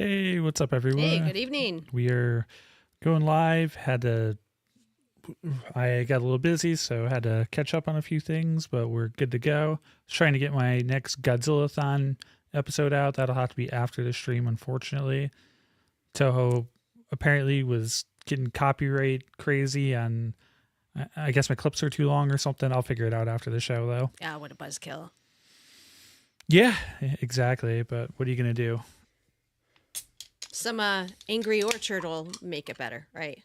Hey, what's up, everyone? Hey, good evening. We are going live. I got a little busy, so had to catch up on a few things, but we're good to go. Trying to get my next Godzilla-thon episode out. That'll have to be after the stream, unfortunately. Toho apparently was getting copyright crazy on, I guess my clips are too long or something. I'll figure it out after the show, though. Yeah, what a buzzkill. Yeah, exactly. But what are you going to do? Some Angry Orchard will make it better, right?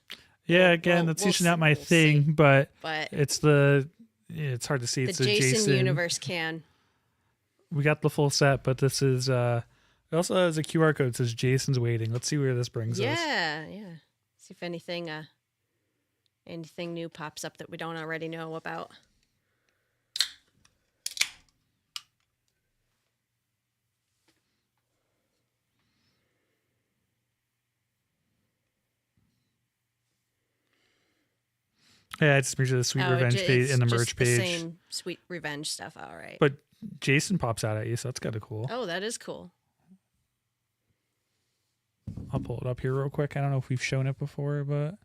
Yeah, again, that's usually not my thing, see. but it's it's hard to see. It's the Jason universe can. We got the full set, but this is it also has a QR code that says Jason's waiting. Let's see where this brings us. Yeah. See if anything new pops up that we don't already know about. Yeah, it's usually the Sweet Revenge page and the merch page. The same Sweet Revenge stuff. All right. But Jason pops out at you, so that's kind of cool. Oh, that is cool. I'll pull it up here real quick. I don't know if we've shown it before, but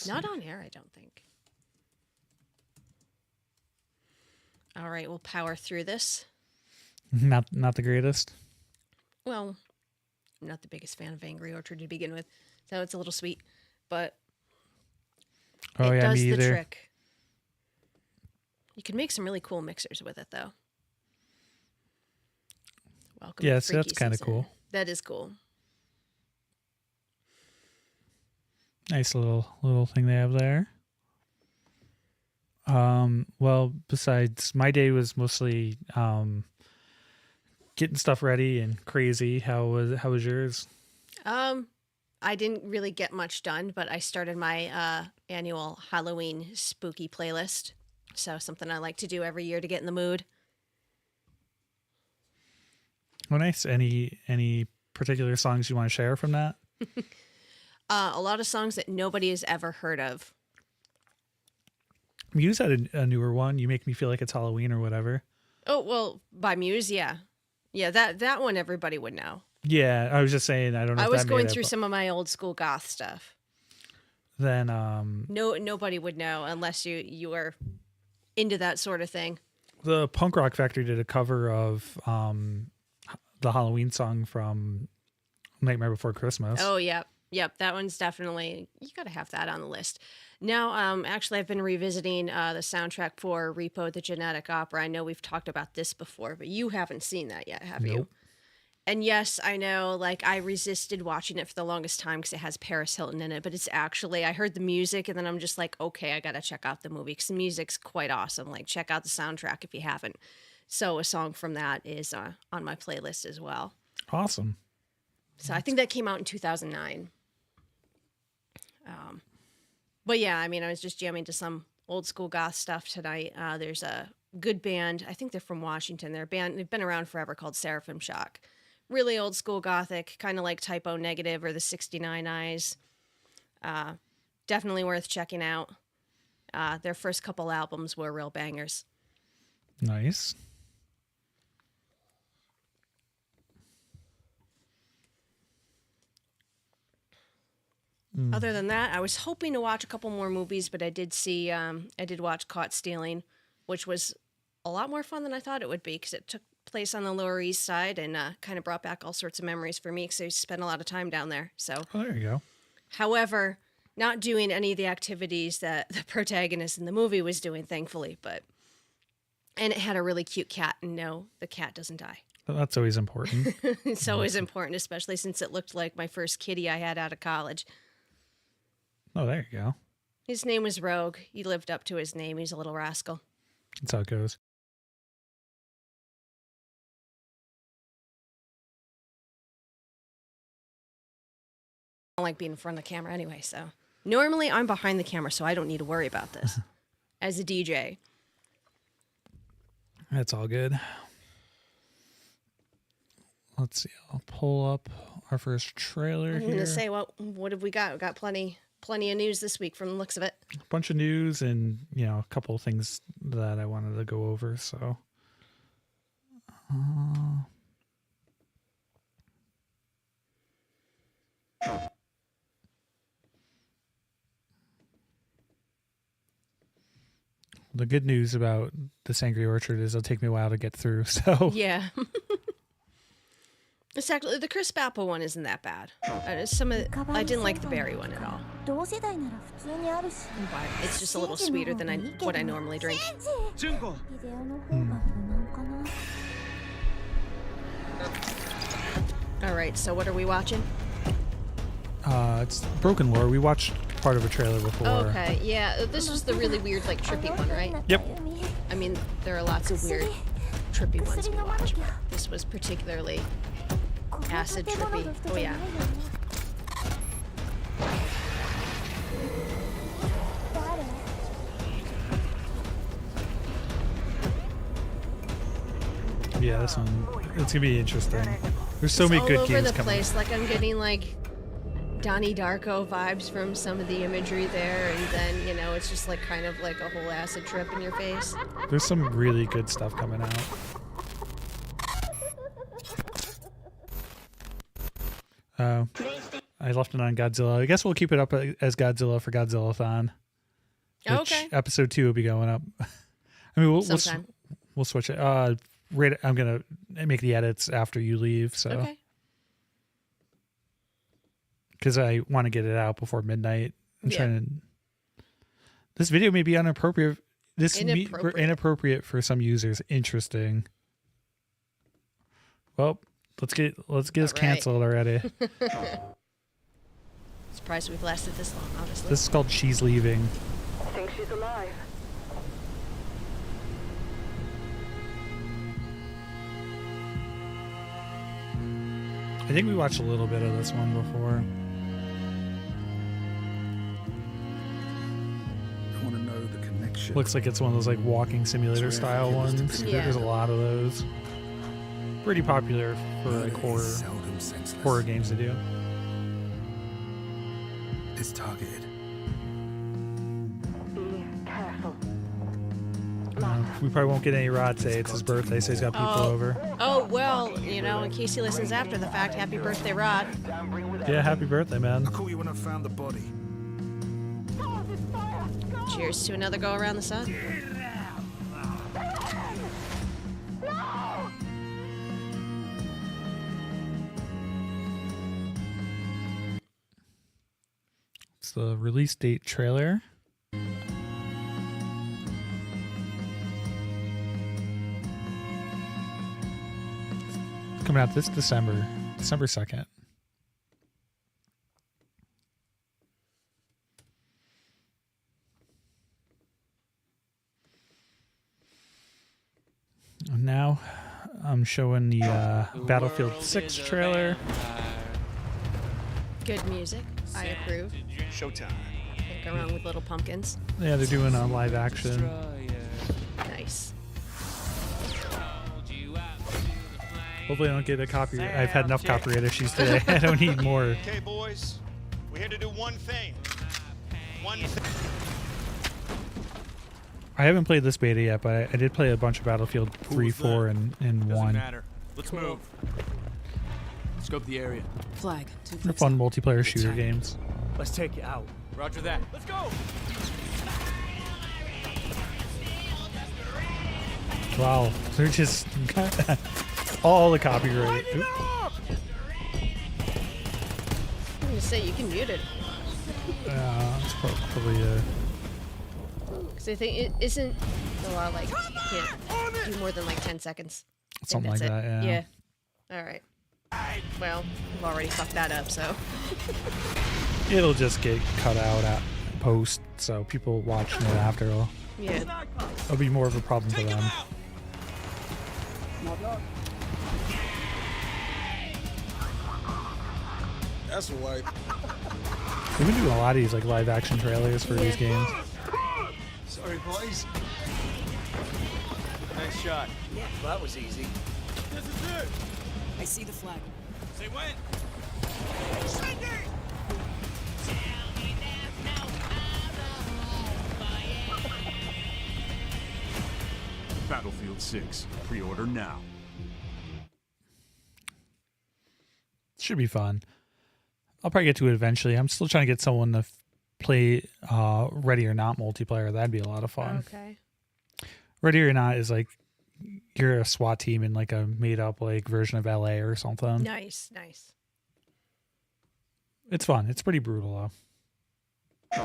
not on air, I don't think. All right, we'll power through this. Not the greatest. Well, I'm not the biggest fan of Angry Orchard to begin with, so it's a little sweet, but it does the trick. You can make some really cool mixers with it, though. Welcome. Yeah, so that's kind of cool. That is cool. Nice little thing they have there. Well, besides, my day was mostly getting stuff ready and crazy. How was yours? I didn't really get much done, but I started my annual Halloween spooky playlist. So something I like to do every year to get in the mood. Oh, nice. Any particular songs you want to share from that? A lot of songs that nobody has ever heard of. Muse had a newer one. You Make Me Feel Like It's Halloween or whatever. Oh, well, by Muse, yeah. Yeah, that one everybody would know. Yeah, I was just saying, I don't know. I was going through some of my old school goth stuff. Then nobody would know unless you were into that sort of thing. The Punk Rock Factory did a cover of the Halloween song from Nightmare Before Christmas. Oh, yep. That one's definitely, you got to have that on the list. Now, actually, I've been revisiting the soundtrack for Repo the Genetic Opera. I know we've talked about this before, but you haven't seen that yet, have you? And yes, I know, like, I resisted watching it for the longest time because it has Paris Hilton in it, but it's actually, I heard the music and then I'm just like, okay, I got to check out the movie because the music's quite awesome. Like, check out the soundtrack if you haven't. So a song from that is on my playlist as well. Awesome. So I think that came out in 2009. But yeah, I mean, I was just jamming to some old school goth stuff tonight. There's a good band. I think they're from Washington. They've been around forever called Seraphim Shock. Really old school gothic, kind of like Typo Negative or the 69 Eyes. Definitely worth checking out. Their first couple albums were real bangers. Nice. Other than that, I was hoping to watch a couple more movies, but I did watch Caught Stealing, which was a lot more fun than I thought it would be because it took place on the Lower East Side and kind of brought back all sorts of memories for me because I spent a lot of time down there. So, there you go. However, not doing any of the activities that the protagonist in the movie was doing, thankfully, and it had a really cute cat, and no, the cat doesn't die. Well, that's always important. It's always important, especially since it looked like my first kitty I had out of college. Oh, there you go. His name was Rogue. He lived up to his name. He's a little rascal. That's how it goes. I don't like being in front of the camera anyway, so. Normally, I'm behind the camera, so I don't need to worry about this as a DJ. That's all good. Let's see. I'll pull up our first trailer here. I'm going to say, what have we got? We've got plenty of news this week from the looks of it. A bunch of news and, a couple of things that I wanted to go over, so. The good news about this Angry Orchard is it'll take me a while to get through. So Yeah. It's actually the crisp apple one isn't that bad. I didn't like the berry one at all. But it's just a little sweeter than what I normally drink. All right, so what are we watching? It's Broken Lore. We watched part of a trailer before. Okay, yeah, this was the really weird, like, trippy one, right? Yep. I mean, there are lots of weird, trippy ones we watch, but this was particularly acid trippy. Oh, yeah. Yeah, this one, it's gonna be interesting. There's so many good all over games the coming. place. Like, I'm getting like Donnie Darko vibes from some of the imagery there, and then, you know, it's just like kind of like a whole acid trip in your face. There's some really good stuff coming out. I left it on Godzilla. I guess we'll keep it up as Godzilla for Godzilla-thon. Okay. Episode 2 will be going up. I mean, Sometime. we'll switch it. I'm gonna make the edits after you leave, so Okay. because I want to get it out before midnight. I'm Yeah. trying to. This video may be inappropriate. Inappropriate for some users. Interesting. Well, let's get us right. canceled already. Surprised we've lasted this long, honestly. This is called She's Leaving. I think she's alive. I think we watched a little bit of this one before. I want to know the connection. Looks like it's one of those like walking simulator style ones. Yeah. There's a lot of those. Pretty popular for like Seldom senseless. horror games to do. It's targeted. Be careful. We probably won't get any Rod say it's his birthday, so he's got people over. Oh, well, you know, in case he listens after the fact, happy birthday, Rod. Yeah, happy birthday, man. I caught you when I found the body. Cheers to another go around the sun. It's the release date trailer. Coming out this December 2nd. And now I'm showing the Battlefield 6 trailer. Good music. I approve. Showtime. Can't go wrong with Little Pumpkins. Yeah, they're doing a live action. Nice. Hopefully I don't get a copyright. I've had enough copyright issues today. I don't need more. Okay, boys. We're here to do one thing. One thing. I haven't played this beta yet, but I did play a bunch of Battlefield 3, 4, and Doesn't 1. matter. Let's move. Scope the area. Flag. They're fun multiplayer shooter games. Let's take you out. Roger that. Let's go. Wow, they're just all the copyright. Oop. I'm gonna say you can mute it. It's probably Because I think it isn't the law like you can't do more than like 10 seconds. I think something like that's that. it. Yeah. All right. Well, we've already fucked that up, so. It'll just get cut out at post, so people watching it after Yeah. it'll be more of a problem for them. That's a wipe. We've been doing a lot of these like live action trailers for these games. Sorry, boys. Nice shot. Well, that was easy. I see the flag. Say when. Battlefield 6. Pre-order now. Should be fun. I'll probably get to it eventually. I'm still trying to get someone to play Ready or Not multiplayer. That'd be a lot of fun. Okay. Ready or Not is like you're a SWAT team in like a made up like version of LA or something. Nice. It's fun. It's pretty brutal though.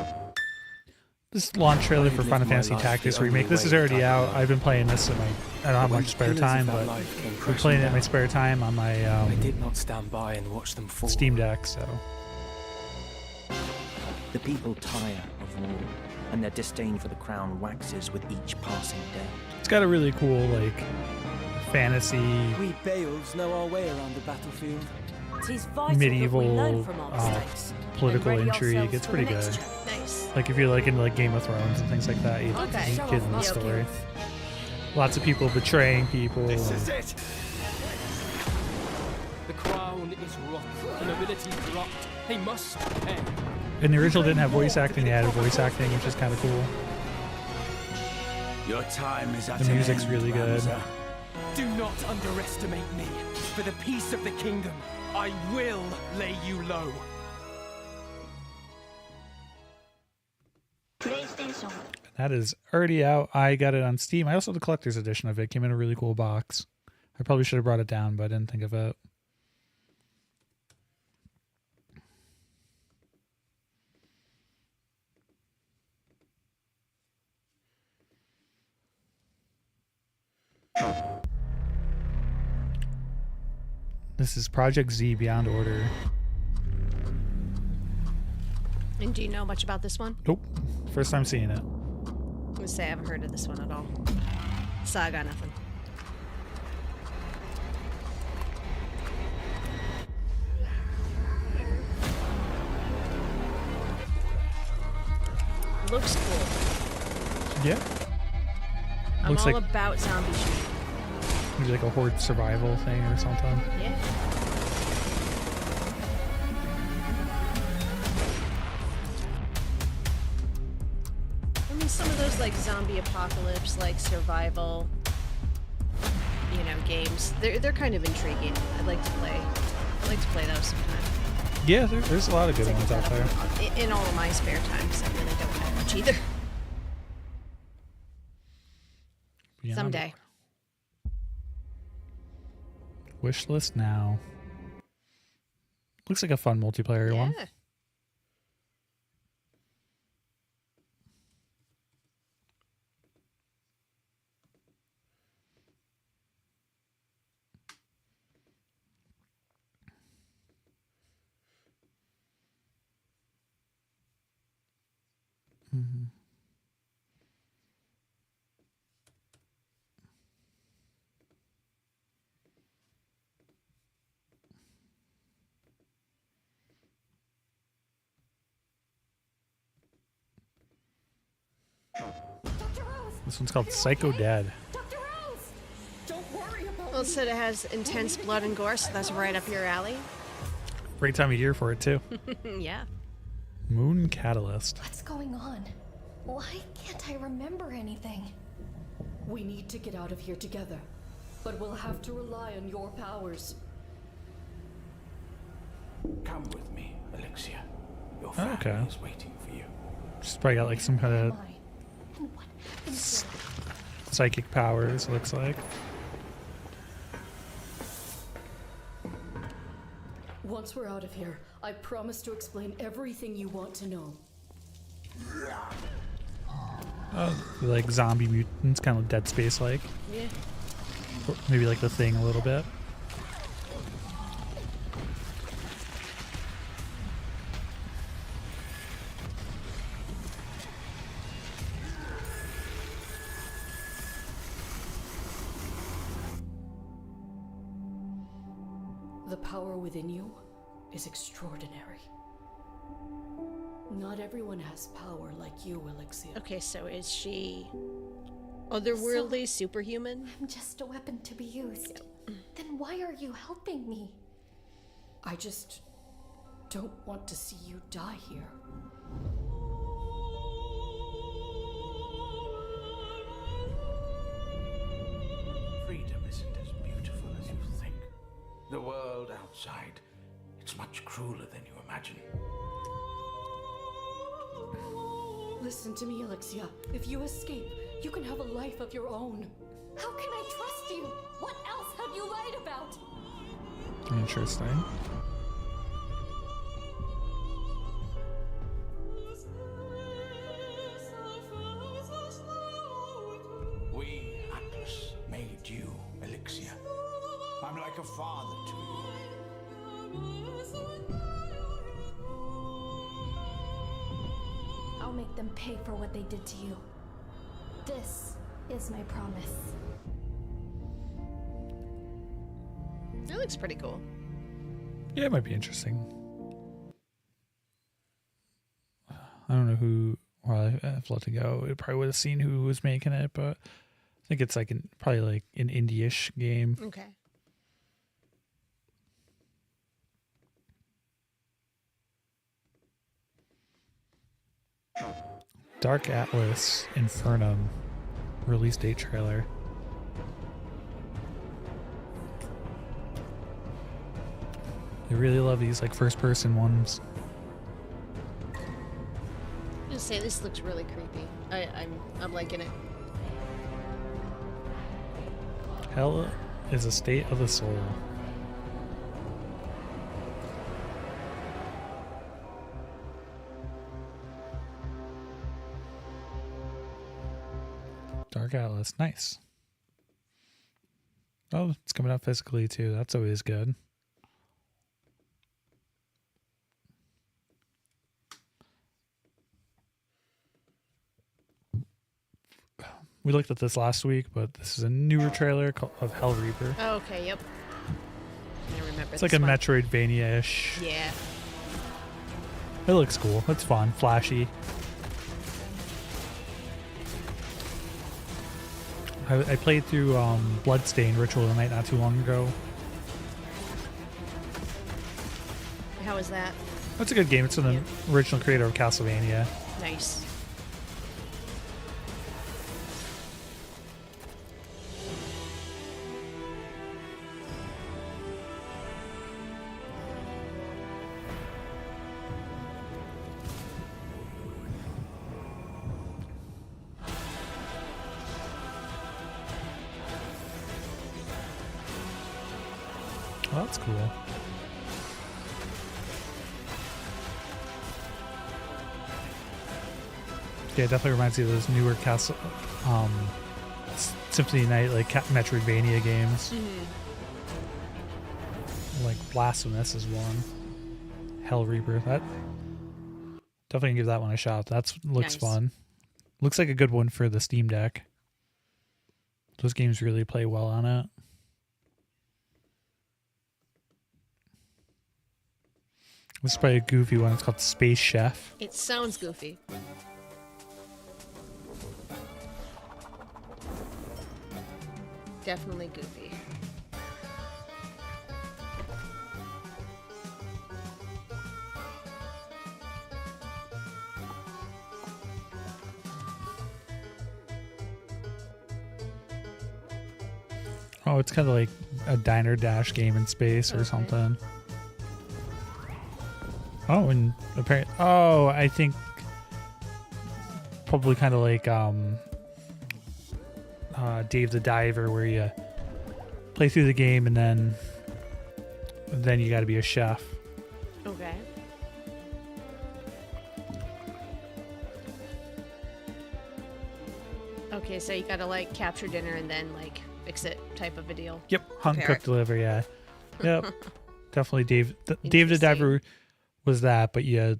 This launch trailer for Final Fantasy Tactics Remake. This is already out. I've been playing this in I don't have much spare time, but I'm playing it in my spare time on my I did not stand by and watch them fall. Steam Deck. So The people tire of war, and their disdain for the crown waxes with each passing day. it's got a really cool like fantasy We Beowulfs know our way around the battlefield. medieval political intrigue. It's pretty good. Nice. Like if you're like into like Game of Thrones and things like that, you Okay. get in the Yep. story. Lots of people betraying people. This is it. The crown is rot. The nobility corrupt. They must pay. And the original didn't have voice acting. They added voice acting, which is kind of cool. Your time is at The an music's end, really good. Ramza. Do not underestimate me. For the peace of the kingdom, I will lay you low. That is already out. I got it on Steam. I also have the collector's edition of it. Came in a really cool box. I probably should have brought it down, but I didn't think of it. This is Project Z Beyond Order. And do you know much about this one? Nope. First time seeing it. I'm gonna say I haven't heard of this one at all. So I got nothing. Looks cool. Yeah. I'm Looks all like about zombie shooting. maybe like a horde survival thing or something. Yeah. I mean, some of those like zombie apocalypse, like survival, games. They're kind of intriguing. I'd like to play. I'd like to play those sometime. Yeah, there's a lot of good ones out there. In all of my spare time, because I really don't have much either. Beyond Someday. Wish list now. Looks like a fun multiplayer one. Yeah. Mm-hmm. This one's called Psycho Dead. Well, it said it has intense blood and gore, so that's right up your alley. Great time of year for it too. Yeah. Moon Catalyst. What's going on? Why can't I remember anything? We need to get out of here together, but we'll have to rely on your powers. Come with me, Alexia. Your Oh, family okay. is waiting for you. She's probably got like some kind of Why? And what happened to psychic powers, looks like. Once we're out of here, I promise to explain everything you want to know. Like zombie mutants, kind of Dead Space like. Yeah. Or maybe like The Thing a little bit. The power within you is extraordinary. Not everyone has power like you, Alexia. Okay, so is she otherworldly, superhuman? I'm just a weapon to be used. Then why are you helping me? I just don't want to see you die here. Freedom isn't as beautiful as you think. The world outside, it's much crueler than you imagine. Listen to me, Alexia. If you escape, You can have a life of your own. How can I trust you? What else have you lied about? Interesting. We, Atlas, made you, Elixir. I'm like a father to you. I'll make them pay for what they did to you. This is my promise. That looks pretty cool. Yeah, it might be interesting. I don't know who. Well, I've let it go. It probably would have seen who was making it, but I think it's like probably like an indie-ish game. Okay. Dark Atlas Infernum release date trailer. I really love these like first-person ones. I'm gonna say this looks really creepy. I'm liking it. Hell is a state of the soul. Dark Atlas, nice. Oh, it's coming out physically too. That's always good. We looked at this last week, but this is a newer trailer of Hell Reaper. Oh, okay, yep. I remember. It's like a one. Metroidvania-ish. Yeah. It looks cool. It's fun, flashy. I played through Bloodstained Ritual of the Night not too long ago. How was that? That's a good game. It's from the original creator of Castlevania. Nice. Oh, that's cool. Yeah, it definitely reminds me of those newer Symphony Night, like Metroidvania games. Like Blasphemous is one. Hell Reaper. That definitely give that one a shot. That looks fun. Looks like a good one for the Steam Deck. Those games really play well on it. This is probably a goofy one. It's called Space Chef. It sounds goofy. Definitely goofy. Oh, it's kind of like a Diner Dash game in space or something. Oh, and apparently, I think probably kind of like Dave the Diver, where you play through the game and then you got to be a chef. Okay. Okay, so you gotta like capture dinner and then like fix it, type of a deal. Yep, hunt, Prepare cook, it. deliver. Yeah, yep, definitely. Dave the Diver was that, but you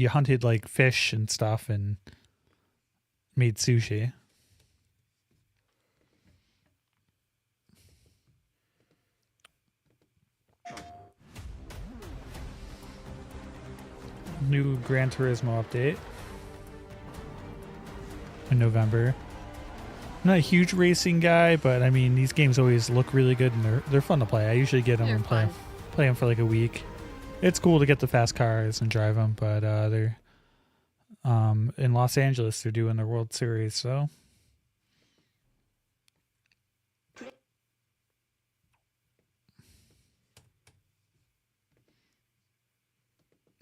hunted like fish and stuff and made sushi. New Gran Turismo update in November. I'm not a huge racing guy, but I mean these games always look really good and they're fun to play. I usually get them and play them for like a week. It's cool to get the fast cars and drive them, but they're in Los Angeles. They're doing their World Series, so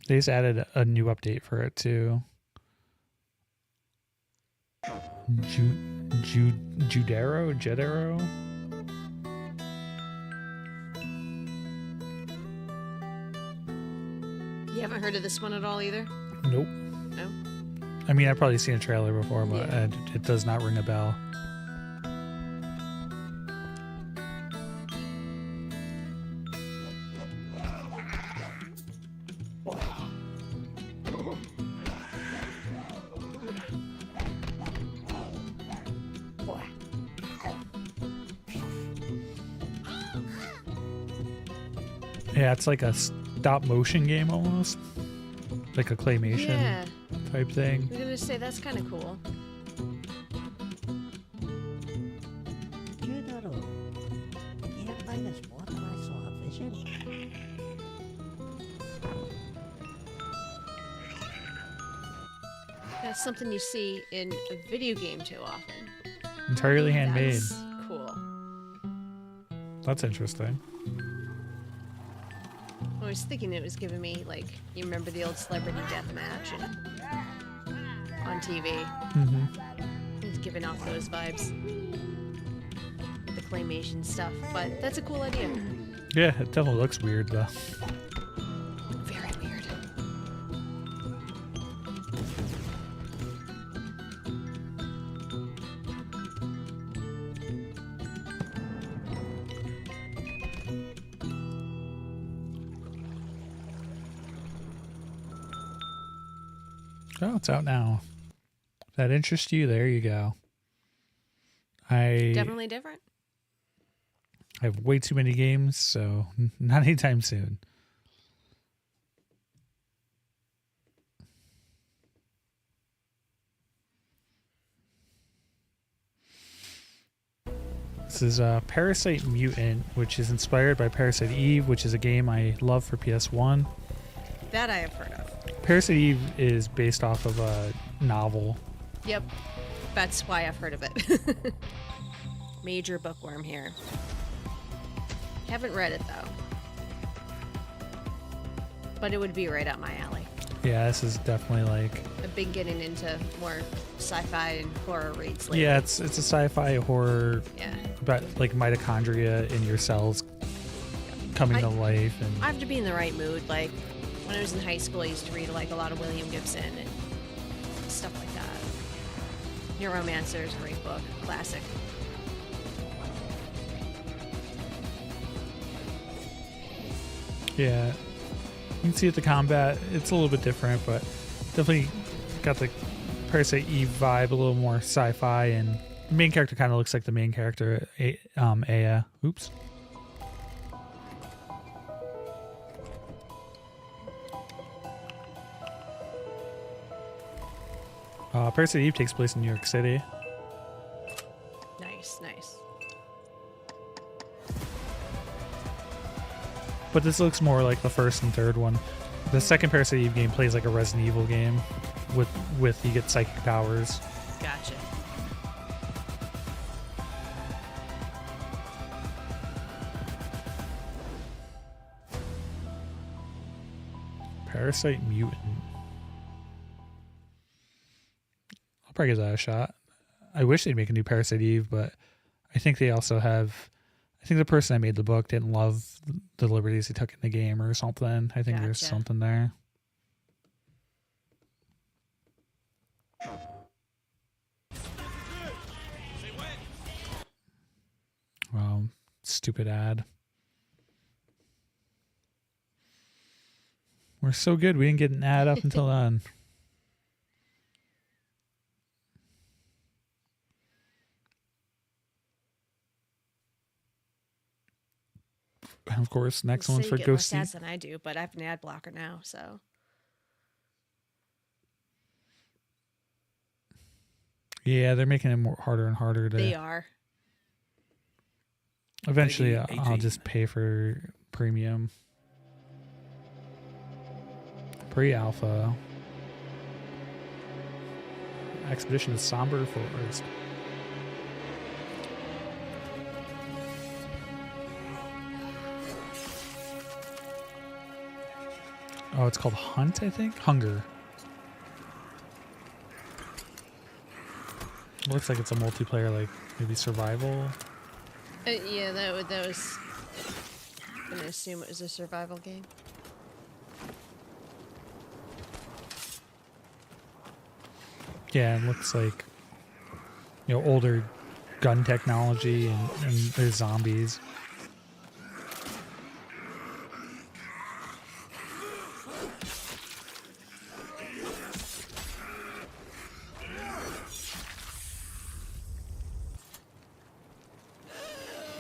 they just added a new update for it too. Judero? You haven't heard of this one at all either? Nope. No? I mean, I've probably seen a trailer before, but Yeah. it does not ring a bell. Yeah, it's like a stop motion game almost. Like a claymation Yeah. type thing. I'm gonna say that's kind of cool. Can't find this more than I saw a vision. That's something you see in a video game too often. Entirely handmade. That's cool. That's interesting. I was thinking it was giving me, like, you remember the old Celebrity Deathmatch on TV? Mm-hmm. It's giving off those vibes. With the claymation stuff. But that's a cool idea. Yeah, it definitely looks weird though. Very weird. Oh, it's out now. If that interests you, there you go. I Definitely different. have way too many games, so not anytime soon. This is Parasite Mutant, which is inspired by Parasite Eve, which is a game I love for PS1. That I have heard of. Parasite Eve is based off of a novel. Yep. That's why I've heard of it. Major bookworm here. Haven't read it though. But it would be right up my alley. Yeah, this is definitely like... I've been getting into more sci-fi and horror reads lately. Yeah, it's a sci-fi horror about like mitochondria in your cells coming to life. And I have to be in the right mood. Like, when I was in high school, I used to read like a lot of William Gibson and stuff like that. Neuromancer is a great book. Classic. yeah, you can see at the combat, it's a little bit different, but definitely got the Parasite Eve vibe, a little more sci-fi, and the main character kind of looks like the main character, Aya. Oops. Parasite Eve takes place in New York City. Nice, nice. But this looks more like the first and third one. The second Parasite Eve game plays like a Resident Evil game with you get psychic powers. Gotcha. Parasite Mutant. I'll probably give that a shot. I wish they'd make a new Parasite Eve, but I think they also have... I think the person that made the book didn't love the liberties they took in the game or something. I think there's Gotcha. something there. Wow, stupid ad. We're so good, we didn't get an ad up until then. And of course, next one's So for you get less Ghosty. ads than I do, but I have an ad blocker now, so. Yeah, they're making it more harder and harder to. They are. Eventually, Rating I'll 18. just pay for premium. Pre-alpha. Expedition to Somber Forest. Oh, it's called Hunt, I think? Hunger. Looks like it's a multiplayer, like maybe survival. Yeah, that was. I'm gonna assume it was a survival game. Yeah, it looks like, older gun technology, and there's zombies.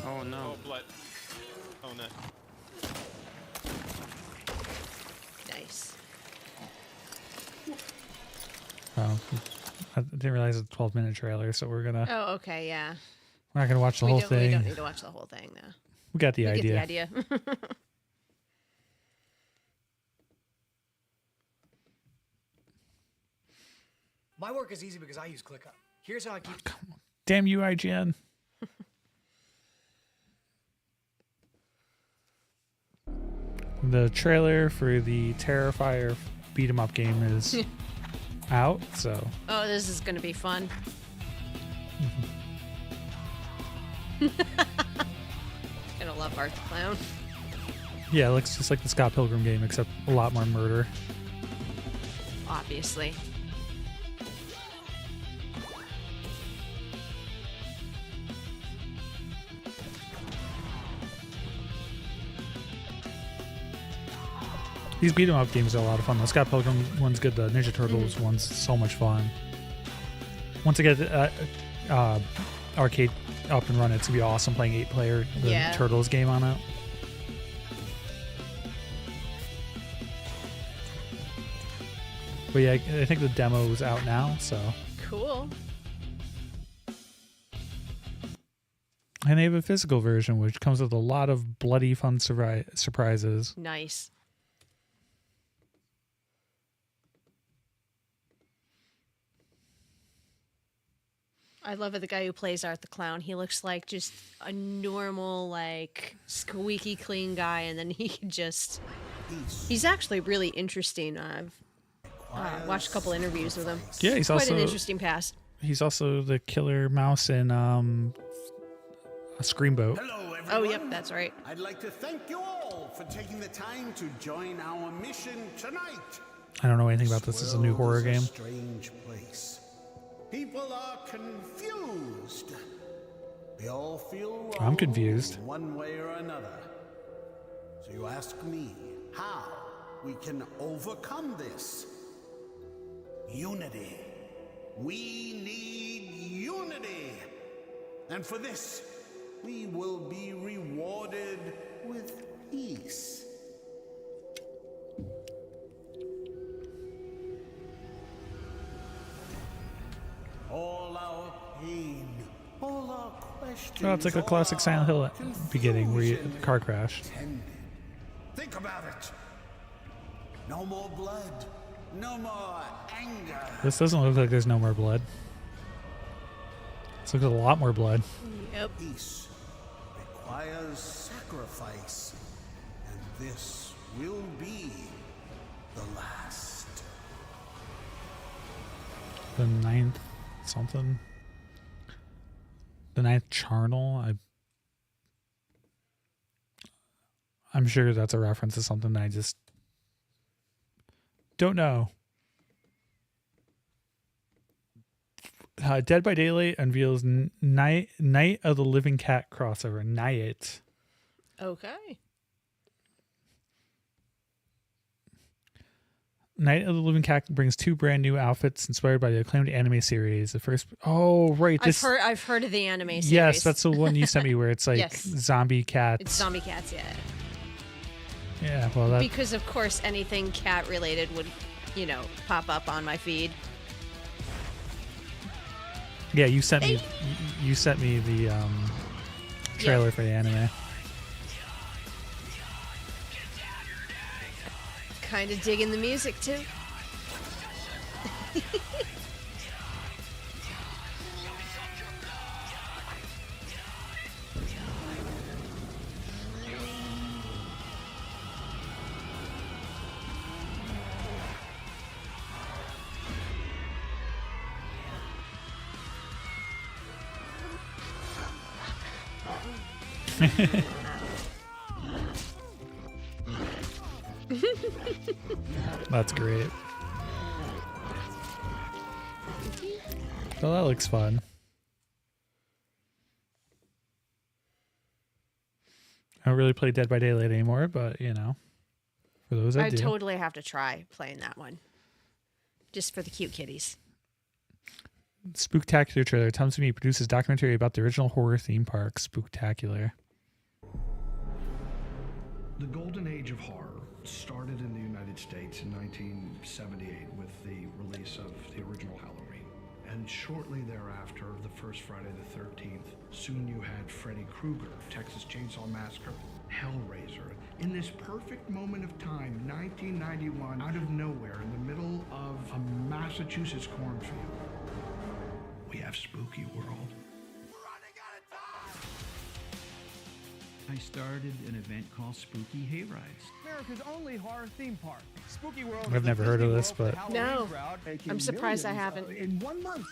Oh no. Oh, blood. Oh, no. Nice. Oh, I didn't realize it's a 12-minute trailer, so we're Oh, okay, yeah. not gonna watch the whole thing. We don't need to watch the whole thing, though. We got the idea. Get the idea. My work is easy because I use ClickUp. Here's how I keep. Damn you, IGN. The trailer for the Terrifier beat 'em up game is out, so Oh, this is gonna be fun. Gonna love Art the Clown. yeah, it looks just like the Scott Pilgrim game, except a lot more murder. Obviously. These beat 'em up games are a lot of fun. The Scott Pilgrim one's good. The Ninja Turtles one's so much fun. Once I get arcade up and running, it's gonna be awesome playing 8-player the Yeah. Turtles game on it. But yeah, I think the demo is out now, so. Cool. And they have a physical version, which comes with a lot of bloody fun surprises. Nice. I love it. The guy who plays Art the Clown, he looks like just a normal, like, squeaky clean guy, and then he just... He's actually really interesting. I've watched a couple interviews with him. Yeah, he's quite also an interesting past. He's also the killer mouse in a Screamboat. Oh, yep, that's right. I'd like to thank you all for taking the time to join our mission tonight. I don't know anything about this. It's a new horror game. Strange place. People are confused. They all feel wrong. I'm confused. In one way or another. So you ask me how we can overcome this. Unity. We need unity. And for this, we will be rewarded with peace. All our pain, all our questions. Oh, it's like a classic Silent Hill beginning where you the car crash. Think about it. No more blood. No more anger. This doesn't look like there's no more blood. This looks like a lot more blood. Yep. Peace requires sacrifice, and this will be the last. The 9th something. The 9th charnel. I'm sure that's a reference to something I just don't know. Dead by Daylight unveils Night of the Living Cat crossover. Night. Okay. Night of the Living Cat brings 2 brand new outfits inspired by the acclaimed anime series. The first, right, this. I've heard of the anime series. Yes, that's the one you sent me where it's like Yes. zombie cats. It's zombie cats, yeah. Yeah, well, that. Because of course anything cat related would, pop up on my feed. Yeah, you sent me. You sent me the trailer for the anime. Kind of digging the music too. That's great. Well, that looks fun. I don't really play Dead by Daylight anymore, but you know, for those I do. totally have to try playing that one, just for the cute kitties. Spooktacular trailer. Tom Savini produces documentary about the original horror theme park. Spooktacular. The golden age of horror started in the United States in 1978 with the release of the original Halloween. And shortly thereafter, the first Friday the 13th, soon you had Freddy Krueger, Texas Chainsaw Massacre, Hellraiser. In this perfect moment of time, 1991, out of nowhere, in the middle of a Massachusetts cornfield, we have Spooky World. I started an event called Spooky Hayrides. America's only horror theme park. Spooky World. I've never heard of this, but No, I'm surprised I haven't. In 1 month.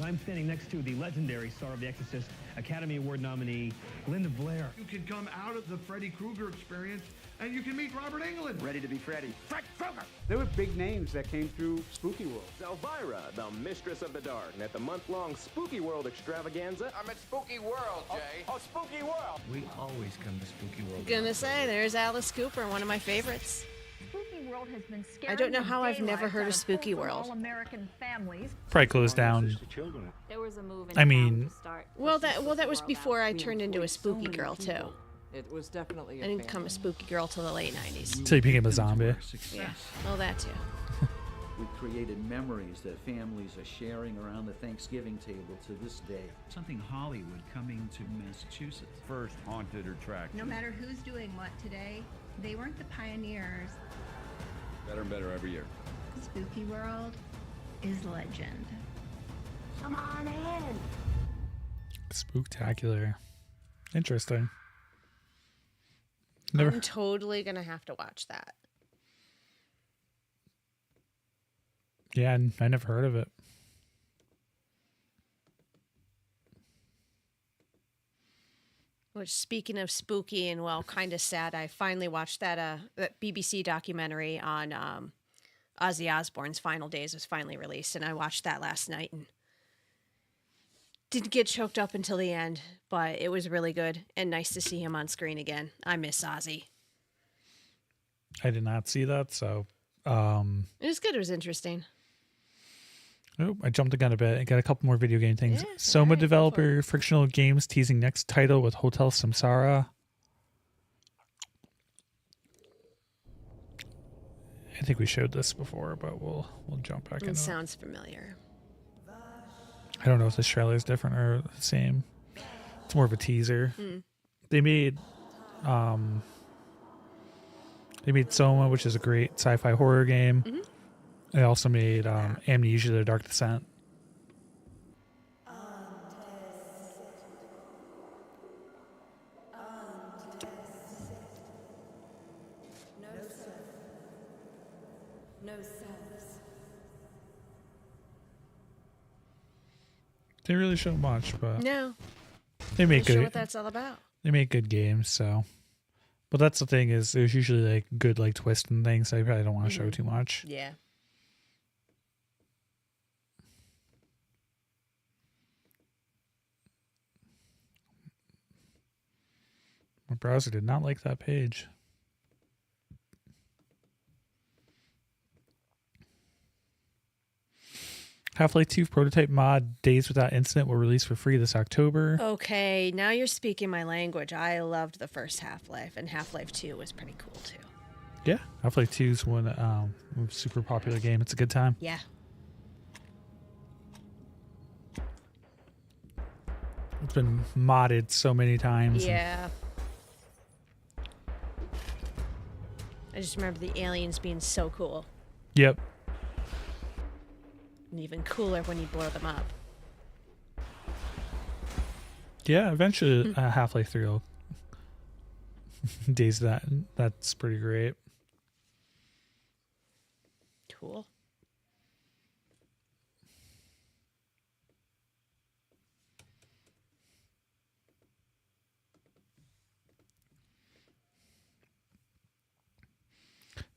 I'm standing next to the legendary star of The Exorcist, Academy Award nominee Linda Blair. You can come out of the Freddy Krueger experience and you can meet Robert Englund. Ready to be Freddy. Fred Krueger! There were big names that came through Spooky World. Elvira, the Mistress of the Dark, at the month-long Spooky World extravaganza. I'm at Spooky World, Jay. Oh, Spooky World. We always come to Spooky World. Gonna say, there's Alice Cooper, one of my favorites. Spooky World has been I don't know how I've never heard of Spooky World. All-American families. probably closed down. There was a move in I mean, Well, that was before I turned into a spooky girl too. It was definitely. I didn't become a spooky girl till the late '90s. until you became a zombie. Yeah, well, that too. We created memories that families are sharing around the Thanksgiving table to this day. Something Hollywood coming to Massachusetts. First haunted attraction. No matter who's doing what today, they weren't the pioneers. Better and better every year. Spooky World is legend. Come on in. Spooktacular. Interesting. Never. I'm totally gonna have to watch that. Yeah, I never heard of it. Which, speaking of spooky and well, kind of sad, I finally watched that BBC documentary on Ozzy Osbourne's final days was finally released, and I watched that last night and didn't get choked up until the end, but it was really good and nice to see him on screen again. I miss Ozzy. I did not see that, so. It was good. It was interesting. Oh, I jumped the gun a bit. I got a couple more video game things. Yeah, Soma right, developer Frictional Games teasing next title with Hotel Samsara. I think we showed this before, but we'll jump back in. It sounds familiar. I don't know if this trailer is different or the same. It's more of a teaser. They made Soma, which is a great sci-fi horror game. They also made Amnesia: The Dark Descent. No sense. They really show much, but No. they make Not sure good. what that's all about. They make good games, so. But that's the thing is, there's usually like good like twists and things. So I probably don't want to show too much. Yeah. My browser did not like that page. Half-Life 2 prototype mod Days Without Incident will release for free this October. Okay, now you're speaking my language. I loved the first Half-Life, and Half-Life 2 was pretty cool too. Yeah, Half-Life 2 is one super popular game. It's a good time. Yeah. It's been modded so many times. Yeah. I just remember the aliens being so cool. Yep. And even cooler when you blow them up. Yeah, eventually Half-Life 3 will Days that's pretty great. Cool.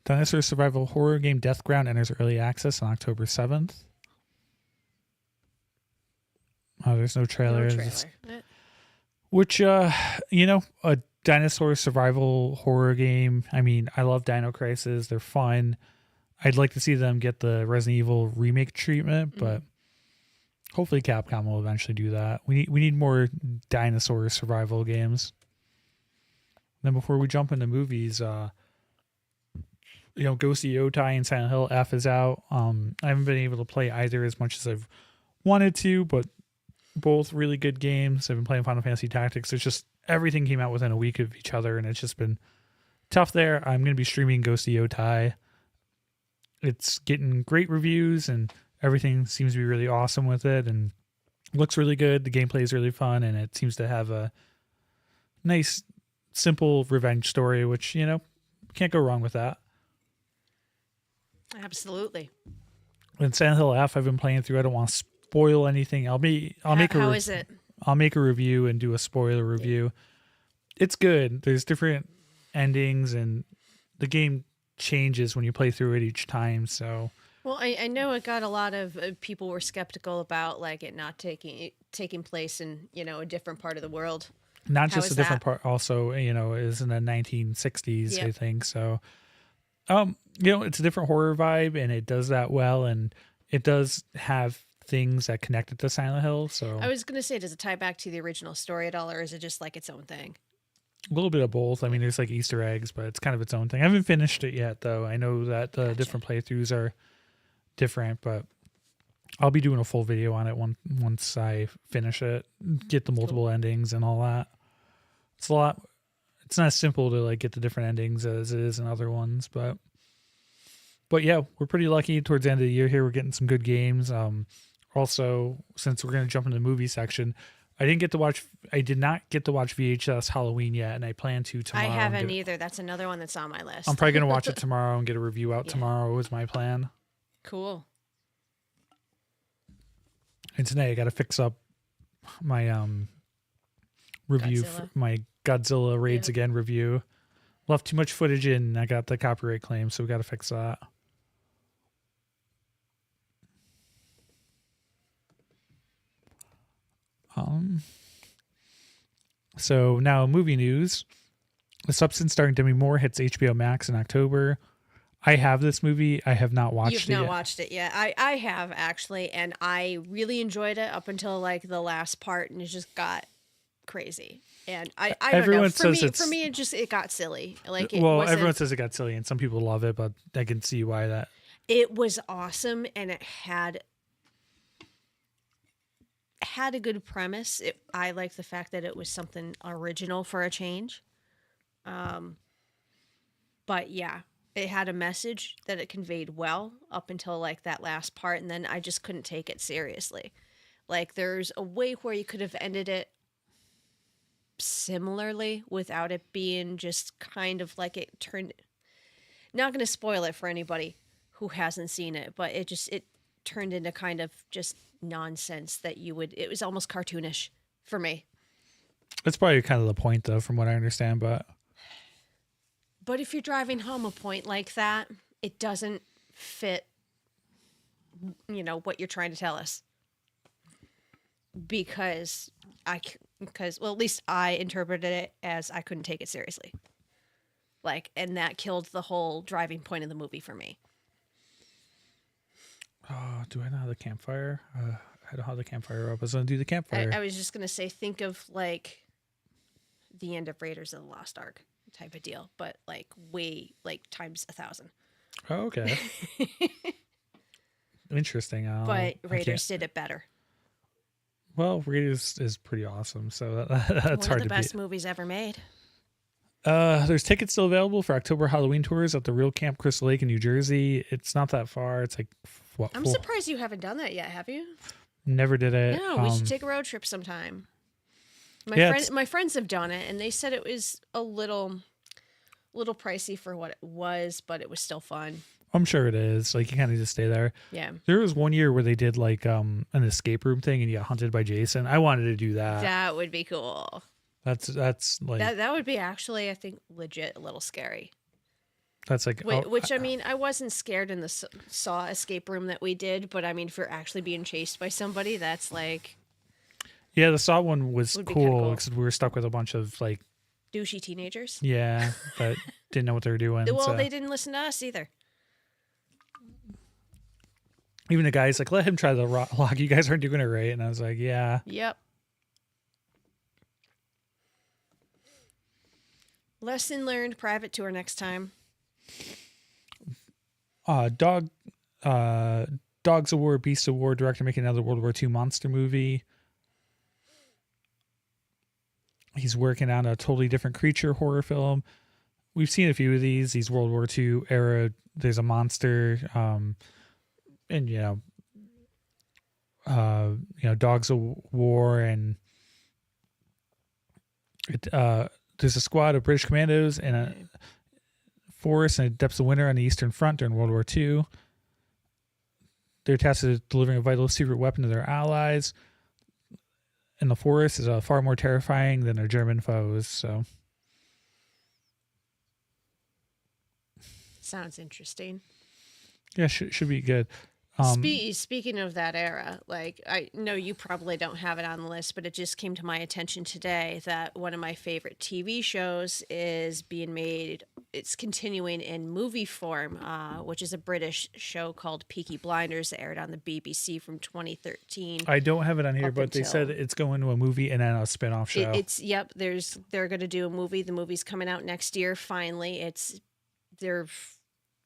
Dinosaur survival horror game Deathground enters early access on October 7th. Oh, there's no trailer. Which, a dinosaur survival horror game. I mean, I love Dino Crisis. They're fun. I'd like to see them get the Resident Evil remake treatment, but hopefully Capcom will eventually do that. We need more dinosaur survival games. Then before we jump into movies, Ghost of Yotai and Silent Hill F is out. I haven't been able to play either as much as I've wanted to, but both really good games. I've been playing Final Fantasy Tactics. It's just everything came out within a week of each other, and it's just been tough there. I'm going to be streaming Ghost of Yotai. It's getting great reviews, and everything seems to be really awesome with it, and looks really good. The gameplay is really fun, and it seems to have a nice, simple revenge story, which, can't go wrong with that. Absolutely. And Silent Hill F, I've been playing through. I don't want to spoil anything. How is it? I'll make a review and do a spoiler review. It's good. There's different endings, and the game changes when you play through it each time. So, well, I know it got a lot of people were skeptical about like it not taking place in a different part of the world. Not just a different part. Also, is in the 1960s. Yep. I think so. It's a different horror vibe, and it does that well, and it does have things that connect it to Silent Hill. So I was gonna say, does it tie back to the original story at all, or is it just like its own thing? A little bit of both. I mean, there's like Easter eggs, but it's kind of its own thing. I haven't finished it yet, though. I know that the different playthroughs are different, but I'll be doing a full video on it once I finish it, get the multiple endings and all that. It's a lot. It's not as simple to like get the different endings as it is in other ones, but yeah, we're pretty lucky towards the end of the year here. We're getting some good games. Also, since we're going to jump into the movie section, I did not get to watch VHS Halloween yet, and I plan to tomorrow. I haven't either. That's another one that's on my list. I'm probably going to watch it tomorrow and get a review out tomorrow is my plan. Cool. And tonight I got to fix up my review, my Godzilla Raids Again review. Left too much footage in. I got the copyright claim, so we got to fix that. So now movie news. The Substance starring Demi Moore hits HBO Max in October. I have this movie. I have not watched it yet. You've not watched it yet. I have actually, and I really enjoyed it up until like the last part, and it just got crazy. And I don't know. For me, it got silly. Like everyone says it got silly, and some people love it, but I can see why that. It was awesome, and it had a good premise. I like the fact that it was something original for a change. But yeah, it had a message that it conveyed well up until like that last part, and then I just couldn't take it seriously. Like there's a way where you could have ended it similarly without it being just kind of like it turned. Not going to spoil it for anybody who hasn't seen it, but it turned into kind of just nonsense that it was almost cartoonish for me. That's probably kind of the point though, from what I understand, but if you're driving home a point like that, it doesn't fit, what you're trying to tell us. Because at least I interpreted it as I couldn't take it seriously. And that killed the whole driving point of the movie for me. Oh, do I not have the campfire? I don't have the campfire up. I was going to do the campfire. I was just going to say, think of like the end of Raiders of the Lost Ark type of deal, but way times 1,000. Oh, okay. Interesting. But Raiders did it better. Well, Raiders is pretty awesome, so that's hard to beat. One of the best movies ever made. There's tickets still available for October Halloween tours at the Real Camp Crystal Lake in New Jersey. It's not that far. It's like what? I'm surprised you haven't done that yet. Have you? Never did it. No, we should take a road trip sometime. My friends have done it, and they said it was a little pricey for what it was, but it was still fun. I'm sure it is. Like you kind of just stay there. Yeah. There was one year where they did like an escape room thing, and you got hunted by Jason. I wanted to do that. That would be cool. That's like that would be actually, I think, legit a little scary. That's like, Which, I mean, I wasn't scared in the Saw escape room that we did, but I mean, for actually being chased by somebody, that's like... Yeah, the Saw one was cool, except we were stuck with a bunch of like... douchey teenagers. Yeah, that didn't know what they were doing. Well, so. they didn't listen to us either. Even the guy's like, let him try the lock. You guys aren't doing it right. And I was like, yeah. Yep. Lesson learned, private tour next time. Dogs of War, Beasts of War, director making another World War II monster movie. He's working on a totally different creature horror film. We've seen a few of these World War II era. There's a monster, and Dogs of War, and there's a squad of British commandos in a forest in the depths of winter on the Eastern Front during World War II. They're tasked with delivering a vital secret weapon to their allies. And the forest is far more terrifying than their German foes. So, sounds interesting. Yeah, should be good. Speaking of that era, like, I know you probably don't have it on the list, but it just came to my attention today that one of my favorite TV shows is being made. It's continuing in movie form, which is a British show called Peaky Blinders that aired on the BBC from 2013. I don't have it on here, but they said it's going to a movie and then a spinoff show. They're going to do a movie. The movie's coming out next year. Finally, they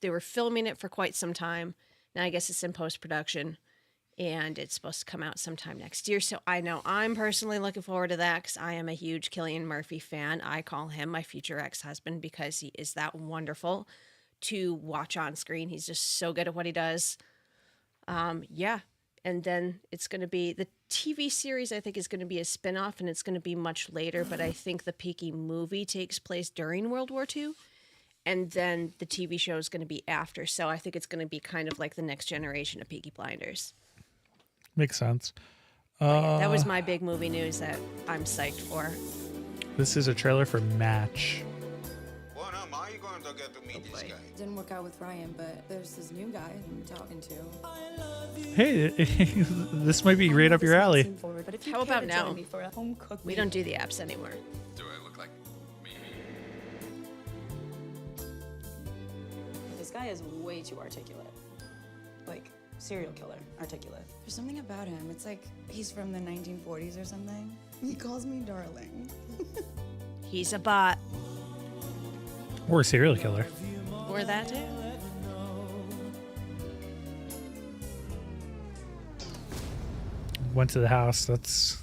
were filming it for quite some time. Now I guess it's in post-production, and it's supposed to come out sometime next year. So I know I'm personally looking forward to that because I am a huge Cillian Murphy fan. I call him my future ex-husband because he is that wonderful to watch on screen. He's just so good at what he does. Yeah. And then it's going to be the TV series, I think, is going to be a spinoff, and it's going to be much later. But I think the Peaky movie takes place during World War II. And then the TV show is going to be after. So I think it's going to be kind of like the next generation of Peaky Blinders. Makes sense. That was my big movie news that I'm psyched for. This is a trailer for Match. Well, now, how are you going to get to meet this guy? Didn't work out with Ryan, but there's this new guy I'm talking to. Hey, this might be right up your alley. How about now? We don't do the apps anymore. Do I look like me? This guy is way too articulate. Like, serial killer articulate. There's something about him. It's like he's from the 1940s or something. He calls me darling. He's a bot. Or a serial killer. Or that too. Went to the house. That's...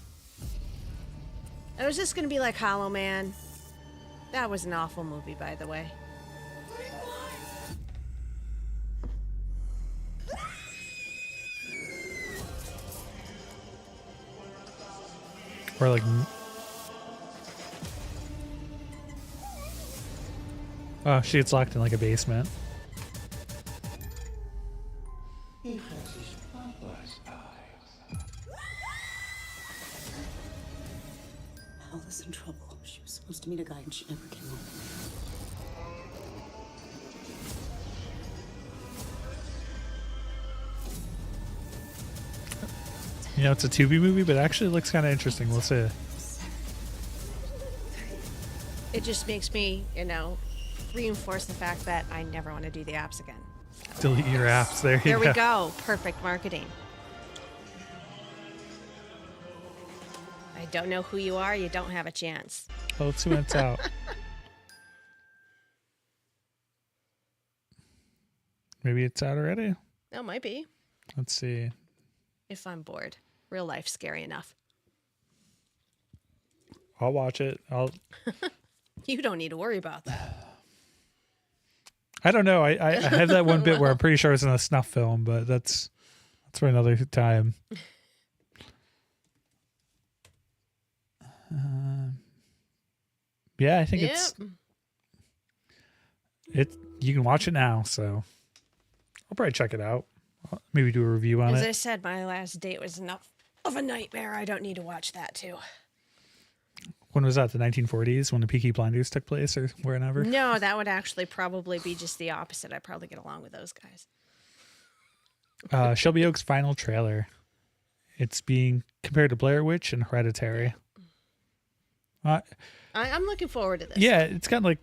I was just going to be like Hollow Man. That was an awful movie, by the way. Or like... Oh, she gets locked in like a basement. He has his papa's eyes. Alice in trouble. She was supposed to meet a guy and she never came home. You know, it's a Tubi movie, but it actually looks kind of interesting. We'll see. It just makes me, reinforce the fact that I never want to do the apps again. Delete your apps. There we go. Perfect marketing. I don't know who you are. You don't have a chance. Oh, let's see when it's out. Maybe it's out already? No, might be. Let's see. If I'm bored. Real life's scary enough. I'll watch it. You don't need to worry about that. I don't know. I have that one bit where I'm pretty sure it's in a snuff film, but that's for another time. Yeah, I think it's you can watch it now, so I'll probably check it out. Maybe do a review on it. As I said, my last date was enough of a nightmare. I don't need to watch that too. When was that? The 1940s when the Peaky Blinders took place, or wherever? No, that would actually probably be just the opposite. I'd probably get along with those guys. Shelby Oaks' final trailer. It's being compared to Blair Witch and Hereditary. I'm looking forward to this. Yeah, it's got like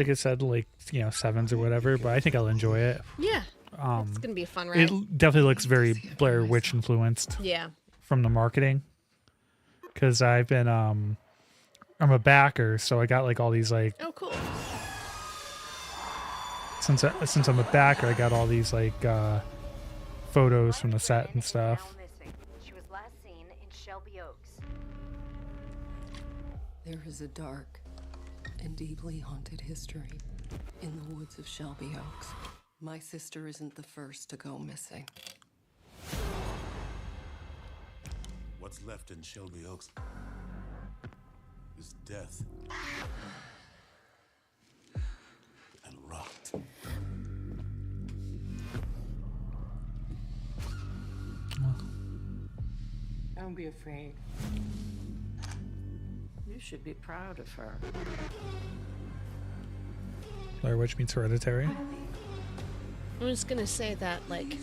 I said, like, you know, 7s or whatever, but I think I'll enjoy it. Yeah. It's going to be a fun ride. It definitely looks very Blair Witch influenced. Yeah. From the marketing. Because I've been, I'm a backer, so I got like all these like. Oh, cool. Since I'm a backer, I got all these like photos from the set and stuff. She was last seen in Shelby Oaks. There is a dark and deeply haunted history in the woods of Shelby Oaks. My sister isn't the first to go missing. What's left in Shelby Oaks is death and rot. Don't be afraid. You should be proud of her. Blair Witch meets Hereditary. I'm just going to say that, like,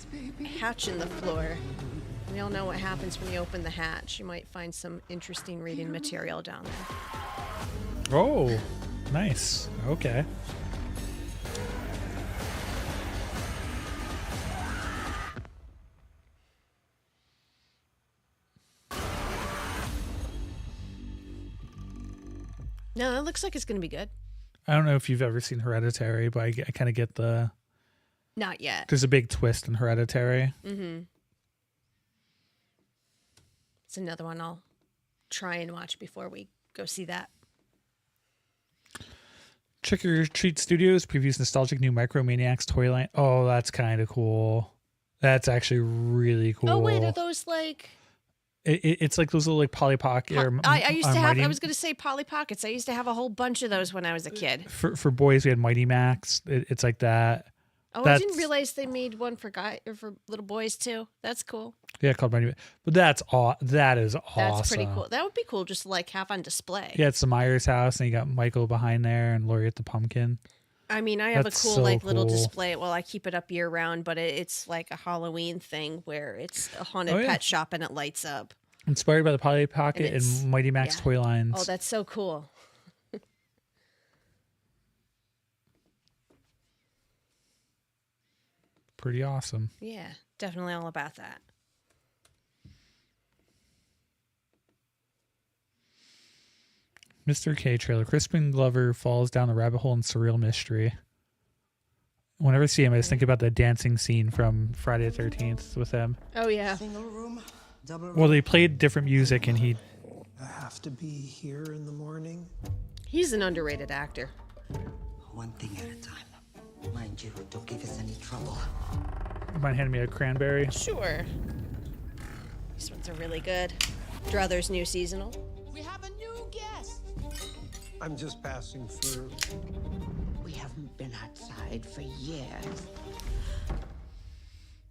hatch in the floor. We all know what happens when you open the hatch. You might find some interesting reading material down there. Oh, nice. Okay. No, that looks like it's going to be good. I don't know if you've ever seen Hereditary, but I kind of get the. Not yet. There's a big twist in Hereditary. Mm-hmm. It's another one I'll try and watch before we go see that. Trick or Treat Studios previews nostalgic new Micromaniacs toy line. Oh, that's kind of cool. That's actually really cool. Oh, wait, are those like... It's like those little like Polly Pocket. I used to have. I was going to say Polly Pockets. I used to have a whole bunch of those when I was a kid. For boys, we had Mighty Max. It's like that. Oh, I didn't realize they made one for or for little boys too. That's cool. Yeah, called Mighty Max. But that is awesome. That's pretty cool. That would be cool just to like have on display. Yeah, it's the Myers house, and you got Michael behind there, and Laurie at the pumpkin. I mean, I have That's a cool so like little cool. display. Well, I keep it up year round, but it's like a Halloween thing where it's a haunted pet shop and it lights up. Inspired by the Polly Pocket And and Mighty Max toy lines. Oh, that's so cool. Pretty awesome. Yeah, definitely all about that. Mr. K trailer. Crispin Glover falls down the rabbit hole in surreal mystery. Whenever I see him, I just think about the dancing scene from Friday the 13th with him. Oh, yeah. Single room, double room. Well, they played different music, and he... I have to be here in the morning. He's an underrated actor. One thing at a time. Mind you, don't give us any trouble. Mind handing me a cranberry? Sure. These ones are really good. Druthers new seasonal. We have a new guest. I'm just passing through. We haven't been outside for years.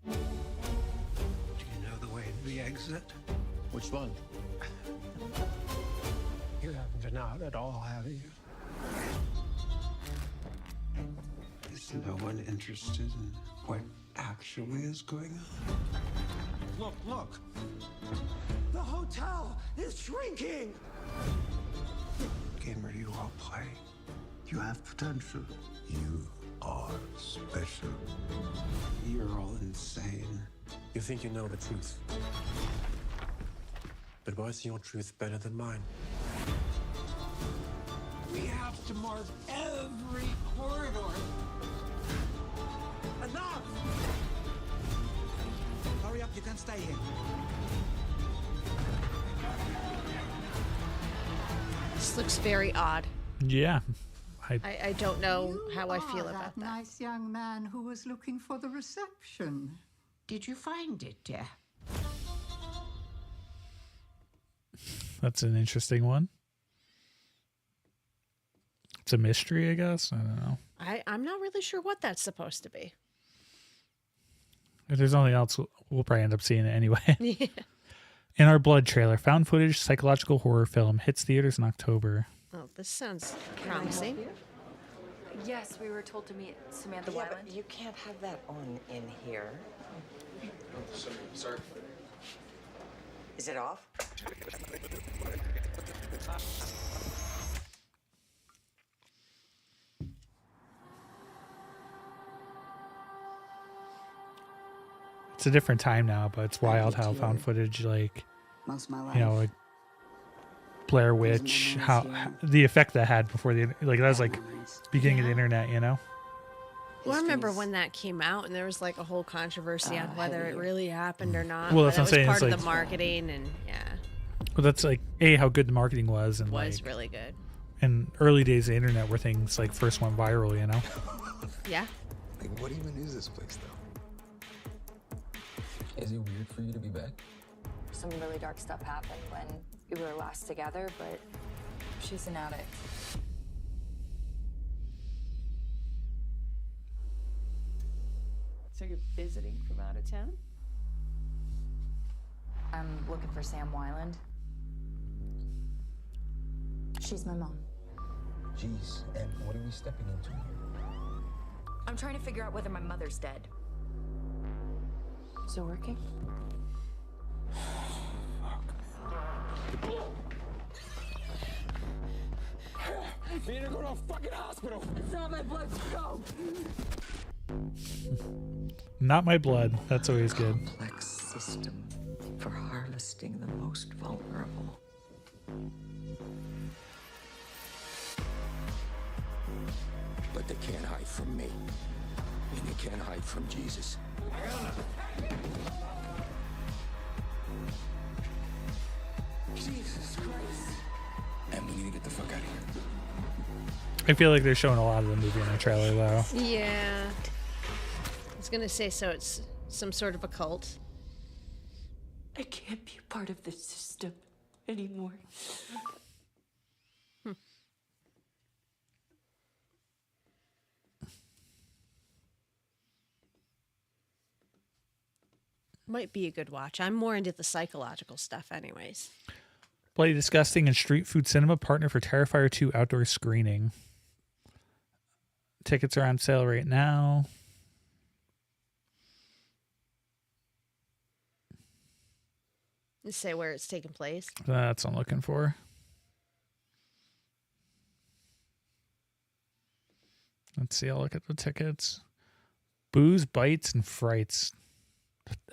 Do you know the way to the exit? Which one? You haven't been out at all, have you? Is no one interested in what actually is going on? Look, look. The hotel is shrinking. Gamer, you all play. You have potential. You are special. You're all insane. You think you know the truth. But why is your truth better than mine? We have to mark every corridor. Enough! Hurry up, you can stay here. This looks very odd. Yeah. I don't know how I feel about that. Nice young man who was looking for the reception. Did you find it, dear? That's an interesting one. It's a mystery, I guess. I don't know. I'm not really sure what that's supposed to be. If there's nothing else, we'll probably end up seeing it anyway. Yeah. In Our Blood trailer, found footage psychological horror film hits theaters in October. Oh, this sounds promising. Yes, we were told to meet Samantha Yeah, Weiland. but you can't have that on in here. Sorry. Is it off? It's a different time now, but it's wild how found footage, like, Most of my life. you know, like Blair Witch, how the effect that had before the, like, that was like beginning of the internet, you know? Well, I remember when that came out, and there was like a whole controversy on whether it really happened or not. Well, but that's that what I'm was saying, part it's of the like- marketing, and yeah, Well, that's like, how good the marketing was. And was like, really good. in early days of the internet where things like first went viral, you know? Yeah. Like, what even is this place, though? Is it weird for you to be back? Some really dark stuff happened when we were last together, but she's an addict. So you're visiting from out of town? I'm looking for Sam Weiland. She's my mom. Jeez, and what are we stepping into here? I'm trying to figure out whether my mother's dead. Is it working? You need to go to a fucking hospital! It's not my blood, go! Not my blood. That's always good. Complex system for harvesting the most vulnerable. But they can't hide from me. And they can't hide from Jesus. Jesus Christ. And we need to get the fuck out of here. I feel like they're showing a lot of the movie in the trailer, though. Yeah. I was gonna say, so it's some sort of a cult. I can't be a part of this system anymore. Might be a good watch. I'm more into the psychological stuff, anyways. Bloody Disgusting and Street Food Cinema partner for Terrifier 2 outdoor screening. Tickets are on sale right now. Just say where it's taking place. That's what I'm looking for. Let's see. I'll look at the tickets. Booze, Bites, and Frights.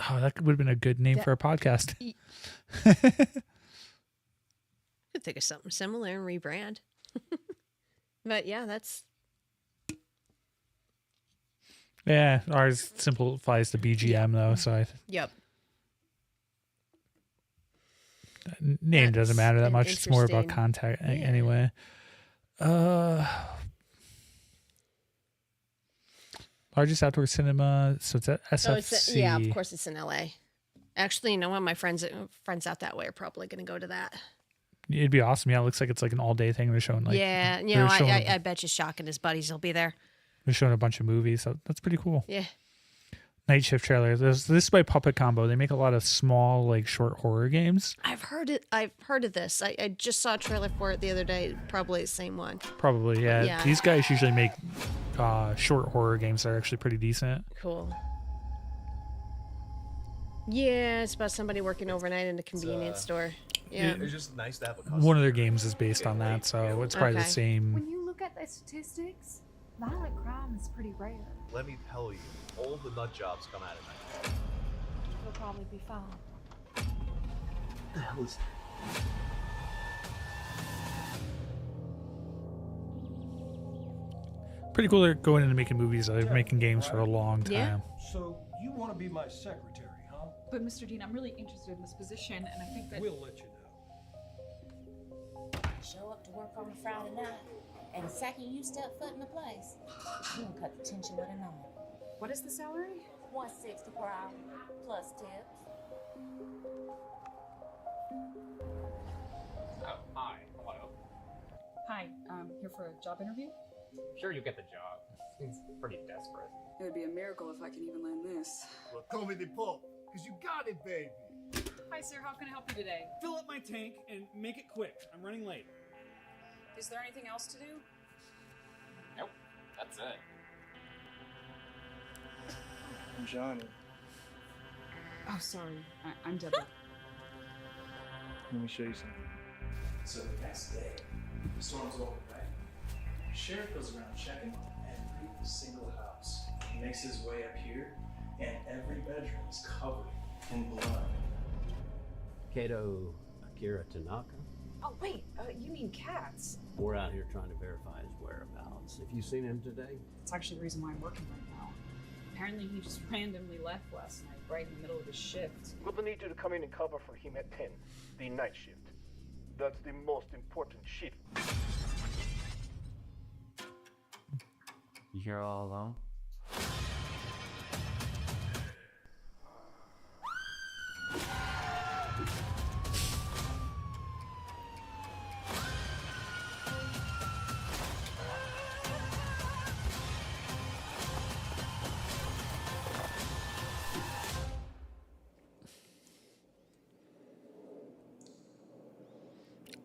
Oh, that would have been a good name for a podcast. Could think of something similar and rebrand. But yeah, that's Yeah, ours simplifies the BGM though, so I yep. name doesn't matter that much. It's more about interesting- contact anyway. Largest outdoor cinema, so it's at SFC. Yeah, of course it's in LA. Actually, you know what? My friends out that way are probably going to go to that. It'd be awesome. Yeah, it looks like it's like an all-day thing. They're showing like yeah, you they're know, showing- I bet you Shock and his buddies will be there. They're showing a bunch of movies, so that's pretty cool. Yeah. Night Shift trailer. This is by Puppet Combo. They make a lot of small, like short horror games. I've heard of this. I just saw a trailer for it the other day. Probably the same one. Probably, yeah. Yeah. These guys usually make short horror games that are actually pretty decent. Cool. Yeah, it's about somebody working overnight in a convenience store. Yeah. It's just nice to have a custom. One of their games is based on that, so it's probably the Okay. same. When you look at the statistics, violent crime is pretty rare. Let me tell you, all the nut jobs come out at night. You'll probably be fine. What the hell is that? Pretty cool. They're going into making movies. They've been making games for a long time. Yeah. So you want to be my secretary, huh? But Mr. Dean, I'm really interested in this position, and I think that We'll let you know. Show up to work on a Friday night, and the second you step foot in the place, you gonna cut the tension with a knife. What is the salary? $160 per hour, plus tips. Oh, hi. Hello. Hi, here for a job interview. Sure, you get the job. Seems pretty desperate. It would be a miracle if I can even land this. Well, call me the Pope, because you got it, baby. Hi, Hi, sir. How can I help you today? Fill up my tank and make it quick. I'm running late. Is there anything else to do? Nope, that's it. I'm Johnny. Oh, sorry. I'm Deborah. Let me show you something. So the next day, the storm's over, right? Sheriff goes around checking on every single house. He makes his way up here, and every bedroom is covered in blood. Kato Akira Tanaka. Oh, wait. You mean cats? We're out here trying to verify his whereabouts. Have you seen him today? That's actually the reason why I'm working right now. Apparently, he just randomly left last night, right in the middle of his shift. We'll need you to come in and cover for him at 10, the night shift. That's the most important shift. You here all alone?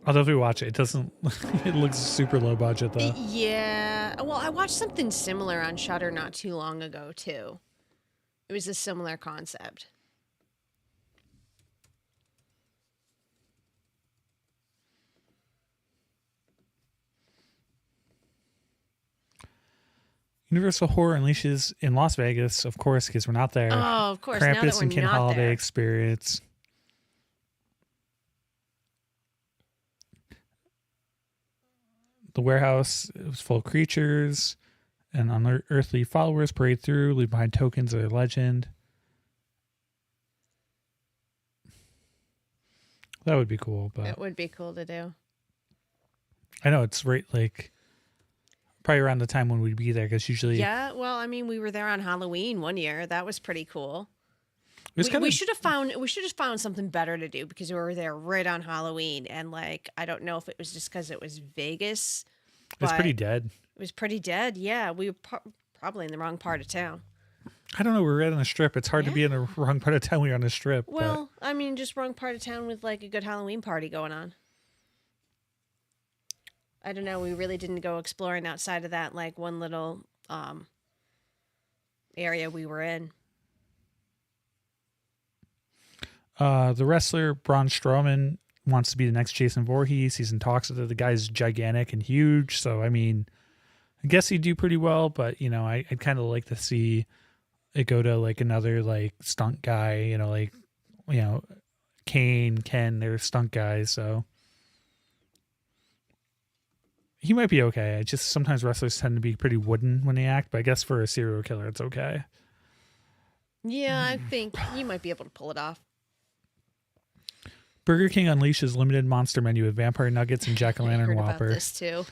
Although if we watch it, it doesn't. It looks super low budget though. Yeah. Well, I watched something similar on Shudder not too long ago too. It was a similar concept. Universal Horror Unleashes in Las Vegas, of course, because we're not there. Oh, of course. Now that Krampus we're and Kin not Holiday there. Experience. The warehouse was full of creatures, and unearthly followers parade through, leave behind tokens of their legend. That would be cool, but It would be cool to do. I know it's right, like probably around the time when we'd be there, because usually Yeah, well, I mean, we were there on Halloween one year. That was pretty cool. was We should have found something better to do because we were there right on Halloween, and like I don't know if it was just because it was Vegas. it's but pretty dead. It was pretty dead. Yeah, we were probably in the wrong part of town. I don't know. We're right on the strip. It's hard to be in the wrong part of town when you're on the strip. Well, I mean, just wrong part of town with like a good Halloween party going on. I don't know. We really didn't go exploring outside of that like one little area we were in. The wrestler Braun Strowman wants to be the next Jason Voorhees. He's in talks with it. The guy's gigantic and huge. So, I mean, I guess he'd do pretty well, but, you know, I'd kind of like to see it go to like another like stunt guy, you know, like, you know, Ken, they're stunt guys. So he might be okay. I just sometimes wrestlers tend to be pretty wooden when they act, but I guess for a serial killer, it's okay. Yeah, I think you might be able to pull it off. Burger King unleashes limited monster menu with vampire nuggets and jack-o'-lantern Heard Whopper. about this too.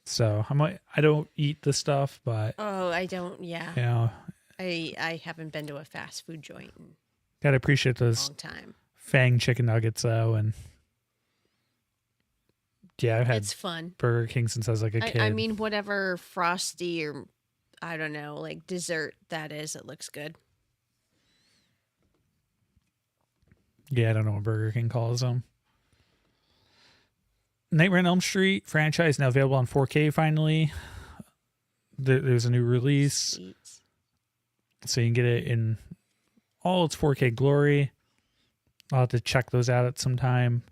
So I don't eat the stuff, but Oh, I don't. Yeah. you know, I haven't been to a fast food joint in gotta appreciate a those long time. Fang chicken nuggets though, and yeah, I've had It's fun. Burger King since I was like a kid. I mean, whatever frosty or I don't know, like dessert that is, it looks good. Yeah, I don't know what Burger King calls them. Nightmare on Elm Street franchise now available on 4K finally. There's a new release. So you can get it in all its 4K glory. I'll have to check those out at some time.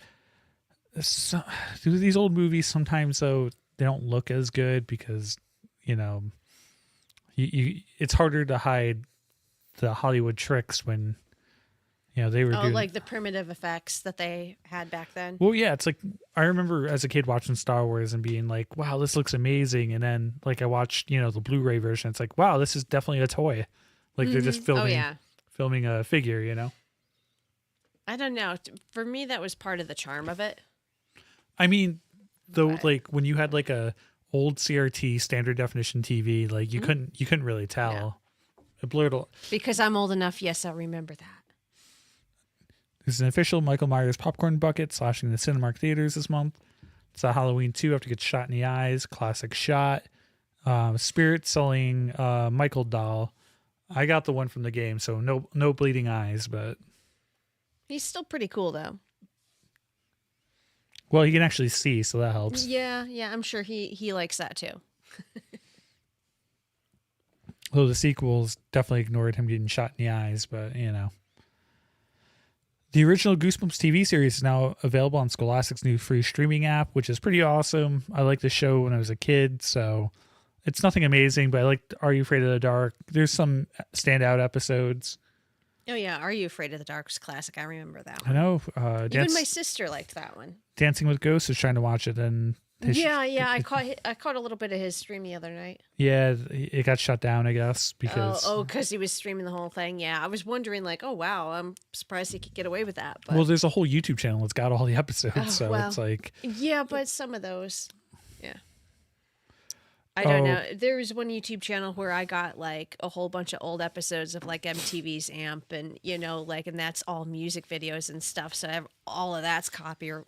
So, these old movies sometimes, though, they don't look as good because, you know, it's harder to hide the Hollywood tricks when, you know, they were doing... like the primitive effects that they had back then. Well, yeah, it's like I remember as a kid watching Star Wars and being like, wow, this looks amazing. And then like I watched, you know, the Blu-ray version. It's like, wow, this is definitely a toy. Like they're just filming a figure, you know? I don't know. For me, that was part of the charm of it. I mean, though, like when you had like a old CRT standard definition TV, like you couldn't really tell. No. It blurred a... Because I'm old enough, yes, I remember that. There's an official Michael Myers popcorn bucket slashing the Cinemark theaters this month. It's a Halloween 2 after gets shot in the eyes. Classic shot. Spirit selling Michael doll. I got the one from the game, so no bleeding eyes, but He's still pretty cool though. Well, he can actually see, so that helps. Yeah, I'm sure he likes that too. Though the sequels definitely ignored him getting shot in the eyes, but you know. The original Goosebumps TV series is now available on Scholastic's new free streaming app, which is pretty awesome. I liked the show when I was a kid, so it's nothing amazing, but I liked Are You Afraid of the Dark? There's some standout episodes. Oh yeah, Are You Afraid of the Dark was classic. I remember that I one. know. Even my sister liked that one. Dancing with Ghosts was trying to watch it, and I caught a little bit of his stream the other night. yeah, it got shut down, I guess, because because he was streaming the whole thing. Yeah, I was wondering, like, oh wow, I'm surprised he could get away with that. But well, there's a whole YouTube channel that's got all the episodes, so well, it's like yeah, but some of those, yeah. I don't know. There was one YouTube channel where I got like a whole bunch of old episodes of like MTV's AMP, and like, and that's all music videos and stuff. So all of that's copyright.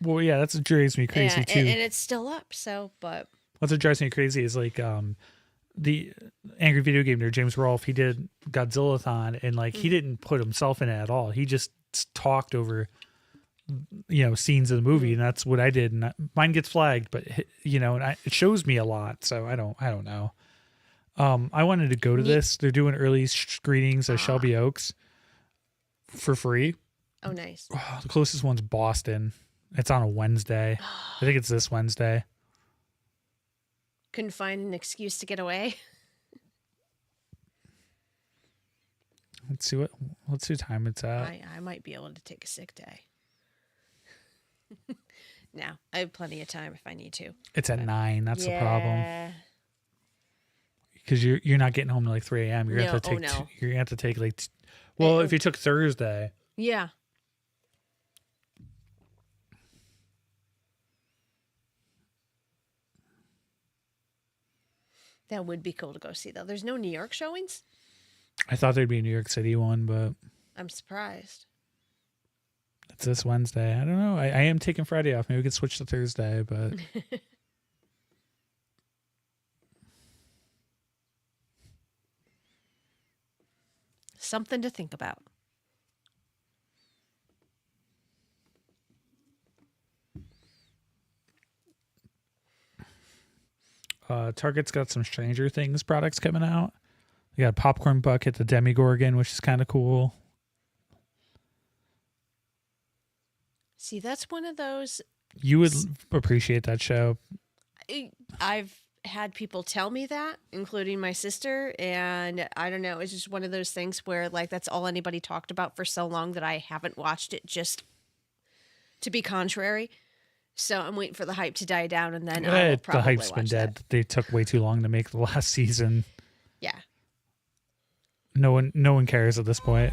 Well, yeah, that's what drives me crazy too. And it's still up. So, but that's what drives me crazy is like the Angry Video Game Nerd James Rolfe. He did Godzilla-thon, and like he didn't put himself in it at all. He just talked over scenes of the movie, and that's what I did. And mine gets flagged, but and it shows me a lot, so I don't know. I wanted to go to this. They're doing early screenings at Shelby Oaks for free. Oh, nice. The closest one's Boston. It's on a Wednesday. I think it's this Wednesday. Couldn't find an excuse to get away. Let's see what time it's at. I might be able to take a sick day. No, I have plenty of time if I need to. It's at 9. That's the problem. Because you're not getting home till like 3 a.m. You're gonna have to take. You're gonna have to take like. Well, if you took Thursday. Yeah. That would be cool to go see, though. There's no New York showings? I thought there'd be a New York City one, but I'm surprised. It's this Wednesday. I don't know. I am taking Friday off. Maybe we could switch to Thursday, but something to think about. Target's got some Stranger Things products coming out. They got a popcorn bucket, the Demigorgon, which is kind of cool. See, that's one of those. You would appreciate that show. I've had people tell me that, including my sister, and I don't know. It's just one of those things where, like, that's all anybody talked about for so long that I haven't watched it just to be contrary. So I'm waiting for the hype to die down, and then I will probably the hype's watch been dead. that. They took way too long to make the last season. Yeah. No one cares at this point.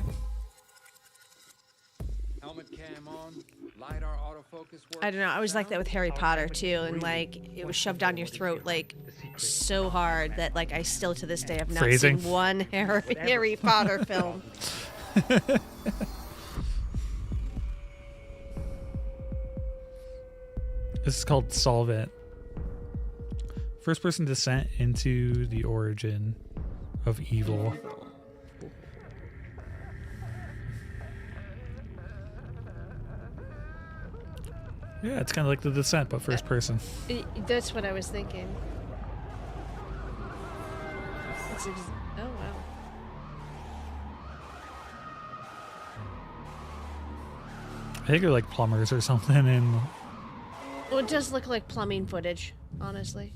Helmet cam on. LiDAR autofocus work. I don't know. I was like that with Harry Potter too, and like it was shoved down your throat like so hard that like I still to this day have not seen one Harry Potter film. This is called Solve It. First person descent into the origin of evil. Yeah, it's kind of like The Descent, but first person. That's what I was thinking. Oh, wow. I think they're like plumbers or something. And well, it does look like plumbing footage, honestly.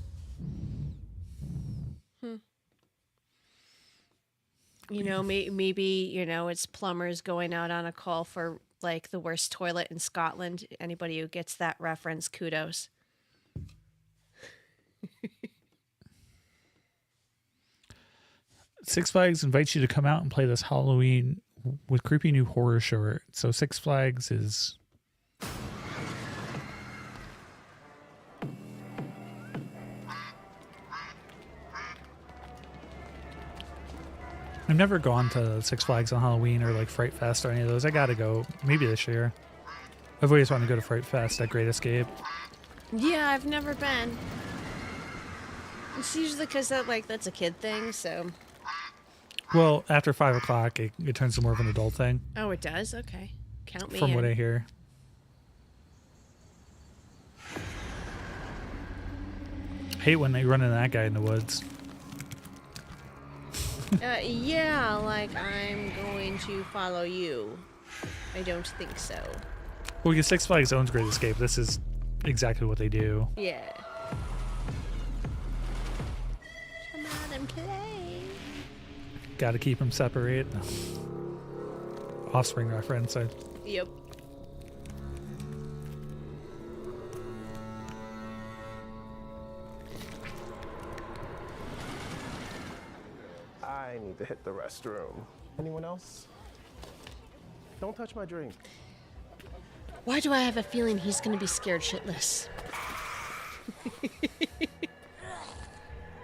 Maybe, it's plumbers going out on a call for like the worst toilet in Scotland. Anybody who gets that reference, kudos. Six Flags invites you to come out and play this Halloween with creepy new horror short. So Six Flags is... I've never gone to Six Flags on Halloween or like Fright Fest or any of those. I gotta go. Maybe this year. I've always wanted to go to Fright Fest at Great Escape. Yeah, I've never been. It's usually because that's a kid thing, so. Well, after 5 o'clock, it turns to more of an adult thing. Oh, it does? Okay. Count me From in. what I hear. Hate when they run into that guy in the woods. Yeah, like I'm going to follow you. I don't think so. Well, because Six Flags owns Great Escape. This is exactly what they do. Yeah. Come on and play. Got to keep them separate. Offspring reference. Yep. I need to hit the restroom. Anyone else? Don't touch my drink. Why do I have a feeling he's going to be scared shitless?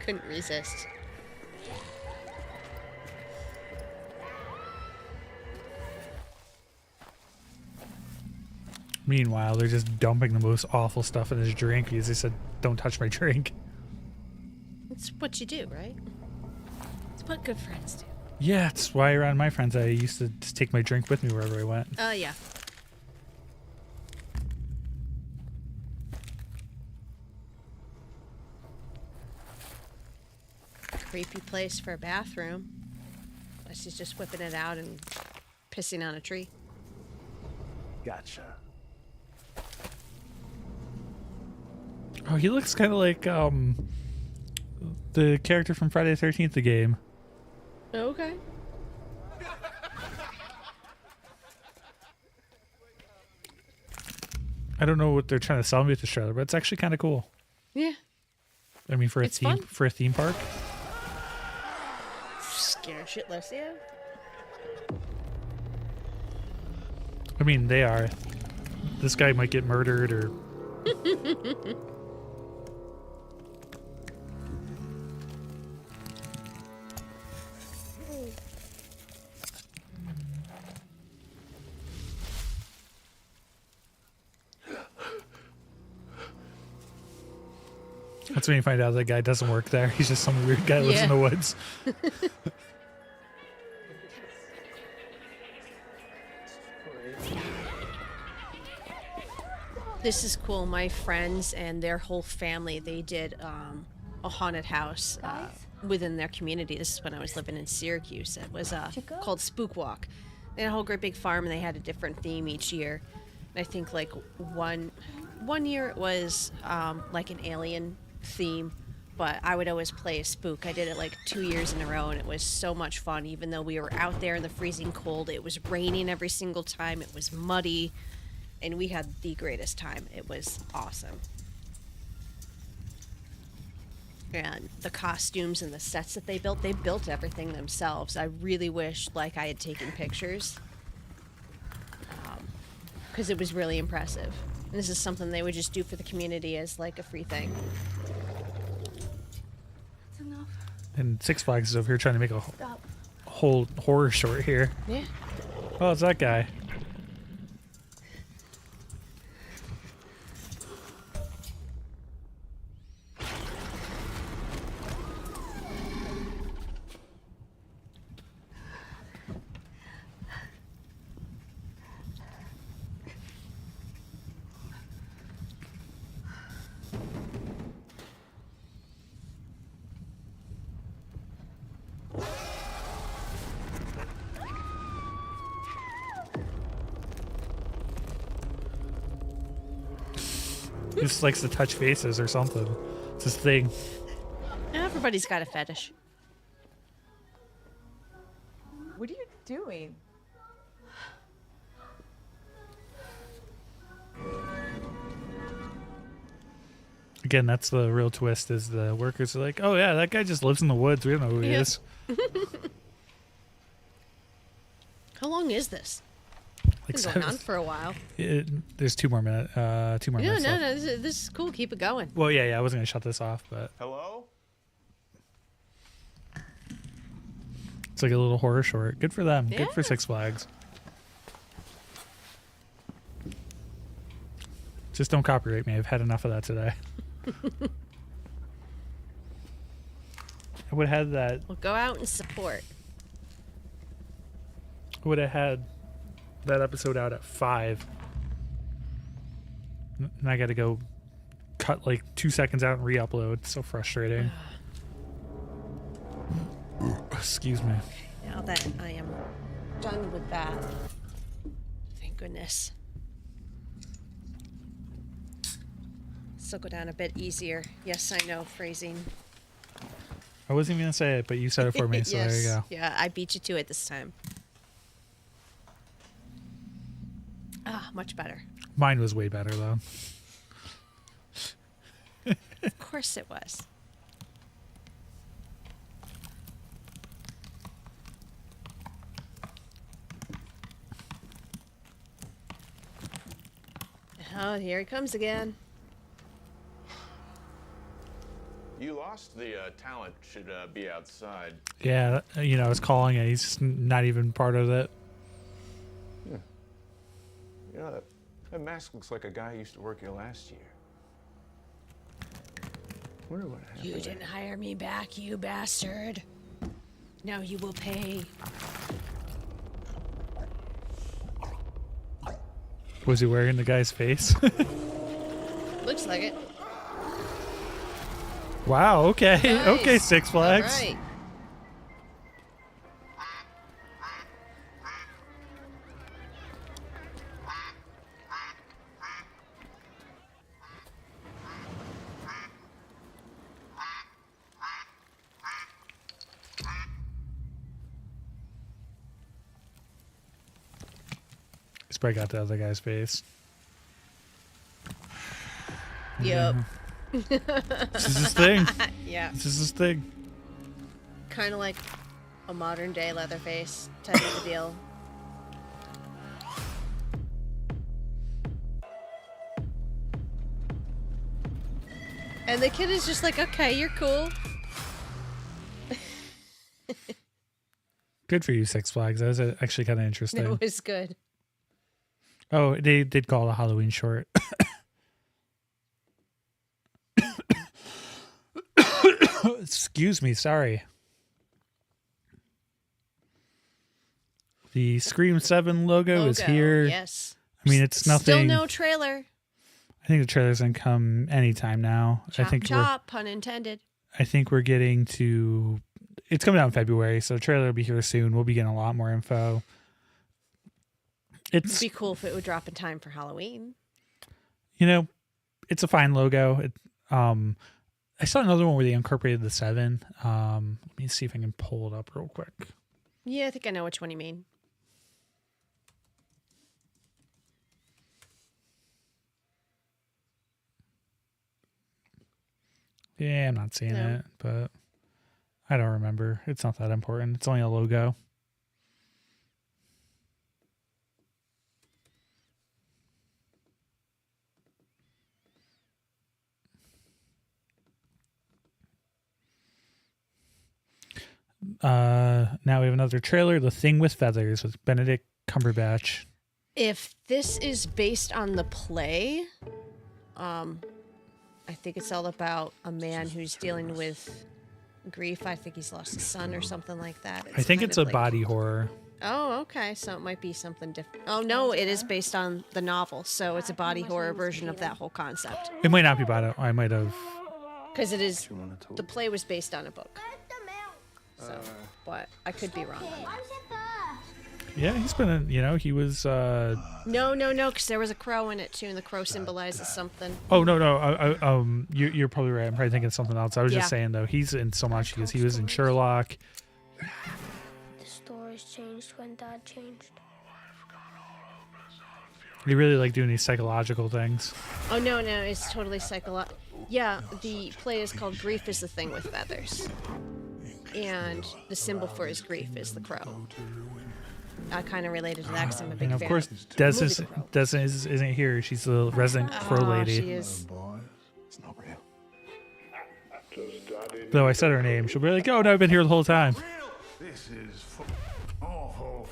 Couldn't resist. Meanwhile, they're just dumping the most awful stuff in his drink because they said, "Don't touch my drink." It's what you do, right? It's what good friends do. Yeah, it's why around my friends I used to just take my drink with me wherever I went. Yeah. Creepy place for a bathroom. Unless he's just whipping it out and pissing on a tree. Gotcha. Oh, he looks kind of like the character from Friday the 13th, the game. Okay. I don't know what they're trying to sell me with the trailer, but it's actually kind of cool. Yeah. I mean, for a theme park. Scared shitless, yeah. I mean, they are. This guy might get murdered or. That's when you find out that guy doesn't work there. He's just some weird guy who lives in the woods. This is cool. My friends and their whole family, they did a haunted house within their community. This is when I was living in Syracuse. It was called Spook Walk. They had a whole great big farm, and they had a different theme each year. And I think like one year it was like an alien theme, but I would always play a spook. I did it like 2 years in a row, and it was so much fun. Even though we were out there in the freezing cold, it was raining every single time. It was muddy. And we had the greatest time. It was awesome. And the costumes and the sets that they built everything themselves. I really wish like I had taken pictures. Because it was really impressive. And this is something they would just do for the community as like a free thing. That's enough. And Six Flags is over here trying to make a whole horror short here. Yeah. Oh, it's that guy. He just likes to touch faces or something. It's his thing. Everybody's got a fetish. What are you doing? Again, that's the real twist is the workers are like, oh yeah, that guy just lives in the woods. We don't know who he is. How long is this? Like It's been going on for a while. There's 2 more minutes. 2 more minutes left. No, this is cool. Keep it going. Well, yeah, I wasn't gonna shut this off, but Hello? it's like a little horror short. Good for them. Yeah. Good for Six Flags. Just don't copyright me. I've had enough of that today. I would have had that. Well, go out and support. would have had that episode out at 5. And I got to go cut like 2 seconds out and re-upload. It's so frustrating. Excuse me. Now that I am done with that, thank goodness. This will go down a bit easier. Yes, I know, phrasing. I wasn't even going to say it, but you said it for me, so Yes. there you go. Yeah, I beat you to it this time. Ah, much better. Mine was way better, though. Of course it was. Oh, here he comes again. You lost the talent should be outside. Yeah, you know, I was calling it. He's just not even part of it. Yeah. You know, that mask looks like a guy who used to work here last year. Wonder what happened. You didn't hire me back, you bastard. Now you will pay. Was he wearing the guy's face? Looks like it. Wow, okay. Nice. Okay, Six Flags. All right. He's probably got the other guy's face. Yep. This is his thing. Yeah. This is his thing. Kind of like a modern day Leatherface type of a deal. And the kid is just like, okay, you're cool. Good for you, Six Flags. That was actually kind of interesting. It was good. Oh, they did call it a Halloween short. Excuse me, sorry. The Scream 7 logo is here. Yes. I mean, it's nothing. Still no trailer. I think the trailer's gonna come anytime now. Chop, I think chop, pun intended. we're getting to. It's coming out in February, so the trailer will be here soon. We'll be getting a lot more info. It'd be cool if it would drop in time for Halloween. You know, it's a fine logo. I saw another one where they incorporated the 7. Let me see if I can pull it up real quick. Yeah, I think I know which one you mean. Yeah, I'm not seeing No. it, but I don't remember. It's not that important. It's only a logo. Now we have another trailer, The Thing with Feathers with Benedict Cumberbatch. If this is based on the play, I think it's all about a man who's dealing with grief. I think he's lost a son or something like that. I think kind it's of a like- body horror. Oh, okay. So it might be something different. Oh, no, it is based on the novel. So it's a body horror version of that whole concept. It might not be body. I might have. Because it is, the play was based on a book. So, but I could be wrong on that. Yeah, he's been. He was. No, because there was a crow in it too, and the crow symbolizes something. Oh no. You're probably right. I'm probably thinking of something else. I was Yeah. just saying though, he's in so much because he was in Sherlock. The stories changed when Dad changed. He really like doing these psychological things. Oh no, it's totally psychological. Yeah, the play is called "Grief is the Thing with Feathers," and the symbol for his grief is the crow. I kind of related to that because I'm a big And of fan. course, Des isn't here. She's the resident crow lady. She is. It's not real. Though I said her name, she'll be like, "Oh no, I've been here the whole time." This is awful.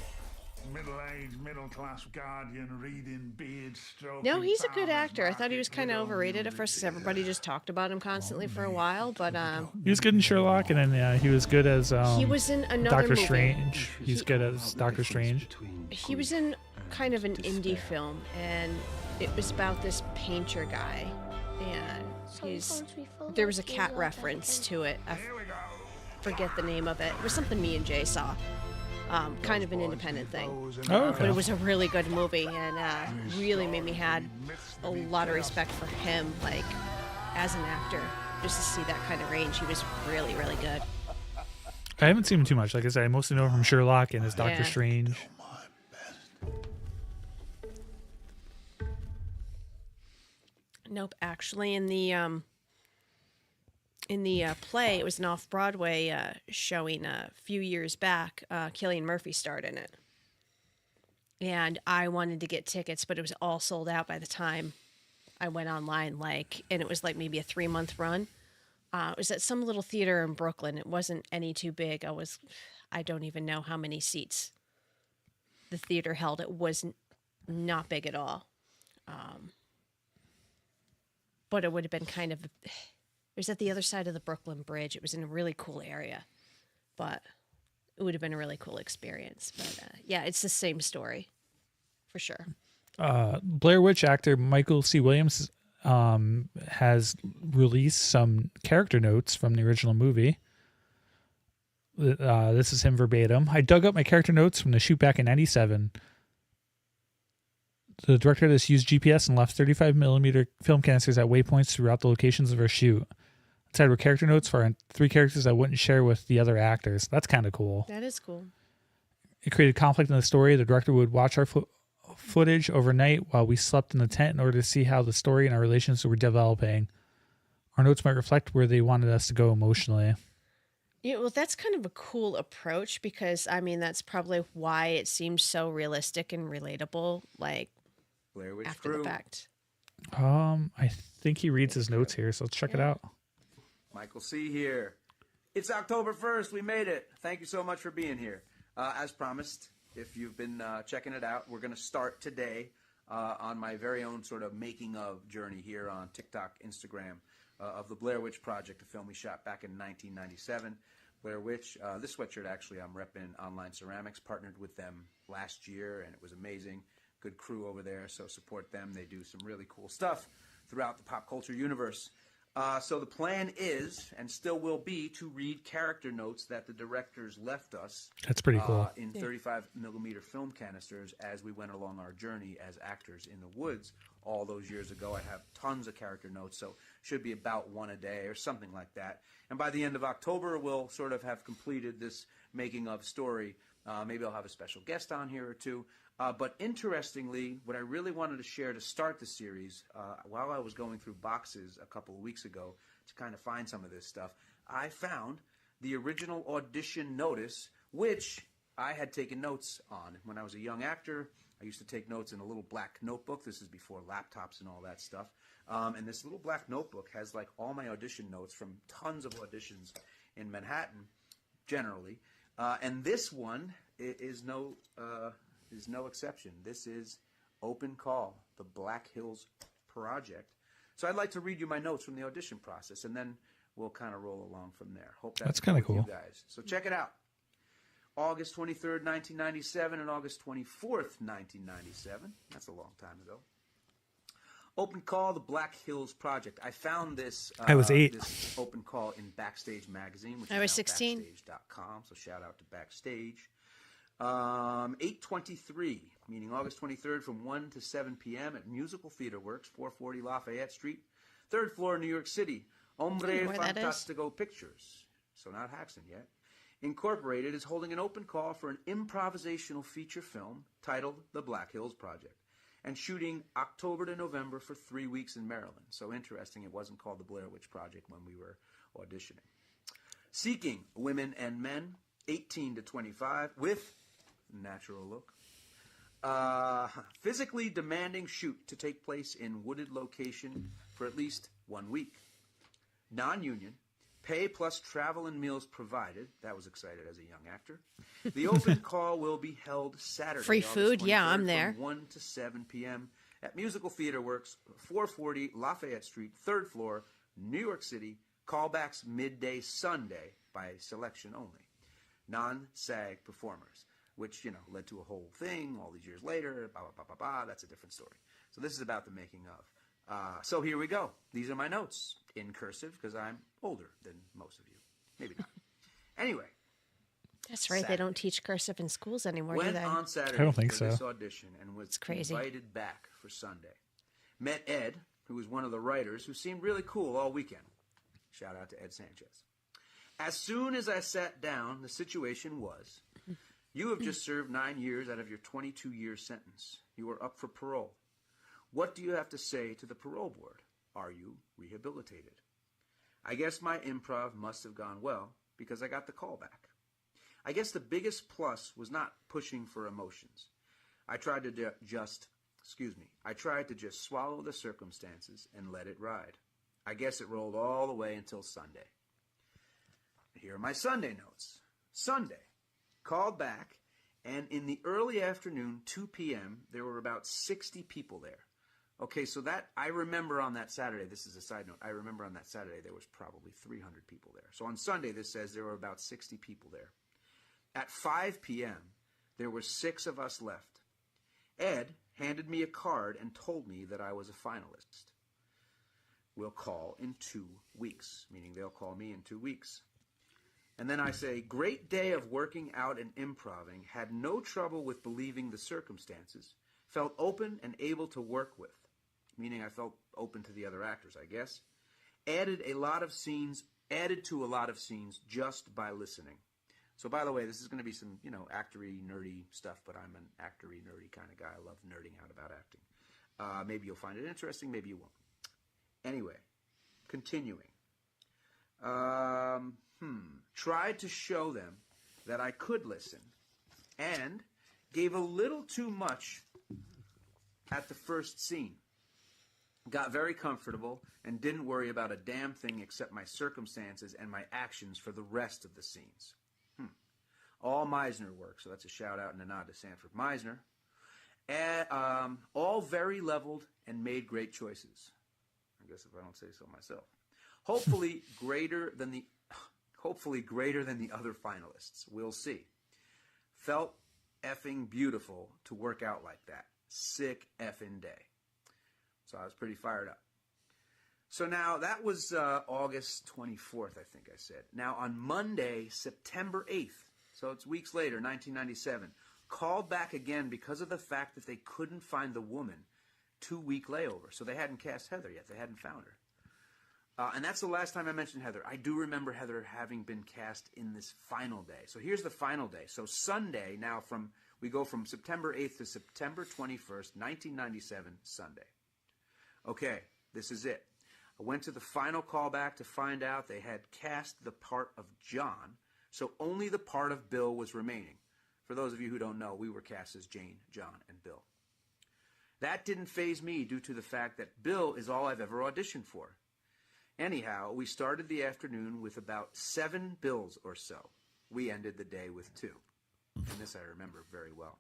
middle-aged, middle-class guardian reading beard stroking. No, he's a good actor. I thought he was kind of overrated at first because everybody just talked about him constantly for a while. But He was good in Sherlock, and then he was good as he was in another Doctor movie. Strange. He's good as Doctor Strange. He was in kind of an indie film, and it was about this painter guy, and there was a cat reference to it. I forget the name of it. It was something me and Jay saw. Kind of an independent thing. Oh, okay. But it was a really good movie, and really made me had a lot of respect for him, like, as an actor. Just to see that kind of range, he was really, really good. I haven't seen him too much. Like I said, I mostly know him from Sherlock and as Doctor Strange. Nope, actually, in the play, it was an off-Broadway showing a few years back. Cillian Murphy starred in it. And I wanted to get tickets, but it was all sold out by the time I went online, and it was like maybe a 3-month run. It was at some little theater in Brooklyn. It wasn't any too big. I don't even know how many seats the theater held. It was not big at all. But it would have been kind of... It was at the other side of the Brooklyn Bridge. It was in a really cool area, but it would have been a really cool experience. But yeah, it's the same story, for sure. Blair Witch actor Michael C. Williams has released some character notes from the original movie. This is him verbatim. I dug up my character notes from the shoot back in '97. The director of this used GPS and left 35mm film canisters at waypoints throughout the locations of our shoot. Inside were character notes for 3 characters I wouldn't share with the other actors. That's kind of cool. That is cool. It created conflict in the story. The director would watch our footage overnight while we slept in the tent in order to see how the story and our relations were developing. Our notes might reflect where they wanted us to go emotionally. Yeah, well, that's kind of a cool approach because, I mean, that's probably why it seems so realistic and relatable, like, Blair Witch after the fact. I think he reads his notes here, so let's check it out. Michael C. here. It's October 1st. We made it. Thank you so much for being here. As promised, if you've been checking it out, we're going to start today on my very own sort of making of journey here on TikTok, Instagram, of the Blair Witch Project, a film we shot back in 1997. Blair Witch. This sweatshirt, actually, I'm repping Online Ceramics. Partnered with them last year, and it was amazing. Good crew over there, so support them. They do some really cool stuff throughout the pop culture universe. So the plan is, and still will be, to read character notes that the directors left us. That's pretty cool. In 35mm film canisters as we went along our journey as actors in the woods all those years ago. I have tons of character notes, so should be about 1 a day or something like that. And by the end of October, we'll sort of have completed this making of story. Maybe I'll have a special guest on here or two. But interestingly, what I really wanted to share to start the series, while I was going through boxes a couple of weeks ago to kind of find some of this stuff, I found the original audition notice, which I had taken notes on. When I was a young actor, I used to take notes in a little black notebook. This is before laptops and all that stuff. And this little black notebook has like all my audition notes from tons of auditions in Manhattan, generally. And this one is no exception. This is Open Call, the Black Hills Project. So I'd like to read you my notes from the audition process, and then we'll kind of roll along from there. Hope that's kind of cool with cool. you guys. So check it out. August 23rd, 1997, and August 24th, 1997. That's a long time ago. Open Call, the Black Hills Project. I found this. I was 8. This Open Call in Backstage Magazine, which I was 16. Backstage.com. So shout out to Backstage. 8:23, meaning August 23rd, from 1 to 7 p.m. at Musical Theater Works, 440 Lafayette Street, 3rd floor, New York City. Hombre Fantastico Pictures, so not Haxton yet, Incorporated is holding an open call for an improvisational feature film titled The Black Hills Project, and shooting October to November for 3 weeks in Maryland. So interesting, it wasn't called the Blair Witch Project when we were auditioning. Seeking women and men 18 to 25 with natural look. Physically demanding shoot to take place in wooded location for at least 1 week. Non-union, Pay plus travel and meals provided. That was excited as a young actor. The open call will be held Saturday. Free August food? Yeah, 23rd I'm there. From 1 to 7 p.m. at Musical Theater Works, 440 Lafayette Street, 3rd floor, New York City. Callbacks midday Sunday by selection only. Non-SAG performers, which, led to a whole thing all these years later. Blah, blah, blah, blah, blah. That's a different story. So this is about the making of. So here we go. These are my notes in cursive because I'm older than most of you. Maybe not. Anyway. That's right. Saturday. They don't teach cursive in schools anymore, do Went they? on Saturday I don't think for this so. audition and was crazy. invited back for Sunday. Met Ed, who was one of the writers, who seemed really cool all weekend. Shout out to Ed Sanchez. As soon as I sat down, the situation was, you have just served 9 years out of your 22-year sentence. You are up for parole. What do you have to say to the parole board? Are you rehabilitated? I guess my improv must have gone well because I got the call back. I guess the biggest plus was not pushing for emotions. I tried to just swallow the circumstances and let it ride. I guess it rolled all the way until Sunday. Here are my Sunday notes. Sunday, called back, and in the early afternoon, 2 p.m., there were about 60 people there. Okay, so that, I remember on that Saturday, this is a side note, I remember on that Saturday there was probably 300 people there. So on Sunday, this says there were about 60 people there. At 5 p.m., there were 6 of us left. Ed handed me a card and told me that I was a finalist. We'll call in 2 weeks, meaning they'll call me in 2 weeks. And then I say, great day of working out and improving, had no trouble with believing the circumstances, felt open and able to work with, meaning I felt open to the other actors, I guess. Added to a lot of scenes just by listening. So by the way, this is going to be some, actory, nerdy stuff, but I'm an actory, nerdy kind of guy. I love nerding out about acting. Maybe you'll find it interesting, maybe you won't. Anyway, continuing. Tried to show them that I could listen and gave a little too much at the first scene. Got very comfortable and didn't worry about a damn thing except my circumstances and my actions for the rest of the scenes. All Meisner work, so that's a shout out and a nod to Sanford Meisner. All very leveled and made great choices. I guess if I don't say so myself. Hopefully greater than the other finalists. We'll see. Felt effing beautiful to work out like that. Sick effing day. So I was pretty fired up. So now that was August 24th, I think I said. Now on Monday, September 8th, so it's weeks later, 1997, called back again because of the fact that they couldn't find the woman. 2-week layover. So they hadn't cast Heather yet. They hadn't found her. And that's the last time I mentioned Heather. I do remember Heather having been cast in this final day. So here's the final day. So Sunday, now we go from September 8th to September 21st, 1997, Sunday. Okay, this is it. I went to the final callback to find out they had cast the part of John, so only the part of Bill was remaining. For those of you who don't know, we were cast as Jane, John, and Bill. That didn't faze me due to the fact that Bill is all I've ever auditioned for. Anyhow, we started the afternoon with about 7 Bills or so. We ended the day with 2. And this I remember very well.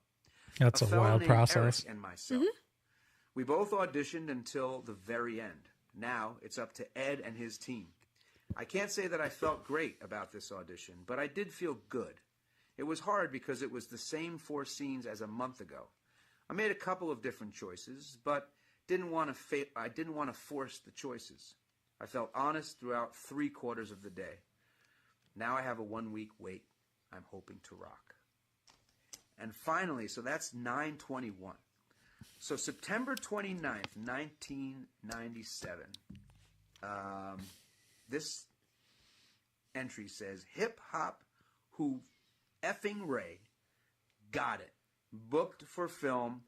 That's a fellow wild named process. Eric and myself. We both auditioned until the very end. Now it's up to Ed and his team. I can't say that I felt great about this audition, but I did feel good. It was hard because it was the same 4 scenes as a month ago. I made a couple of different choices, but I didn't want to force the choices. I felt honest throughout 3/4 of the day. Now I have a 1-week wait. I'm hoping to rock. And finally, so that's 9/21. So September 29th, 1997, this entry says, Hip Hop Who Effing Ray Got It. Booked for film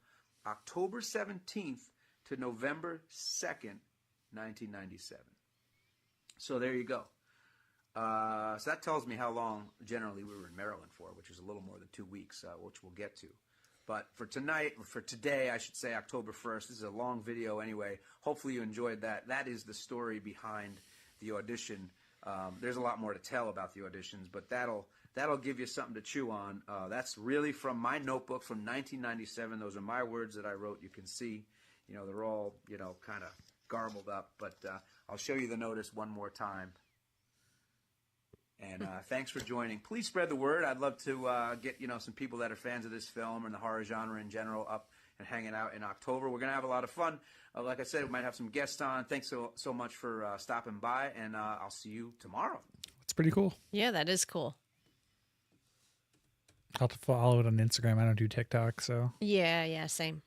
October 17th to November 2nd, 1997. So there you go. So that tells me how long generally we were in Maryland for, which is a little more than 2 weeks, which we'll get to. But for today, I should say October 1st. This is a long video anyway. Hopefully you enjoyed that. That is the story behind the audition There's a lot more to tell about the auditions, but that'll give you something to chew on. That's really from my notebook from 1997. Those are my words that I wrote. You can see, they're all, kind of garbled up, but I'll show you the notice one more time. And thanks for joining. Please spread the word. I'd love to get, some people that are fans of this film and the horror genre in general up and hanging out in October. We're going to have a lot of fun. Like I said, we might have some guests on. Thanks so much for stopping by, and I'll see you tomorrow. It's pretty cool. Yeah, that is cool. I'll have to follow it on Instagram. I don't do TikTok, so. Yeah, same.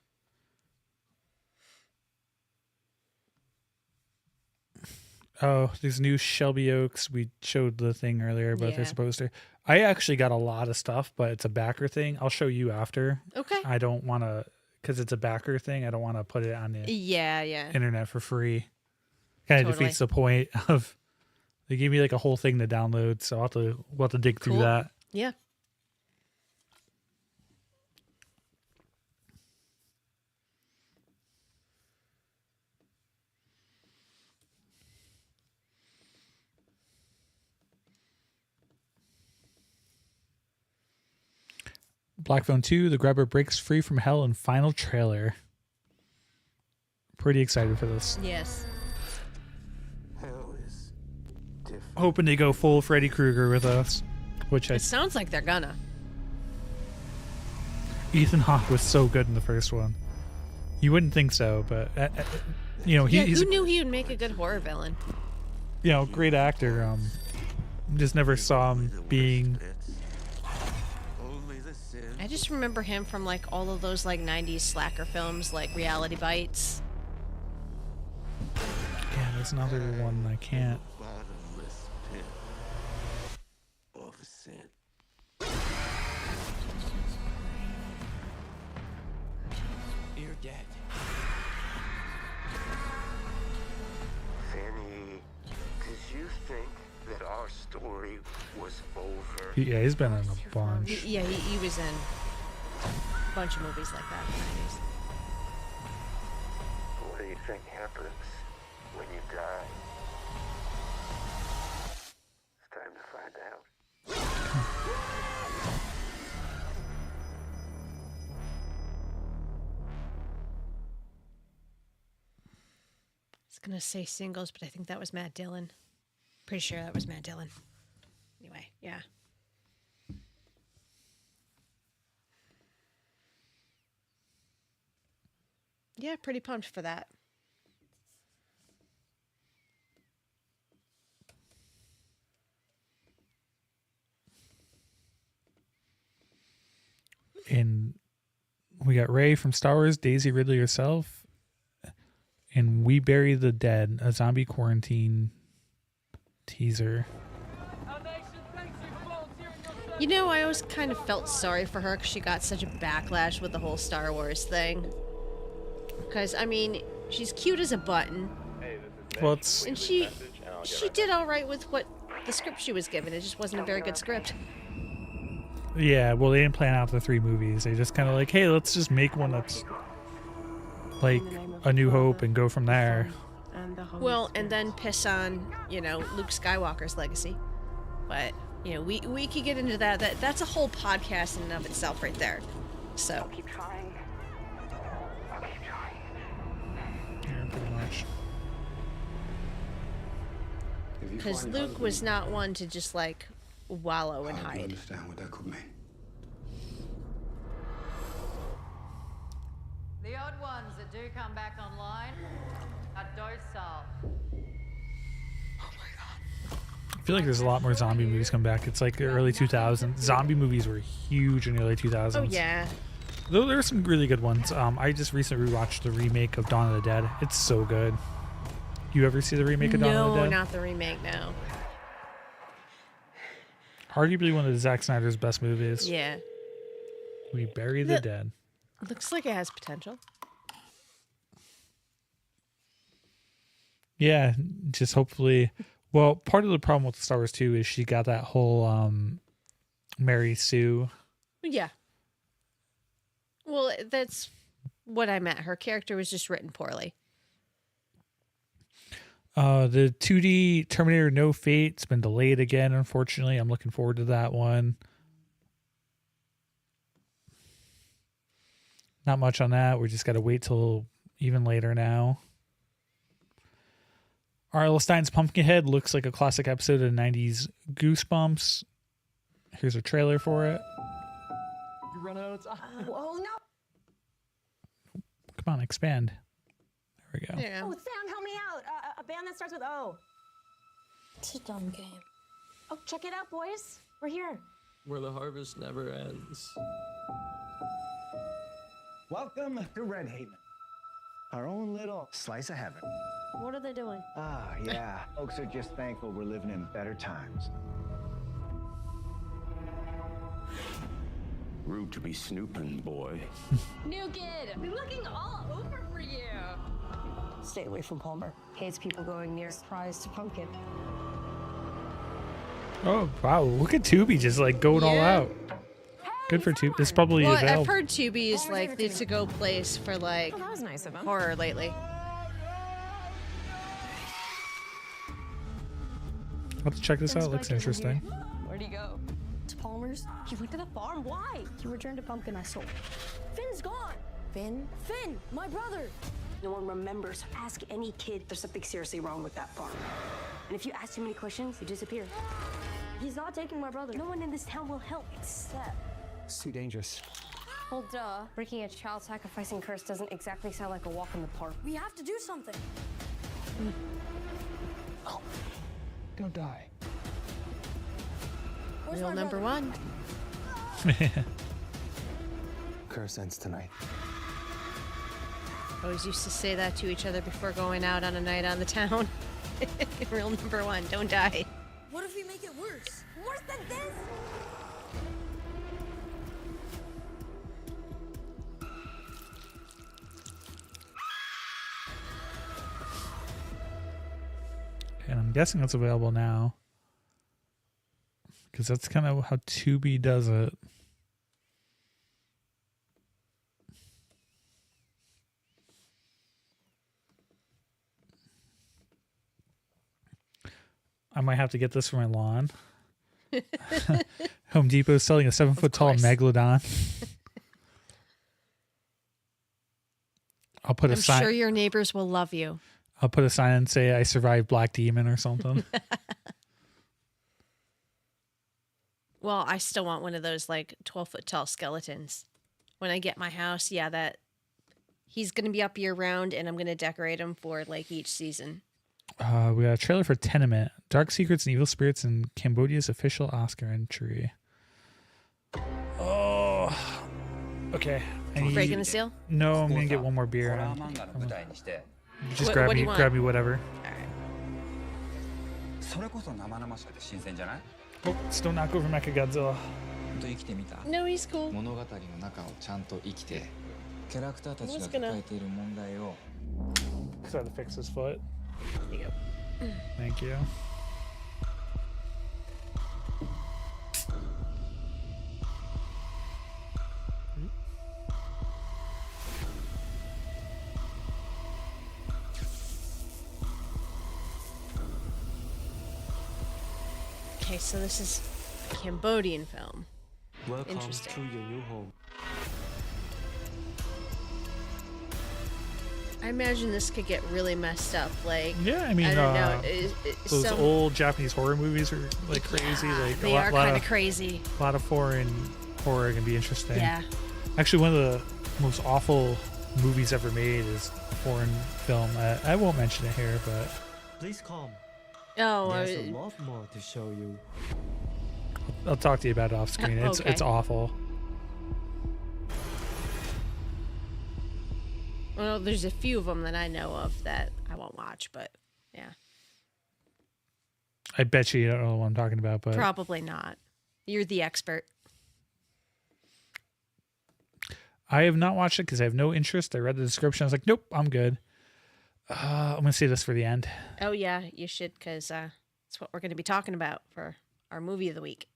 Oh, these new Shelby Oaks. We showed the thing earlier, but there's Yeah. a poster. I actually got a lot of stuff, but it's a backer thing. I'll show you after. Okay. I don't want to, because it's a backer thing. I don't want to put it on the Yeah. internet for free. Kind of Totally. defeats the point of. They gave me like a whole thing to download, so we'll have to dig through Cool. that. Yeah. Black Phone 2, The Grabber breaks free from hell in final trailer. Pretty excited for this. Yes. Hell is different. Hoping to go full Freddy Krueger with us, which It sounds like they're gonna. Ethan Hawke was so good in the first one. You wouldn't think so, but he's who knew he would make a good horror villain? Great actor. Just never saw him being. I just remember him from like all of those like 90s slacker films like Reality Bites. Yeah, there's another one I can't. Bottomless pit of sin. You're dead. Fanny, did you think that our story was over? Yeah, he's been in a bunch. Yeah, he was in a bunch of movies like that in the 90s. What do you think happens when you die? It's time to find out. I was gonna say Singles, but I think that was Matt Dillon. Pretty sure that was Matt Dillon. Anyway, yeah. Yeah, pretty pumped for that. And we got Ray from Star Wars, Daisy Ridley herself, and We Bury the Dead, a zombie quarantine teaser. I always kind of felt sorry for her because she got such a backlash with the whole Star Wars thing. Because, I mean, she's cute as a button. Well, it's And she did all right with what the script she was given. It just wasn't a very good script. yeah. Well, they didn't plan out the 3 movies. They just kind of like, hey, let's just make one that's like A New Hope and go from there. Well, and then piss on, Luke Skywalker's legacy. But, we could get into that. That's a whole podcast in and of itself right there. So. Keep trying. Yeah, pretty much. Because Luke was not one to just, like, wallow and I hide. understand what that could mean. The odd ones that do come back online are docile. I feel like there's a lot more zombie movies come back. It's like the early 2000s. Zombie movies were huge in the early 2000s. Oh, yeah. Though there are some really good ones. I just recently rewatched the remake of Dawn of the Dead. It's so good. You ever see the remake of Dawn of the No, Dead? not the remake, no. Arguably one of Zack Snyder's best movies. Yeah. We Bury the Dead. Looks like it has potential. Yeah, just hopefully. Well, part of the problem with Star Wars 2 is she got that whole Mary Sue. Yeah. Well, that's what I meant. Her character was just written poorly. The 2D Terminator No Fate's been delayed again, unfortunately. I'm looking forward to that one. Not much on that. We just got to wait till even later now. R.L. Stein's Pumpkinhead looks like a classic episode of 90s Goosebumps. Here's a trailer for it. You're running out of time. Oh, no. Come on, expand. There we go. Yeah. Oh, Sam, help me out. A band that starts with O. It's a dumb game. Oh, check it out, boys. We're here. Where the harvest never ends. Welcome to Red Haven. Our own little slice of heaven. What are they doing? Ah, yeah. Folks are just thankful we're living in better times. Rude to be snooping, boy. New kid! Been looking all over for you. Stay away from Palmer. Hates people going near Surprise to Pumpkin. Oh, wow. Look at Tubi just like going all out. Good for Tubi. It's probably Well, available. I've heard Tubi is like the to-go place for like that was nice of him. horror lately. I'll have to check this out. Looks interesting. Where'd he go? To Palmer's. He went to the farm. Why? He returned a pumpkin I sold. Finn's gone. Finn? Finn, my brother. No one remembers. Ask any kid. There's something seriously wrong with that farm. And if you ask too many questions, you disappear. He's not taking my brother. No one in this town will help except. It's too dangerous. Well, duh. Breaking a child sacrificing curse doesn't exactly sound like a walk in the park. We have to do something. Oh, don't die. Where's Rule my number brother? one. Curse ends tonight. Always used to say that to each other before going out on a night on the town. Rule number one, don't die. What if we make it worse? Worse than this? And I'm guessing it's available now. Because that's kind of how Tubi does it. I might have to get this for my lawn. Home Depot is selling a 7-foot tall megalodon. I'll put a I'm sign. sure your neighbors will love you. I'll put a sign and say I survived Black Demon or something. Well, I still want one of those like 12-foot tall skeletons. When I get my house, yeah, that he's going to be up year round, and I'm going to decorate him for like each season. We got a trailer for Tenement, Dark Secrets and Evil Spirits, and Cambodia's official Oscar entry. Oh, okay. Breaking the seal? No, I'm gonna get one more beer. Just grab me whatever. Oh, still not go for Mechagodzilla. No, he's cool. 物語の中をちゃんと生きてキャラクターたちが Who's gonna- 抱えている問題を Just had to fix his foot. There you go. Thank you. Okay, so this is a Cambodian film. Welcome Interesting. to your new home. I imagine this could get really messed up. Like, Yeah, I mean, I don't know. those some- old Japanese horror movies are like crazy. Like they are kind of crazy. A lot of foreign horror can be interesting. Yeah. Actually, one of the most awful movies ever made is a foreign film. I won't mention it here, but Please come. Oh, There's a lot more to show you. I'll talk to you about it off screen. It's Okay. awful. well, there's a few of them that I know of that I won't watch, but yeah, I bet you don't know what I'm talking about, but probably not. You're the expert. I have not watched it because I have no interest. I read the description. I was like, nope, I'm good. I'm gonna save this for the end. Oh yeah, you should, because that's what we're going to be talking about for our movie of the week.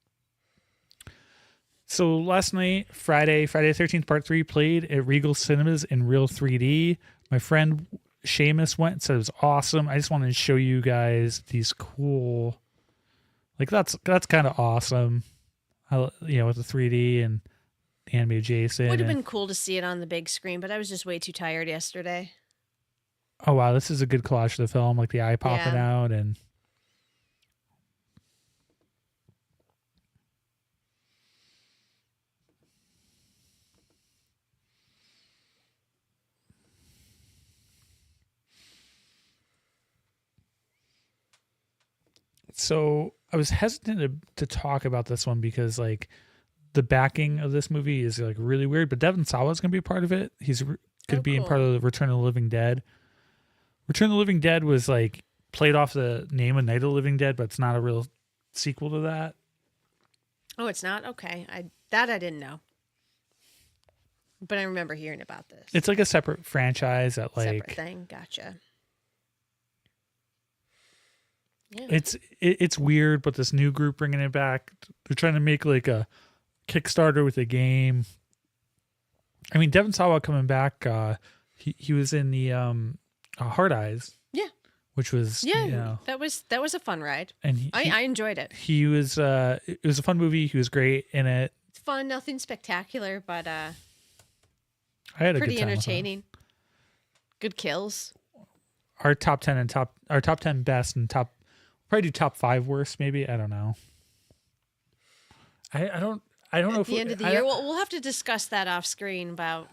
So last night, Friday the 13th Part 3 played at Regal Cinemas in real 3D. My friend Seamus went and said it was awesome. I just wanted to show you guys these cool, like that's kind of awesome. With the 3D and the animated Jason. Would have been cool to see it on the big screen, but I was just way too tired yesterday. Oh wow, this is a good collage of the film, like the eye popping out and. So I was hesitant to talk about this one because like the backing of this movie is like really weird, but Devon Sawa is going to be a part of it. He's going to be in part of the Return of the Living Dead. Return of the Living Dead was like played off the name of Night of the Living Dead, but it's not a real sequel to that. Oh, it's not? Okay. I didn't know. But I remember hearing about this. It's like a separate franchise that like separate thing. Gotcha. Yeah. It's weird, but this new group bringing it back, they're trying to make like a Kickstarter with a game. I mean, Devon Sawa coming back, he was in the Hard Eyes. Yeah. Which was that was a fun ride. And I enjoyed it. He was it was a fun movie. He was great in it. It's fun, nothing spectacular, but I had a pretty good time entertaining. Good kills. Our top 10 best and probably do top 5 worst, maybe. I don't know. I don't know. At the end of the year, we'll have to discuss that off screen about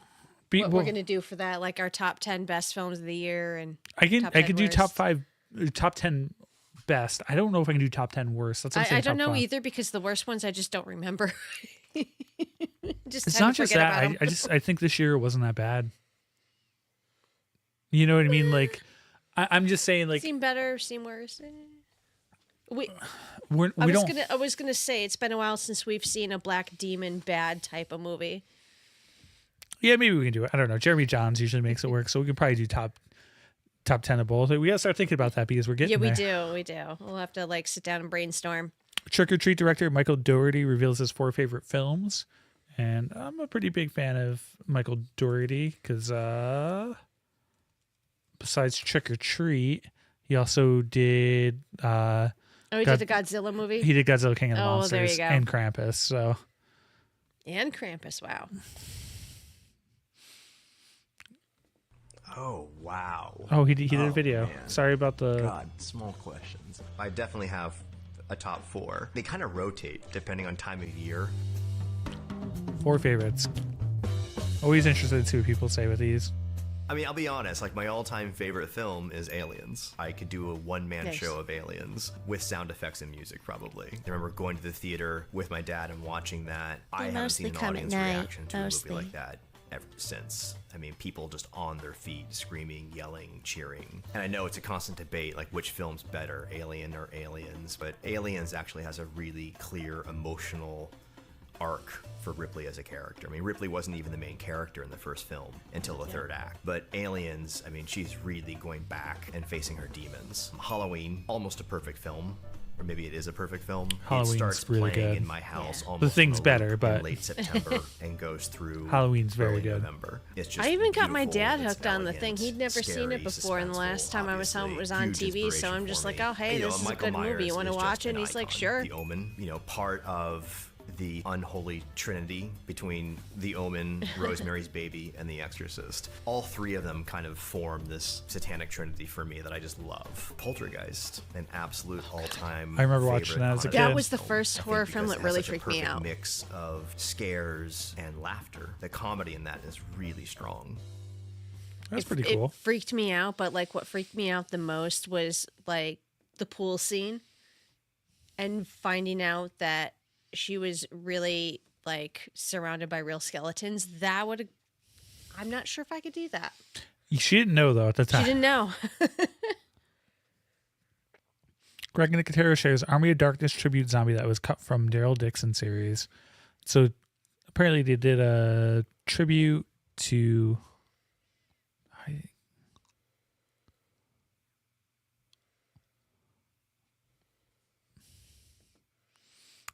what we're going to do for that, like our top 10 best films of the year. And I can do worst. top 10 best. I don't know if I can do top 10 worst. That's what I'm saying, I don't top know 5. either because the worst ones I just don't remember. It's not just that. I think this year it wasn't that bad. You know what I mean? Like, I'm just saying, like, seem better, seem worse. I was gonna say it's been a while since we've seen a Black Demon bad type of movie. Yeah, maybe we can do it. I don't know. Jeremy Johns usually makes it work, so we can probably do top 10 of both. We gotta start thinking about that because we're getting there. We do. We'll have to like sit down and brainstorm. Trick or Treat director Michael Dougherty reveals his 4 favorite films, and I'm a pretty big fan of Michael Dougherty because besides Trick or Treat, he also did. He did the Godzilla movie? He did Godzilla King of the Monsters there you go. and Krampus. So. And Krampus, wow. Oh, wow. Oh, he did a video. Man. Sorry about the... God, small questions. I definitely have a top 4. They kind of rotate depending on time of year. 4 favorites. Always interested to see what people say with these. I mean, I'll be honest, like my all-time favorite film is Aliens. I could do a one-man show of Aliens with sound effects and music, probably. I remember going to the theater with my dad and watching that. I haven't seen an audience reaction to a movie like that ever since. I mean, people just on their feet, screaming, yelling, cheering. And I know it's a constant debate, like which film's better, Alien or Aliens, but Aliens actually has a really clear emotional arc for Ripley as a character. I mean, Ripley wasn't even the main character in the first film until the third act. But Aliens, I mean, she's really going back and facing her demons. Halloween, almost a perfect film. Or maybe it is a perfect film. Halloween's it starts really playing good. In my house almost The Thing's better, but in late September and goes through Halloween's very early good. November. It's just I even got my beautiful, dad it's hooked on the thing. elegant, He'd never seen it scary, before, and the last time I was home it was on obviously, TV. huge So I'm just like, inspiration oh, for me. hey, You know, this is a Michael good movie. Myers You want to is watch just it? an And he's like, icon. sure. The Omen, you know, part of the unholy trinity between The Omen, Rosemary's Baby, and The Exorcist. All 3 of them kind of form this satanic trinity for me that I just love. Poltergeist, an absolute all-time I remember watching that as a kid. That was the first horror film that really freaked me out. Mix of scares and laughter. The comedy in that is really strong. That's pretty cool. It freaked me out, but like what freaked me out the most was like the pool scene and finding out that she was really like surrounded by real skeletons. That would, I'm not sure if I could do that. She didn't know though at the time. She didn't know. Greg Nicotero shares Army of Darkness tribute zombie that was cut from Daryl Dixon series. So apparently they did a tribute to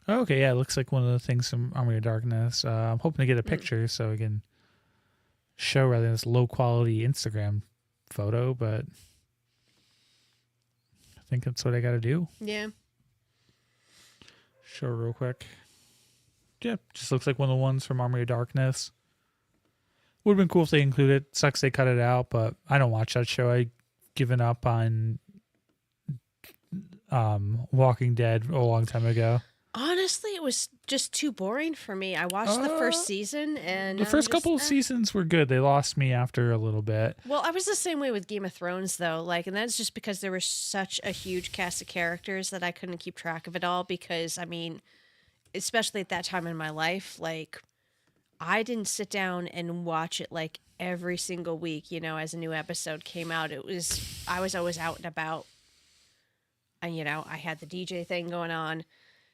okay, yeah, it looks like one of the things from Army of Darkness. I'm hoping to get a picture so I can show rather than this low quality Instagram photo, but I think that's what I got to do. Yeah. Show real quick. Yeah, just looks like one of the ones from Army of Darkness. Would have been cool if they included it. Sucks they cut it out, but I don't watch that show. I given up on Walking Dead a long time ago. Honestly, it was just too boring for me. I watched the first season, and The first couple of seasons were good. They lost me after a little bit. Well, I was the same way with Game of Thrones, though. Like, and that's just because there was such a huge cast of characters that I couldn't keep track of it all. Because I mean, especially at that time in my life, like, I didn't sit down and watch it like every single week. You know, as a new episode came out, I was always out and about, and I had the DJ thing going on.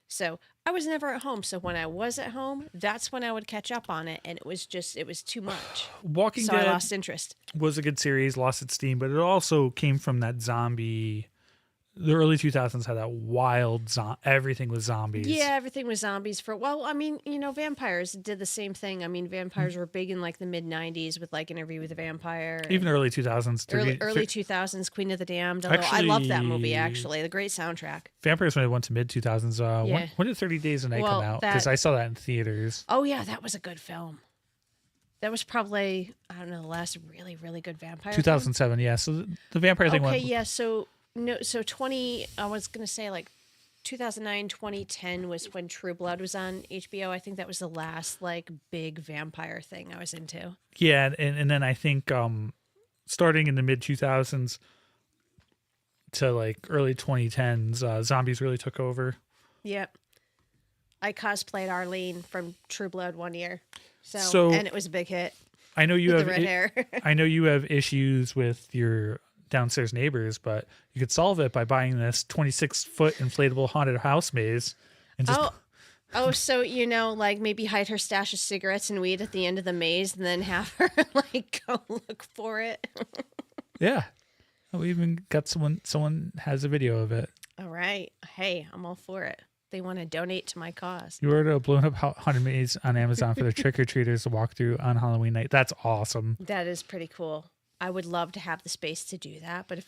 So I was never at home. So when I was at home, that's when I would catch up on it. And it was too much. Walking so Dead I lost interest. Was a good series, lost its steam, but it also came from that zombie. The early 2000s had that wild everything was zombies. Yeah, everything was zombies I mean, vampires did the same thing. I mean, vampires were big in like the mid 90s with like Interview with a Vampire. Even early 2000s. Early 2000s, Queen of the Damned. Although I love that movie, actually. The great soundtrack. Vampires when it went to mid 2000s. Yeah. When did 30 Days a Night come out? Because I saw that in theaters. Oh, yeah, that was a good film. That was probably, I don't know, the last really, really good vampire 2007, film. yeah. So the vampire thing went... Okay, yeah, so 2009, 2010 was when True Blood was on HBO. I think that was the last like big vampire thing I was into. Yeah, and then I think starting in the mid 2000s to like early 2010s, zombies really took over. Yep. I cosplayed Arlene from True Blood one year. So and it was a big hit. I know you with have the red hair. I know you have issues with your downstairs neighbors, but you could solve it by buying this 26-foot inflatable haunted house maze and just so like maybe hide her stash of cigarettes and weed at the end of the maze and then have her like go look for it. Yeah, we even got someone has a video of it. All right, hey, I'm all for it. They want to donate to my cause. You ordered a blown up haunted maze on Amazon for the trick-or-treaters to walk through on Halloween night. That's awesome. That is pretty cool. I would love to have the space to do that, but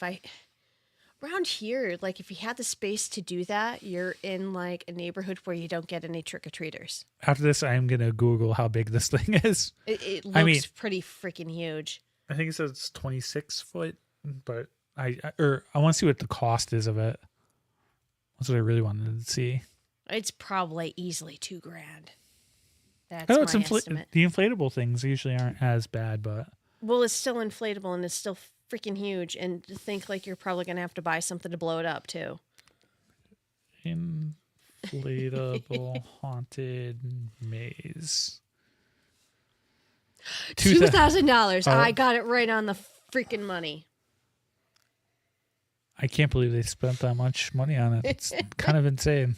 around here, like if you had the space to do that, you're in like a neighborhood where you don't get any trick-or-treaters. After this, I'm going to Google how big this thing is. It looks pretty freaking huge. I think it says it's 26 foot, but I want to see what the cost is of it. That's what I really wanted to see. It's probably easily $2,000. That's I know my it's estimate. The inflatable things usually aren't as bad, but... Well, it's still inflatable and it's still freaking huge. And to think like you're probably going to have to buy something to blow it up too. Inflatable haunted maze. $2,000. I got it right on the freaking money. I can't believe they spent that much money on it. It's kind of insane.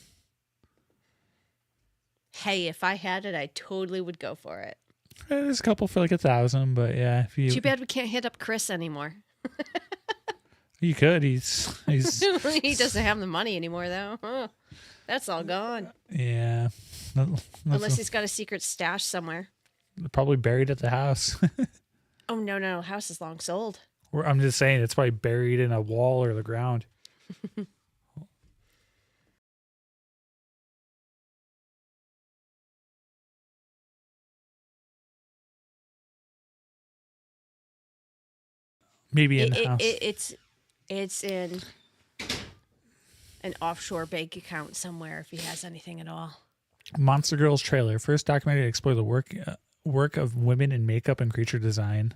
Hey, if I had it, I totally would go for it. There's a couple for like $1,000, but yeah. Too bad we can't hit up Chris anymore. You could. He's He doesn't have the money anymore, though. Huh. That's all gone. Yeah. Unless he's got a secret stash somewhere. Probably buried at the house. Oh, no. House is long sold. I'm just saying it's probably buried in a wall or the ground. Maybe in the house. It's in an offshore bank account somewhere if he has anything at all. Monster Girls trailer. First documentary to explore the work of women in makeup and creature design.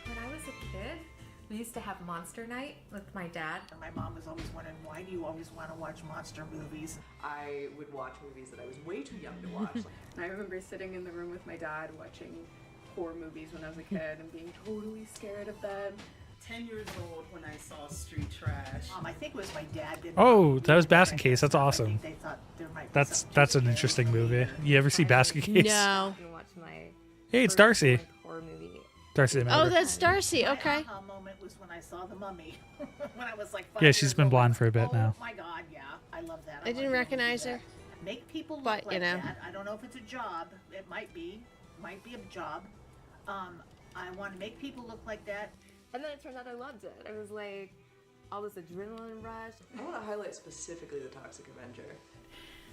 When I was a kid, we used to have Monster Night with my dad. And my mom was always wondering, why do you always want to watch monster movies? I would watch movies that I was way too young to watch. I remember sitting in the room with my dad watching horror movies when I was a kid and being totally scared of them. 10 years old when I saw Street Trash. I think it was my dad. Oh, that was Basket Case. That's awesome. They thought there might be That's an interesting movie. You ever see Basket Case? No. Hey, it's Darcy. Horror movie. Darcy. Oh, that's Darcy. My Okay. aha moment was when I saw The Mummy. When I was like 5 Yeah, she's years been old. blonde for a bit now. Oh my God, yeah, I love that. I didn't recognize her. make people look But, like you know. that. I don't know if it's a job. It might be a job. I want to make people look like that. And then it turned out I loved it. It was like all this adrenaline rush. I want to highlight specifically the Toxic Avenger.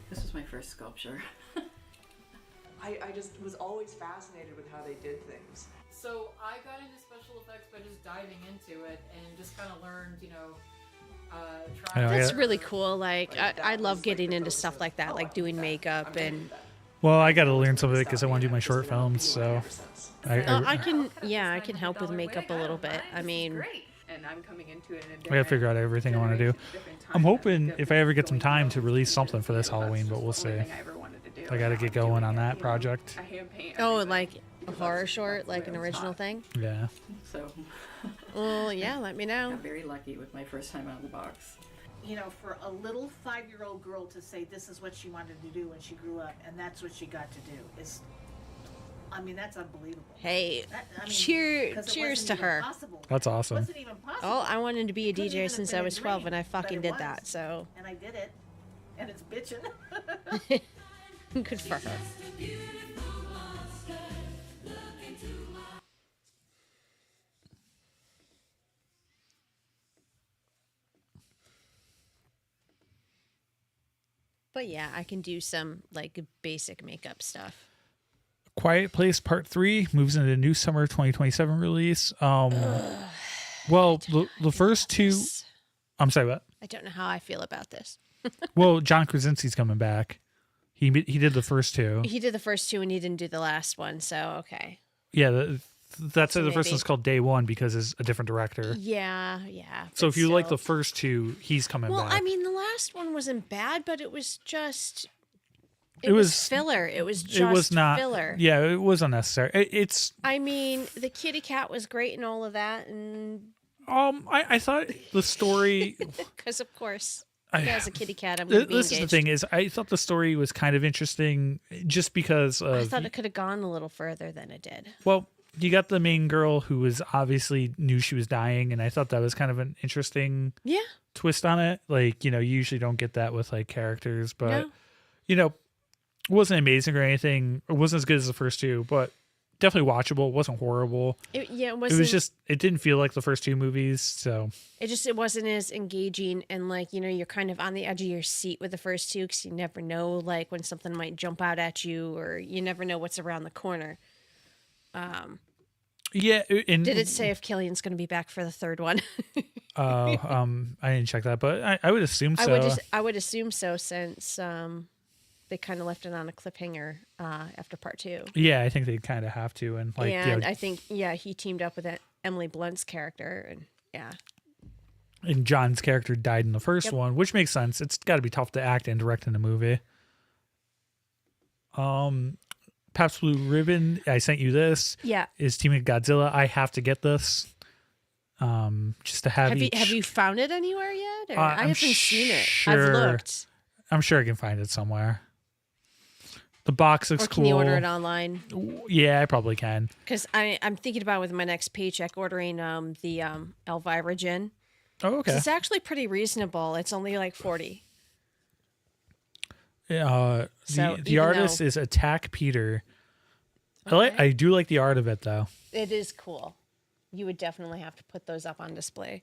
This was my first sculpture. I just was always fascinated with how they did things. So I got into special effects by just diving into it and just kind of learned, That's really cool. Like, I love getting into stuff like that, like doing makeup and. Well, I got to learn some of it because I want to do my short films. So I can help with makeup a little bit. I mean, And I'm coming into it in a I got to different figure out everything I want to do. I'm hoping if I ever get some time to release something for this Halloween, but we'll see. I got to get going on that project. oh, like a horror short, like an original thing. Yeah. So, Well, yeah, let me know. got very lucky with my first time out of the box. You know, for a little 5-year-old girl to say this is what she wanted to do when she grew up, and that's what she got to do, that's unbelievable. Hey, Because it cheers wasn't to even her. possible. That's It awesome. wasn't even possible. Oh, I wanted to be a Couldn't DJ even since have I been a was 12, dream, and I but fucking it did was. that. So And I did it, and it's bitchin'. good for her. But yeah, I can do some like basic makeup stuff. Quiet Place Part 3 moves into a new summer 2027 release. Well, the first two. I'm sorry, what? I don't know how I feel about this. Well, John Krasinski's coming back. He did the first two. He did the first two and he didn't do the last one, so okay. Yeah, that's So why the first maybe- one's called Day One because it's a different director. Yeah. So but if you like still. the first two, he's coming Well, back. I mean, the last one wasn't bad, but it was just. It It was was- filler. It was just it was not filler. Yeah, it was unnecessary. It's I mean, the kitty cat was great and all of that, and I thought the story. because of course, I- as a kitty cat, I'm going to be This engaged. is the thing is I thought the story was kind of interesting just because of I thought it could have gone a little further than it did. well, you got the main girl who was obviously knew she was dying, and I thought that was kind of an interesting Yeah. twist on it. Like, you usually don't get that with like characters, but No. it wasn't amazing or anything. It wasn't as good as the first two, but definitely watchable. It wasn't horrible. It It wasn't. was just it didn't feel like the first two movies. So It wasn't as engaging, and like you're kind of on the edge of your seat with the first two because you never know like when something might jump out at you, or you never know what's around the corner. yeah, and Did it say if Killian's going to be back for the third one? I didn't check that, but I would assume so. I would assume so since they kind of left it on a cliffhanger after part 2. Yeah, I think they kind of have to, and like And I think he teamed up with Emily Blunt's character, and yeah. and John's character died in the first Yep. one, which makes sense. It's got to be tough to act and direct in a movie. Pabst Blue Ribbon, I sent you this. Yeah. Is teaming Godzilla. I have to get this. Just to have each. Have you found it anywhere yet? Or I I'm haven't seen it. sure- I've looked. I'm sure I can find it somewhere. The box looks Or can cool. you order it online? Yeah, I probably can. Because I'm thinking about with my next paycheck ordering the Elvira gin. Oh, okay. It's actually pretty reasonable. It's only like $40. The So the even artist though- is Attack Peter. I do like the art of it though. It is cool. You would definitely have to put those up on display.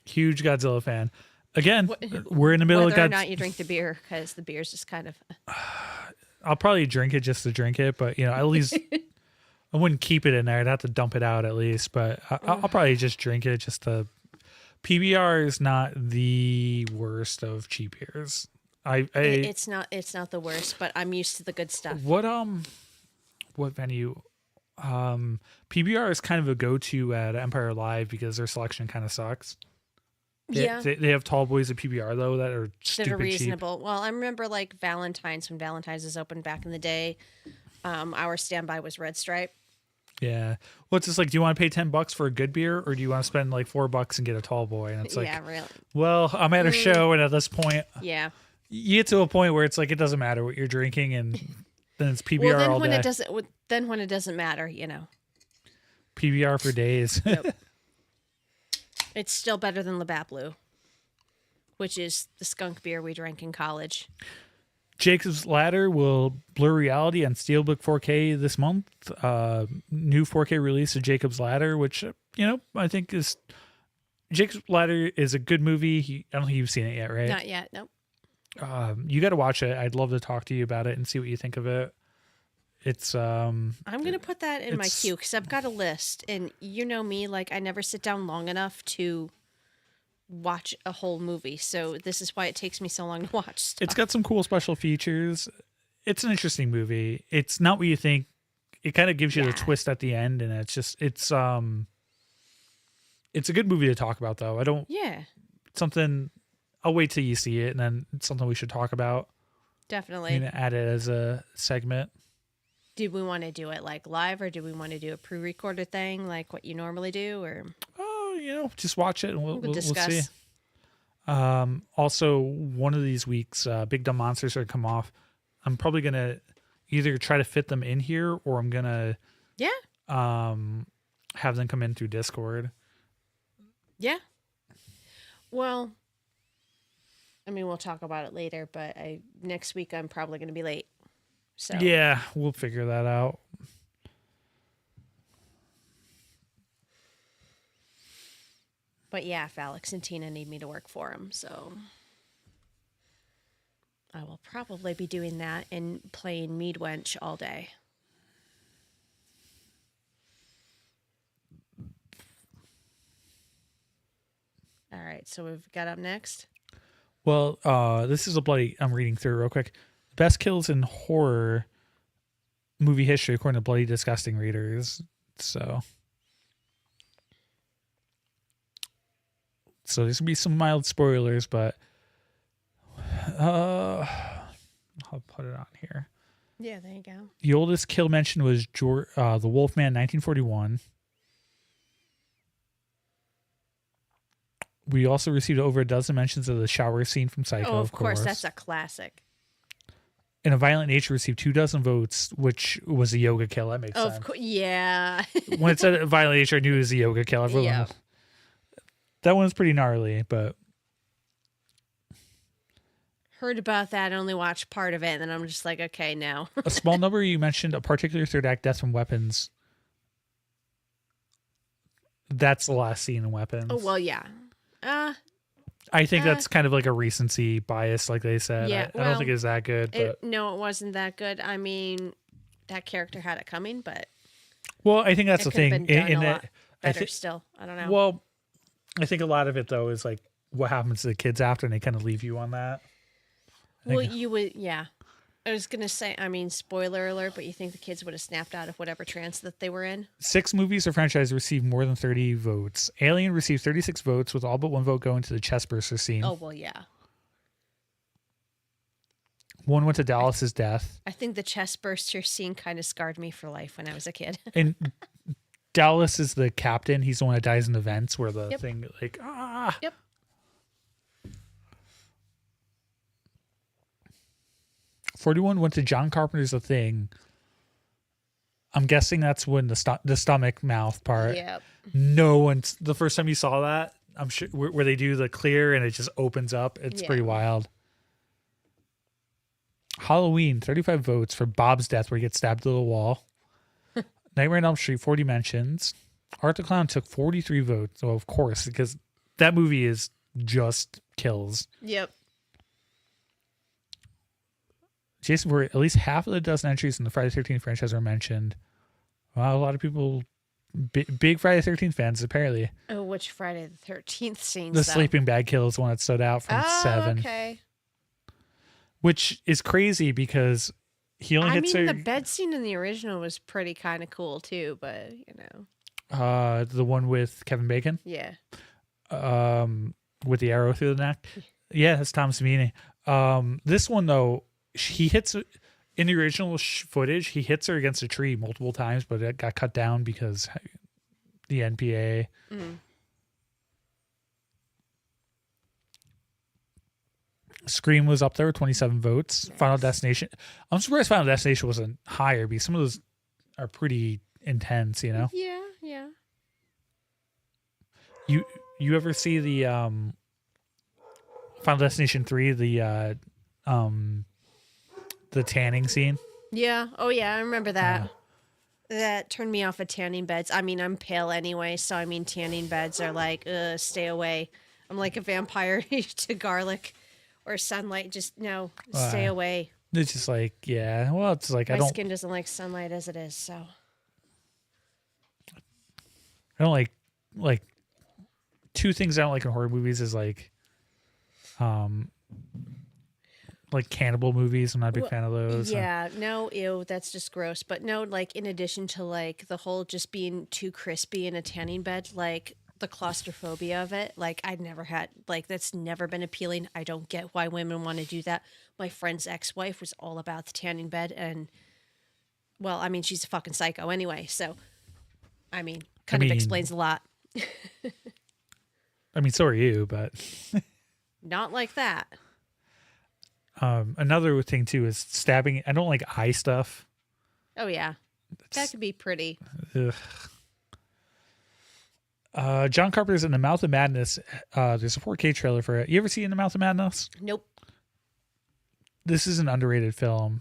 Huge Godzilla fan. Again, we're in the middle of Whether or Godzilla. not you drink the beer, because the beer's just kind of. I'll probably drink it just to drink it, but at least I wouldn't keep it in there. I'd have to dump it out at least, but I'll probably just drink it just to. PBR is not the worst of cheap beers. It's not the worst, but I'm used to the good stuff. What venue? PBR is kind of a go-to at Empire Live because their selection kind of sucks. They have tall boys at PBR though that are stupid that are cheap. reasonable. Well, I remember like Valentine's, when Valentine's was open back in the day. Our standby was Red Stripe. Yeah. Well, it's just like, do you want to pay $10 for a good beer, or do you want to spend like $4 and get a tall boy? And it's like, Yeah, really. Well, I'm at a show, and at this point, Yeah. you get to a point where it's like it doesn't matter what you're drinking, and then it's PBR Well, all day. then when it doesn't matter, PBR for days. Yep. It's still better than Labatt Blue, which is the skunk beer we drank in college. Jacob's Ladder will blur reality on Steelbook 4K this month. New 4K release of Jacob's Ladder, which, I think is... Jacob's Ladder is a good movie. I don't think you've seen it yet, right? Not yet, nope. You got to watch it. I'd love to talk to you about it and see what you think of it. It's... I'm going to put that in my queue because I've got a list. And you know me, like, I never sit down long enough to watch a whole movie, so this is why it takes me so long to watch stuff. It's got some cool special features. It's an interesting movie. It's not what you think. It kind of gives you the twist at the end, and it's a good movie to talk about, though. I'll wait till you see it, and then it's something we should talk about. Definitely. I'm gonna add it as a segment. Did we want to do it like live, or do we want to do a pre-recorded thing like what you normally do, or just watch it and we'll discuss. see. Also, one of these weeks, Big Dumb Monsters are come off. I'm probably gonna either try to fit them in here, or I'm gonna have them come in through Discord. Yeah. Well, I mean, we'll talk about it later, but next week I'm probably gonna be late. So yeah, we'll figure that out. But yeah, if Alex and Tina need me to work for them, so I will probably be doing that and playing Mead Wench all day. All right, so we've got up next. Well, this is I'm reading through real quick. Best kills in horror movie history according to Bloody Disgusting readers. So there's gonna be some mild spoilers, but I'll put it on here. Yeah, there you go. The oldest kill mentioned was the Wolfman, 1941. We also received over a dozen mentions of the shower scene from Psycho. Oh, of course, that's a classic. And A Violent Nature received 24 votes, which was a yoga kill. That makes sense. Of course, yeah. When it said A Violent Nature, I knew it was a yoga kill. Yeah. That one's pretty gnarly, but heard about that, only watched part of it, and then I'm just like, okay, no. a small number you mentioned a particular third act death from weapons. That's the last scene in Weapons. Oh, well, yeah. I think that's kind of like a recency bias, like they said. Yeah, I don't think it's that good. But no, it wasn't that good. I mean, that character had it coming, but well, I think that's the thing. Better still, I don't know. Well, I think a lot of it though is like what happens to the kids after, and they kind of leave you on that. Well, you would, yeah. I was gonna say, I mean, spoiler alert, but you think the kids would have snapped out of whatever trance that they were in? 6 movies or franchises received more than 30 votes. Alien received 36 votes, with all but 1 vote going to the chestburster scene. Oh well, yeah. 1 went to Dallas's death. I think the chestburster scene kind of scarred me for life when I was a kid. And Dallas is the captain. He's the one that dies in the vents where the thing like Yep. 41 went to John Carpenter's The Thing. I'm guessing that's when the stomach mouth part. Yep. No one's the first time you saw that. I'm sure where they do the clear and it just opens up. It's pretty wild. Halloween, 35 votes for Bob's death where he gets stabbed to the wall. Nightmare on Elm Street, 40 mentions. Art the Clown took 43 votes. So of course, because that movie is just kills. Yep. Jason, where at least half of the dozen entries in the Friday the 13th franchise were mentioned. Wow, a lot of people, big Friday the 13th fans, apparently. Oh, which Friday the 13th scenes? The sleeping bag kill is one that stood out from 7. Okay. Which is crazy because he only hits her. The bed scene in the original was pretty kind of cool too, but you know. The one with Kevin Bacon? Yeah. With the arrow through the neck? Yeah, that's Tom Savini. This one, though, he hits in the original footage. He hits her against a tree multiple times, but it got cut down because the NPA. Mm. Scream was up there with 27 votes. Nice. Final Destination. I'm surprised Final Destination wasn't higher because some of those are pretty intense, you know? Yeah, yeah. You ever see the Final Destination 3, the the tanning scene. Yeah. Oh, yeah. I remember that. That turned me off of tanning beds. I mean, I'm pale anyway, so I mean, tanning beds are like, stay away. I'm like a vampire to garlic or sunlight. Just no, stay away. It's just like, yeah. Well, it's like My skin doesn't like sunlight as it is, so. I don't like two things I don't like in horror movies is like cannibal movies. I'm not a big fan of those. Yeah, no, ew, that's just gross. But no, like in addition to like the whole just being too crispy in a tanning bed, like the claustrophobia of it, like I'd never had, like that's never been appealing. I don't get why women want to do that. My friend's ex-wife was all about the tanning bed, and well, I mean, she's a fucking psycho anyway. So, I mean, kind of explains a lot. I mean, so are you, but not like that. Another thing too is stabbing. I don't like eye stuff. Oh yeah, that could be pretty. Ugh. John Carpenter's In the Mouth of Madness. There's a 4K trailer for it. You ever see In the Mouth of Madness? Nope. This is an underrated film.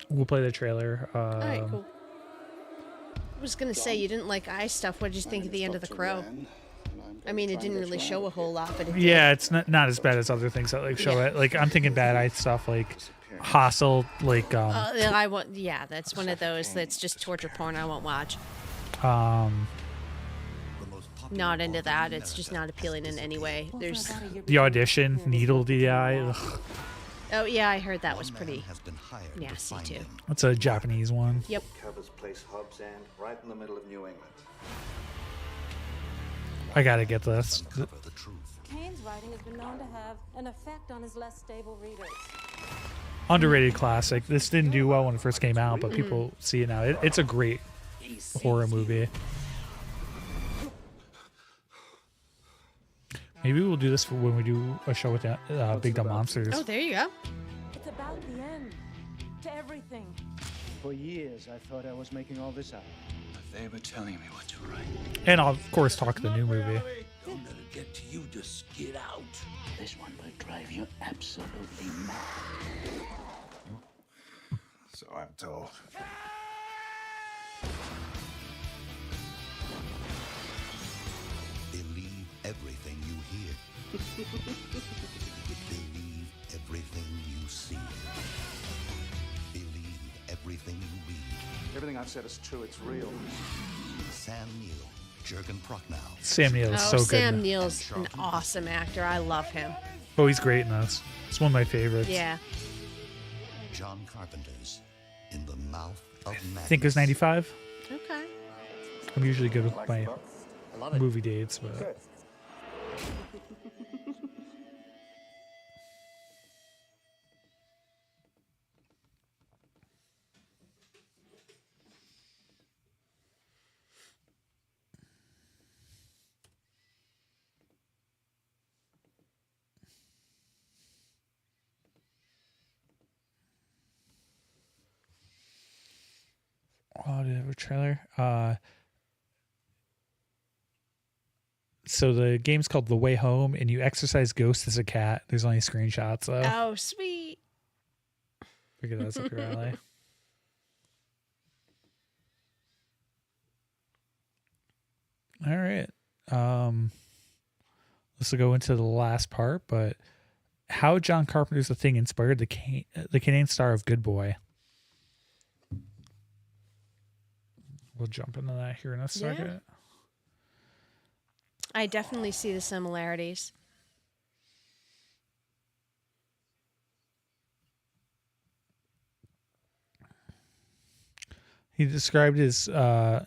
We'll play the trailer. All right, cool. I was gonna say you didn't like eye stuff. What did you think of the end of The Crow? I mean, it didn't really show a whole lot, but it yeah, it's not as bad as other things that like show it. Like I'm thinking bad eye stuff, like Hostel, like I want. Yeah, that's one of those that's just torture porn. I won't watch. Not into that. It's just not appealing in any way. There's The Audition, Needle to the Eye. Ugh. Oh yeah, I heard that was pretty nasty too. That's a Japanese one. Yep. Covers place Hobbs End, right in the middle of New England. I gotta get this. Kane's writing has been known to have an effect on his less stable readers. Underrated classic. This didn't do well when it first came out, but people see it now. It's a great horror movie. Maybe we'll do this for when we do a show with Big Dumb Monsters. Oh, there you go. It's about the end to everything. For years, I thought I was making all this up. But they were telling me what to write. And I'll, of course, talk the new movie. Don't let it get to you, just get out. This one will drive you absolutely mad. So I'm told. Believe everything you hear. Believe everything you see. Believe everything you read. Everything I've said is true. It's real. Sam Neill, Jurgen Prochnow. Sam Neill is so good. Sam Neill's an awesome actor. I love him. Oh, he's great in this. It's one of my favorites. Yeah. John Carpenter's In the Mouth of Madness. I think it was 95. Okay. I'm usually good with my movie dates, but oh, did I have a trailer? So the game's called The Way Home, and you exercise Ghost as a cat. There's only screenshots, though. Oh, sweet. Figure that's up your alley. All right. This will go into the last part, but how John Carpenter's The Thing inspired the Canadian star of Goodboy. We'll jump into that here in a second. I definitely see the similarities. He described his in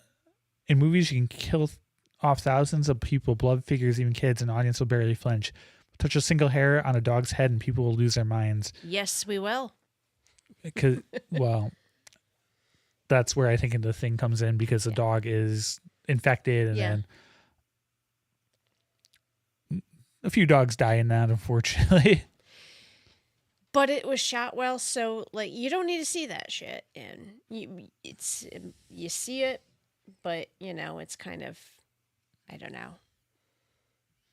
movies you can kill off thousands of people, blood figures, even kids, and the audience will barely flinch. Touch a single hair on a dog's head and people will lose their minds. Yes, we will. Because, well, that's where I think The Thing comes in, because the dog is infected, and then a few dogs die in that, unfortunately. But it was shot well, so like you don't need to see that shit, and you see it, but you know it's kind of, I don't know.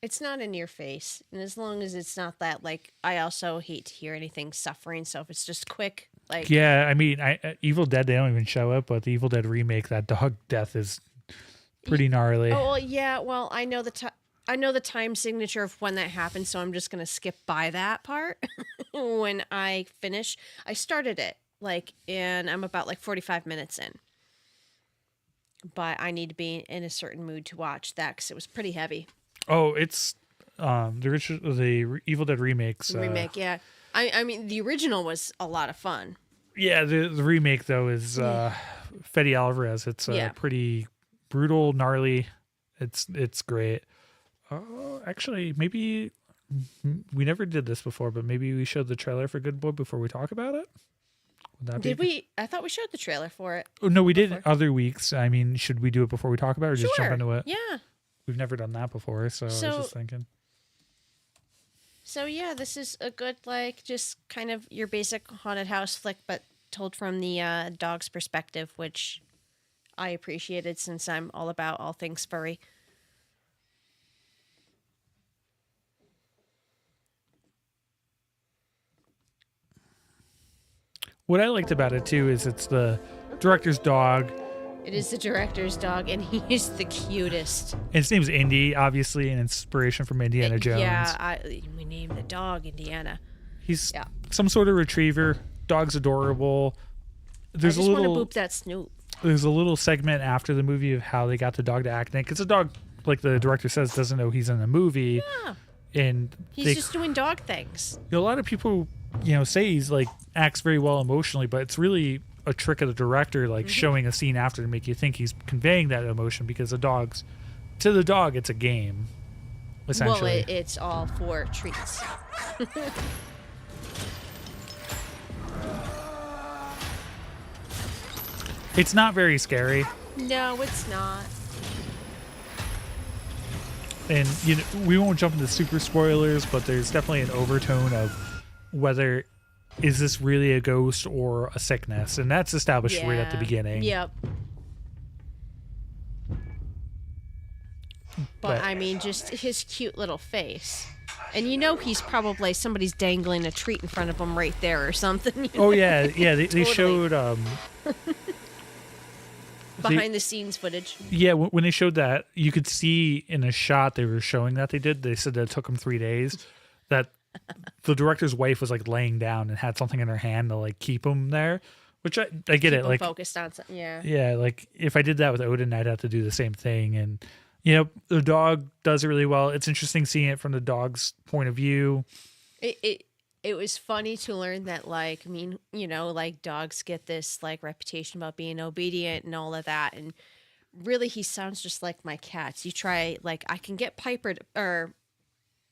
It's not in your face. And as long as it's not that, like, I also hate to hear anything suffering. So if it's just quick, like. Yeah, I mean, Evil Dead, they don't even show it, but the Evil Dead remake, that dog death is pretty gnarly. Oh, well, yeah. Well, I know the time signature of when that happened, so I'm just going to skip by that part when I finish. I started it, and I'm about 45 minutes in. But I need to be in a certain mood to watch that because it was pretty heavy. Oh, it's the Evil Dead remakes. Remake, yeah. I mean, the original was a lot of fun. Yeah, the remake, though, is Fede Alvarez. It's pretty brutal, gnarly. It's great. Actually, maybe we never did this before, but maybe we showed the trailer for Goodboy before we talk about it. Did we? I thought we showed the trailer for it. Oh, no, we did other weeks. I mean, should we do it before we talk about it or just jump into it? Yeah. We've never done that before, so I was just thinking. So, yeah, this is a good, just kind of your basic haunted house flick, but told from the dog's perspective, which I appreciated since I'm all about all things furry. What I liked about it, too, is it's the director's dog. It is the director's dog, and he is the cutest. And his name's Indy, obviously, an inspiration from Indiana Jones. Yeah, we named the dog Indiana. He's some sort of retriever. Dog's adorable. There's I just want to boop that snoot. There's a little segment after the movie of how they got the dog to act in it. Because the dog, like the director says, doesn't know he's in a movie. Yeah. And he's just doing dog things. A lot of people, say he's acts very well emotionally, but it's really a trick of the director, showing a scene after to make you think he's conveying that emotion, because to the dog, it's a game, essentially. Well, it's all for treats. It's not very scary. No, it's not. And we won't jump into super spoilers, but there's definitely an overtone of whether is this really a ghost or a sickness, and that's established right at the beginning. Yep. But I mean, just his cute little face. And he's probably somebody's dangling a treat in front of him right there or something. Oh, yeah. Yeah, they showed... behind the scenes footage. Yeah, when they showed that, you could see in a shot they were showing that they said that it took them 3 days, that the director's wife was laying down and had something in her hand to keep him there, which I get keep it. Focused on something, yeah. Yeah, if I did that with Odin, I'd have to do the same thing. And the dog does it really well. It's interesting seeing it from the dog's point of view. It was funny to learn that, dogs get this, reputation about being obedient and all of that. And really, he sounds just like my cats. You try, I can get Piper or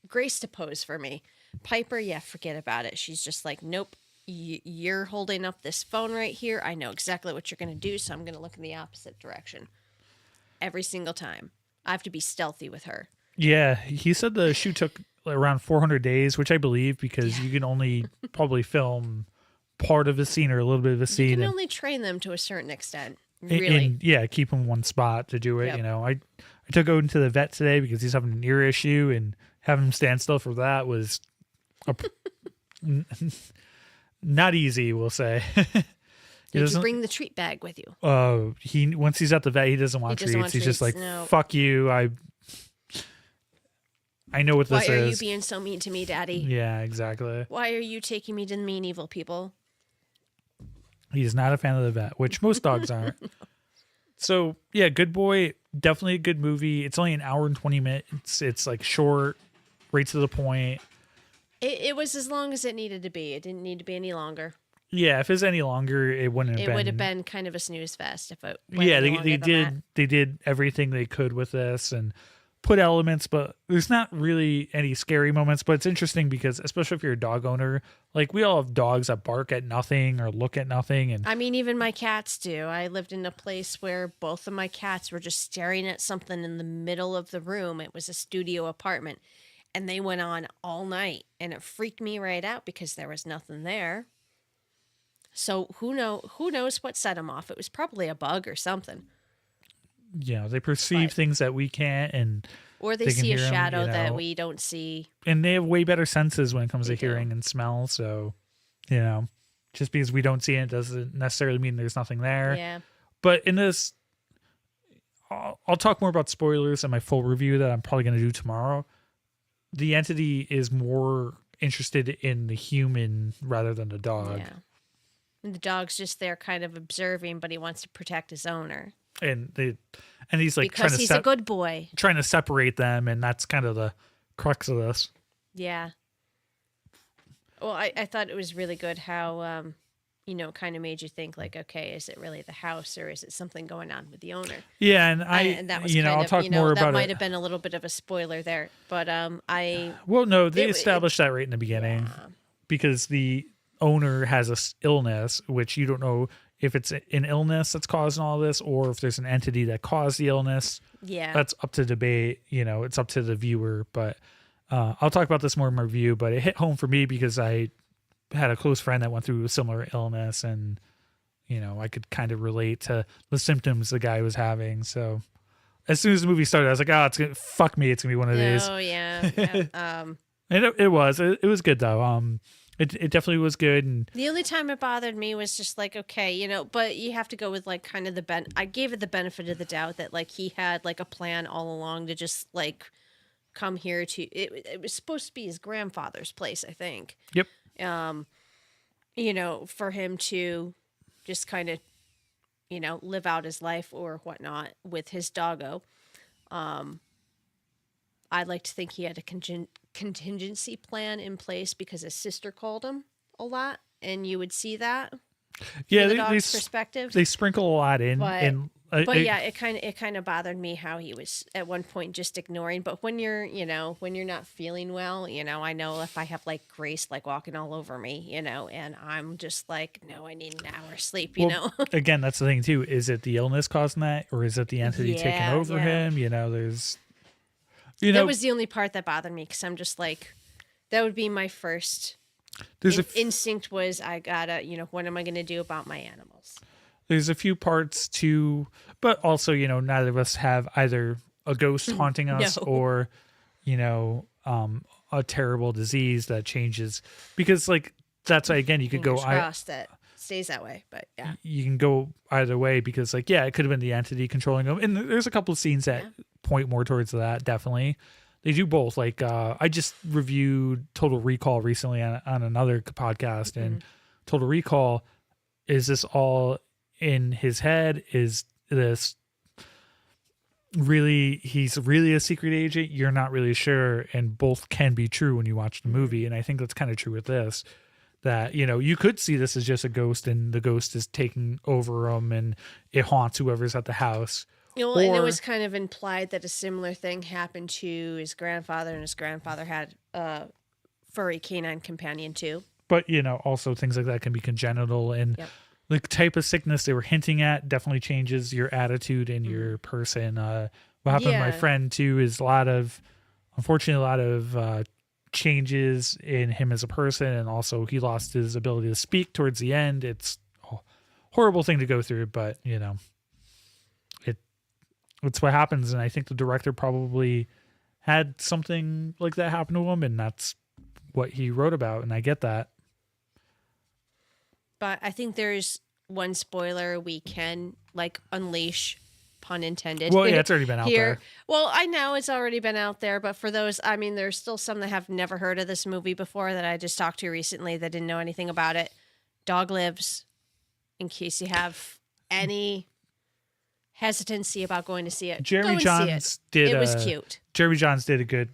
Grace to pose for me. Piper, yeah, forget about it. She's just nope, you're holding up this phone right here. I know exactly what you're going to do, so I'm going to look in the opposite direction. Every single time. I have to be stealthy with her. Yeah, he said the shoot took around 400 days, which I believe, because you can only probably film part of a scene or a little bit of a scene. You can only train them to a certain extent, really. And keep them in one spot to do it. Yep. I took Odin to the vet today because he's having an ear issue, and having him stand still for that was not easy, we'll say. Did you bring the treat bag with you? Once he's at the vet, he doesn't want treats. He's just no. Fuck you. I know what this is. Why are you being so mean to me, Daddy? Yeah, exactly. Why are you taking me to the mean evil people? He's not a fan of the vet, which most dogs aren't. No. So, yeah, Goodboy, definitely a good movie. It's only an hour and 20 minutes. It's short, right to the point. It was as long as it needed to be. It didn't need to be any longer. Yeah, if it was any longer, it wouldn't have been. It would have been kind of a snooze fest if it went they did everything they could with this and put elements, but there's not really any scary moments. But it's interesting because, especially if you're a dog owner, we all have dogs that bark at nothing or look at nothing. And I mean, even my cats do. I lived in a place where both of my cats were just staring at something in the middle of the room. It was a studio apartment, and they went on all night, and it freaked me right out because there was nothing there. So who knows what set them off? It was probably a bug or something. They perceive things that we can't, and Or they can see a hear 'em, shadow you that know. we don't see. And they have way better senses when it comes to They do. hearing and smell. So, just because we don't see it doesn't necessarily mean there's nothing there. Yeah. But in this, I'll talk more about spoilers in my full review that I'm probably going to do tomorrow. The entity is more interested in the human rather than the dog. Yeah. And the dog's just there kind of observing, but he wants to protect his owner. And he's like Because trying to he's a good boy. trying to separate them, and that's kind of the crux of this. Yeah. Well, I thought it was really good how, kind of made you think like, okay, is it really the house or is it something going on with the owner? Yeah, and and that was I'll talk more that about might it. have been a little bit of a spoiler there, but Well, no, they established that right in the beginning because the owner has a illness, which you don't know if it's an illness that's causing all this or if there's an entity that caused the illness. Yeah. That's up to debate. It's up to the viewer, but I'll talk about this more in my review, but it hit home for me because I had a close friend that went through a similar illness and, I could kind of relate to the symptoms the guy was having. So as soon as the movie started, I was like, it's going to fuck me. It's going to be one of these. Oh yeah. Yeah. And it was good though. It definitely was good. And The only time it bothered me was just like, okay, but you have to go with like kind of I gave it the benefit of the doubt that like he had like a plan all along to just like come here it was supposed to be his grandfather's place, I think. Yep. For him to just kind of, live out his life or whatnot with his doggo. I'd like to think he had a contingency plan in place because his sister called him a lot, and you would see that. Yeah, from the dog's perspective. They sprinkle a lot in. But yeah, it kind of bothered me how he was at one point just ignoring. But when you're not feeling well, I know if I have like Grace like walking all over me, and I'm just like, no, I need an hour's sleep, Again, that's the thing too. Is it the illness causing that, or is it the entity taking over him? There's. That was the only part that bothered me because I'm just like, that would be my first instinct was I gotta, what am I going to do about my animals? There's a few parts to, but also, neither of us have either a ghost haunting us or, a terrible disease that changes because like, that's again, you could Fingers go, crossed that stays that way, but yeah. You can go either way because like, yeah, it could have been the entity controlling them. And there's a couple of scenes that point more towards that. Definitely. They do both. Like, I just reviewed Total Recall recently on another podcast and Total Recall, is this all in his head? Is this really, he's really a secret agent? You're not really sure. And both can be true when you watch the movie. And I think that's kind of true with this. That, you could see this as just a ghost and the ghost is taking over him and it haunts whoever's at the house. And it was kind of implied that a similar thing happened to his grandfather, and his grandfather had a furry canine companion too. But, also things like that can be congenital, and the type of sickness they were hinting at definitely changes your attitude and your person. What happened to my friend too is unfortunately, a lot of changes in him as a person, and also he lost his ability to speak towards the end. It's a horrible thing to go through, but it's what happens. And I think the director probably had something like that happen to him, and that's what he wrote about. And I get that. But I think there's one spoiler we can like unleash, pun intended. Well, yeah, it's already been out there. Well, I know it's already been out there, but for those, there's still some that have never heard of this movie before that I just talked to recently that didn't know anything about it. Dog lives, in case you have any hesitancy about going to see it. Jeremy Johns did. It was cute. Jeremy Johns did a good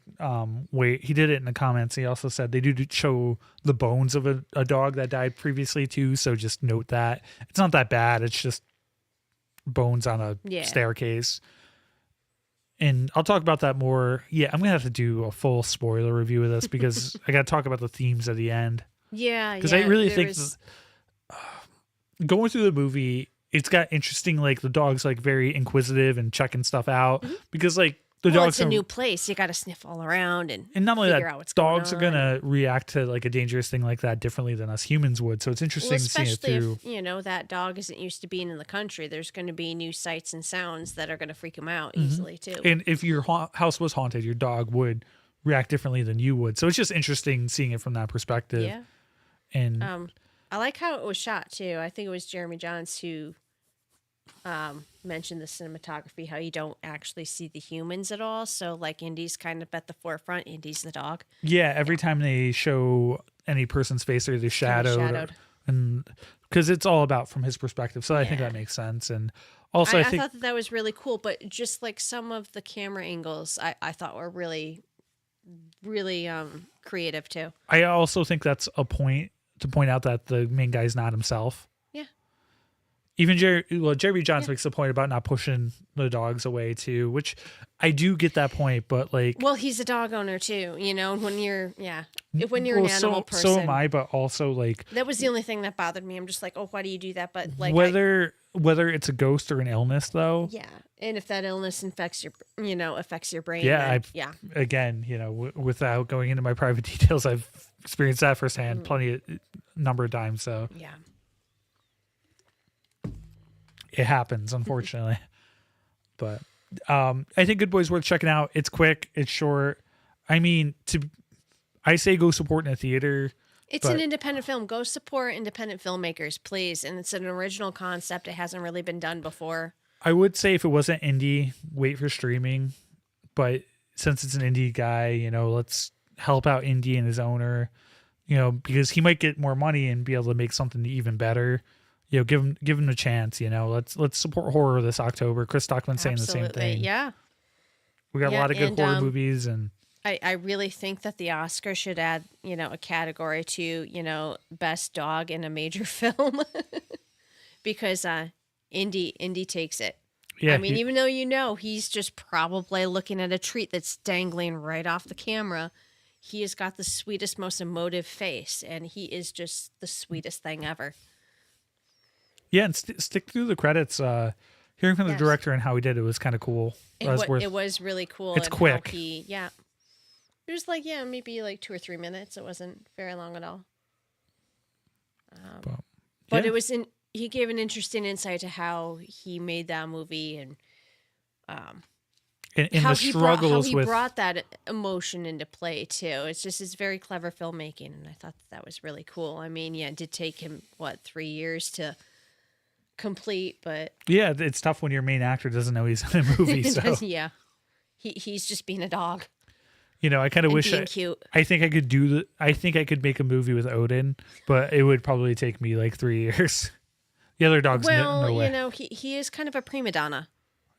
way. He did it in the comments. He also said they do show the bones of a dog that died previously too. So just note that it's not that bad. It's just bones on a staircase. And I'll talk about that more. Yeah, I'm gonna have to do a full spoiler review of this because I got to talk about the themes at the end. Yeah, because I really think going through the movie, it's got interesting, like the dog's like very inquisitive and checking stuff out because like the well, dogs it's a are, new place. You got to sniff all around and not only figure that, out what's dogs are going on. gonna react to like a dangerous thing like that differently than us humans would. So it's interesting Well, to see it especially through. if, you know, that dog isn't used to being in the country. There's going to be new sights and sounds that are going to freak him out Mhm. easily, too. And if your house was haunted, your dog would react differently than you would. So it's just interesting seeing it from that perspective. Yeah. And I like how it was shot, too. I think it was Jeremy Johns who mentioned the cinematography, how you don't actually see the humans at all. So, like, Indy's kind of at the forefront. Indy's the dog. yeah, every time they show any person's face, they're either shadowed. shadowed. And because it's all about from his perspective. So I think that makes sense. And also, I think thought that was really cool, but just like some of the camera angles, I thought were really, really creative, too. I also think that's a point to point out that the main guy's not himself. Yeah. Even Jeremy Johns makes the point about not pushing the dogs away too, which I do get that point, but like, Well, he's a dog owner too, you know, when you're when you're an animal person. So am I, but also like that was the only thing that bothered me. I'm just like, oh, why do you do that? But like whether it's a ghost or an illness though. Yeah. And if that illness affects your brain. Yeah. Then, Again, you know, without going into my private details, I've experienced that firsthand number of times. So yeah. It happens, unfortunately. But I think Goodboy's worth checking out. It's quick, it's short. I mean, I say go support in a theater. It's an independent film. Go support independent filmmakers, please. And it's an original concept. It hasn't really been done before. I would say if it wasn't indie, wait for streaming. But since it's an indie guy, you know, let's help out indie and his owner, you know, because he might get more money and be able to make something even better. You know, give him a chance. You know, let's support horror this October. Chris Stockman's saying the same thing. Yeah, we got a lot of good horror movies, and I really think that the Oscar should add, you know, a category to, you know, best dog in a major film, because Indy takes it. Yeah, I mean, even though you know he's just probably looking at a treat that's dangling right off the camera, he has got the sweetest, most emotive face, and he is just the sweetest thing ever. Yeah, and stick through the credits. Hearing from the director and how he did it was kind of cool. It was really cool. It's quick. It was like, maybe like 2 or 3 minutes. It wasn't very long at all. But it was he gave an interesting insight to how he made that movie and how the struggles he brought that emotion into play too. It's very clever filmmaking, and I thought that was really cool. I mean, it did take him 3 years to complete, but it's tough when your main actor doesn't know he's in a movie. So he's just being a dog. You know, I kind of wish cute. I think I could I think I could make a movie with Odin, but it would probably take me like 3 years. The other dogs, no way. You know, he is kind of a prima donna.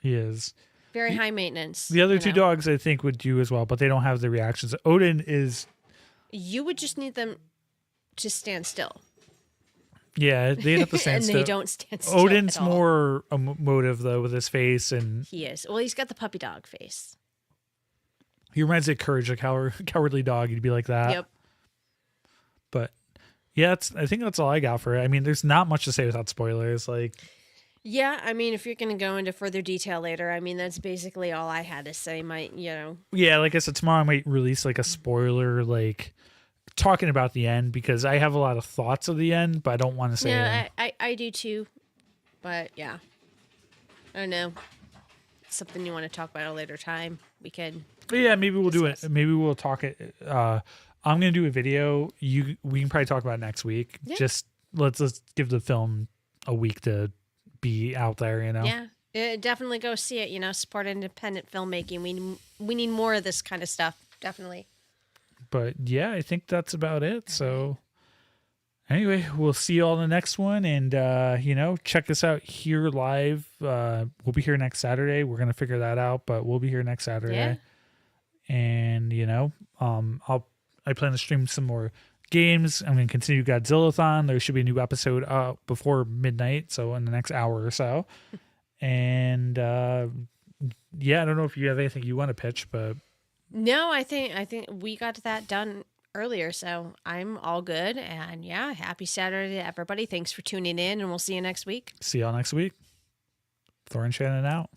He is very high maintenance. The other two dogs, I think, would do as well, but they don't have the reactions. Odin is. You would just need them to stand still. Yeah, they have to stand and still. they don't stand still. Odin's at all. more emotive though with his face, and he is. Well, he's got the puppy dog face. He reminds me of Courage, a cowardly dog. He'd be like that. Yep. But yeah, I think that's all I got for it. I mean, there's not much to say without spoilers. Like, yeah, I mean, if you're going to go into further detail later, I mean, that's basically all I had to say. Yeah, like I said, tomorrow I might release like a spoiler, like talking about the end, because I have a lot of thoughts of the end, but I don't want to say. Yeah, I do too. But yeah, I don't know. It's something you want to talk about at a later time. We could. Yeah, maybe we'll do it. Maybe we'll talk it. I'm gonna do a video. We can probably talk about it next week. Yeah. Just let's give the film a week to be out there. You know. Yeah, definitely go see it. You know, support independent filmmaking. We need more of this kind of stuff. Definitely. But yeah, I think that's about it. So anyway, we'll see you all in the next one, and you know, check us out here live. We'll be here next Saturday. We're gonna figure that out, but we'll be here next Saturday. Yeah. And you know, I plan to stream some more games. I'm going to continue Godzilla-thon. There should be a new episode before midnight, so in the next hour or so. And yeah, I don't know if you have anything you want to pitch, but no, I think we got that done earlier, so I'm all good. And yeah, happy Saturday to everybody. Thanks for tuning in, and we'll see you next week. See y'all next week. Thor and Shannon out.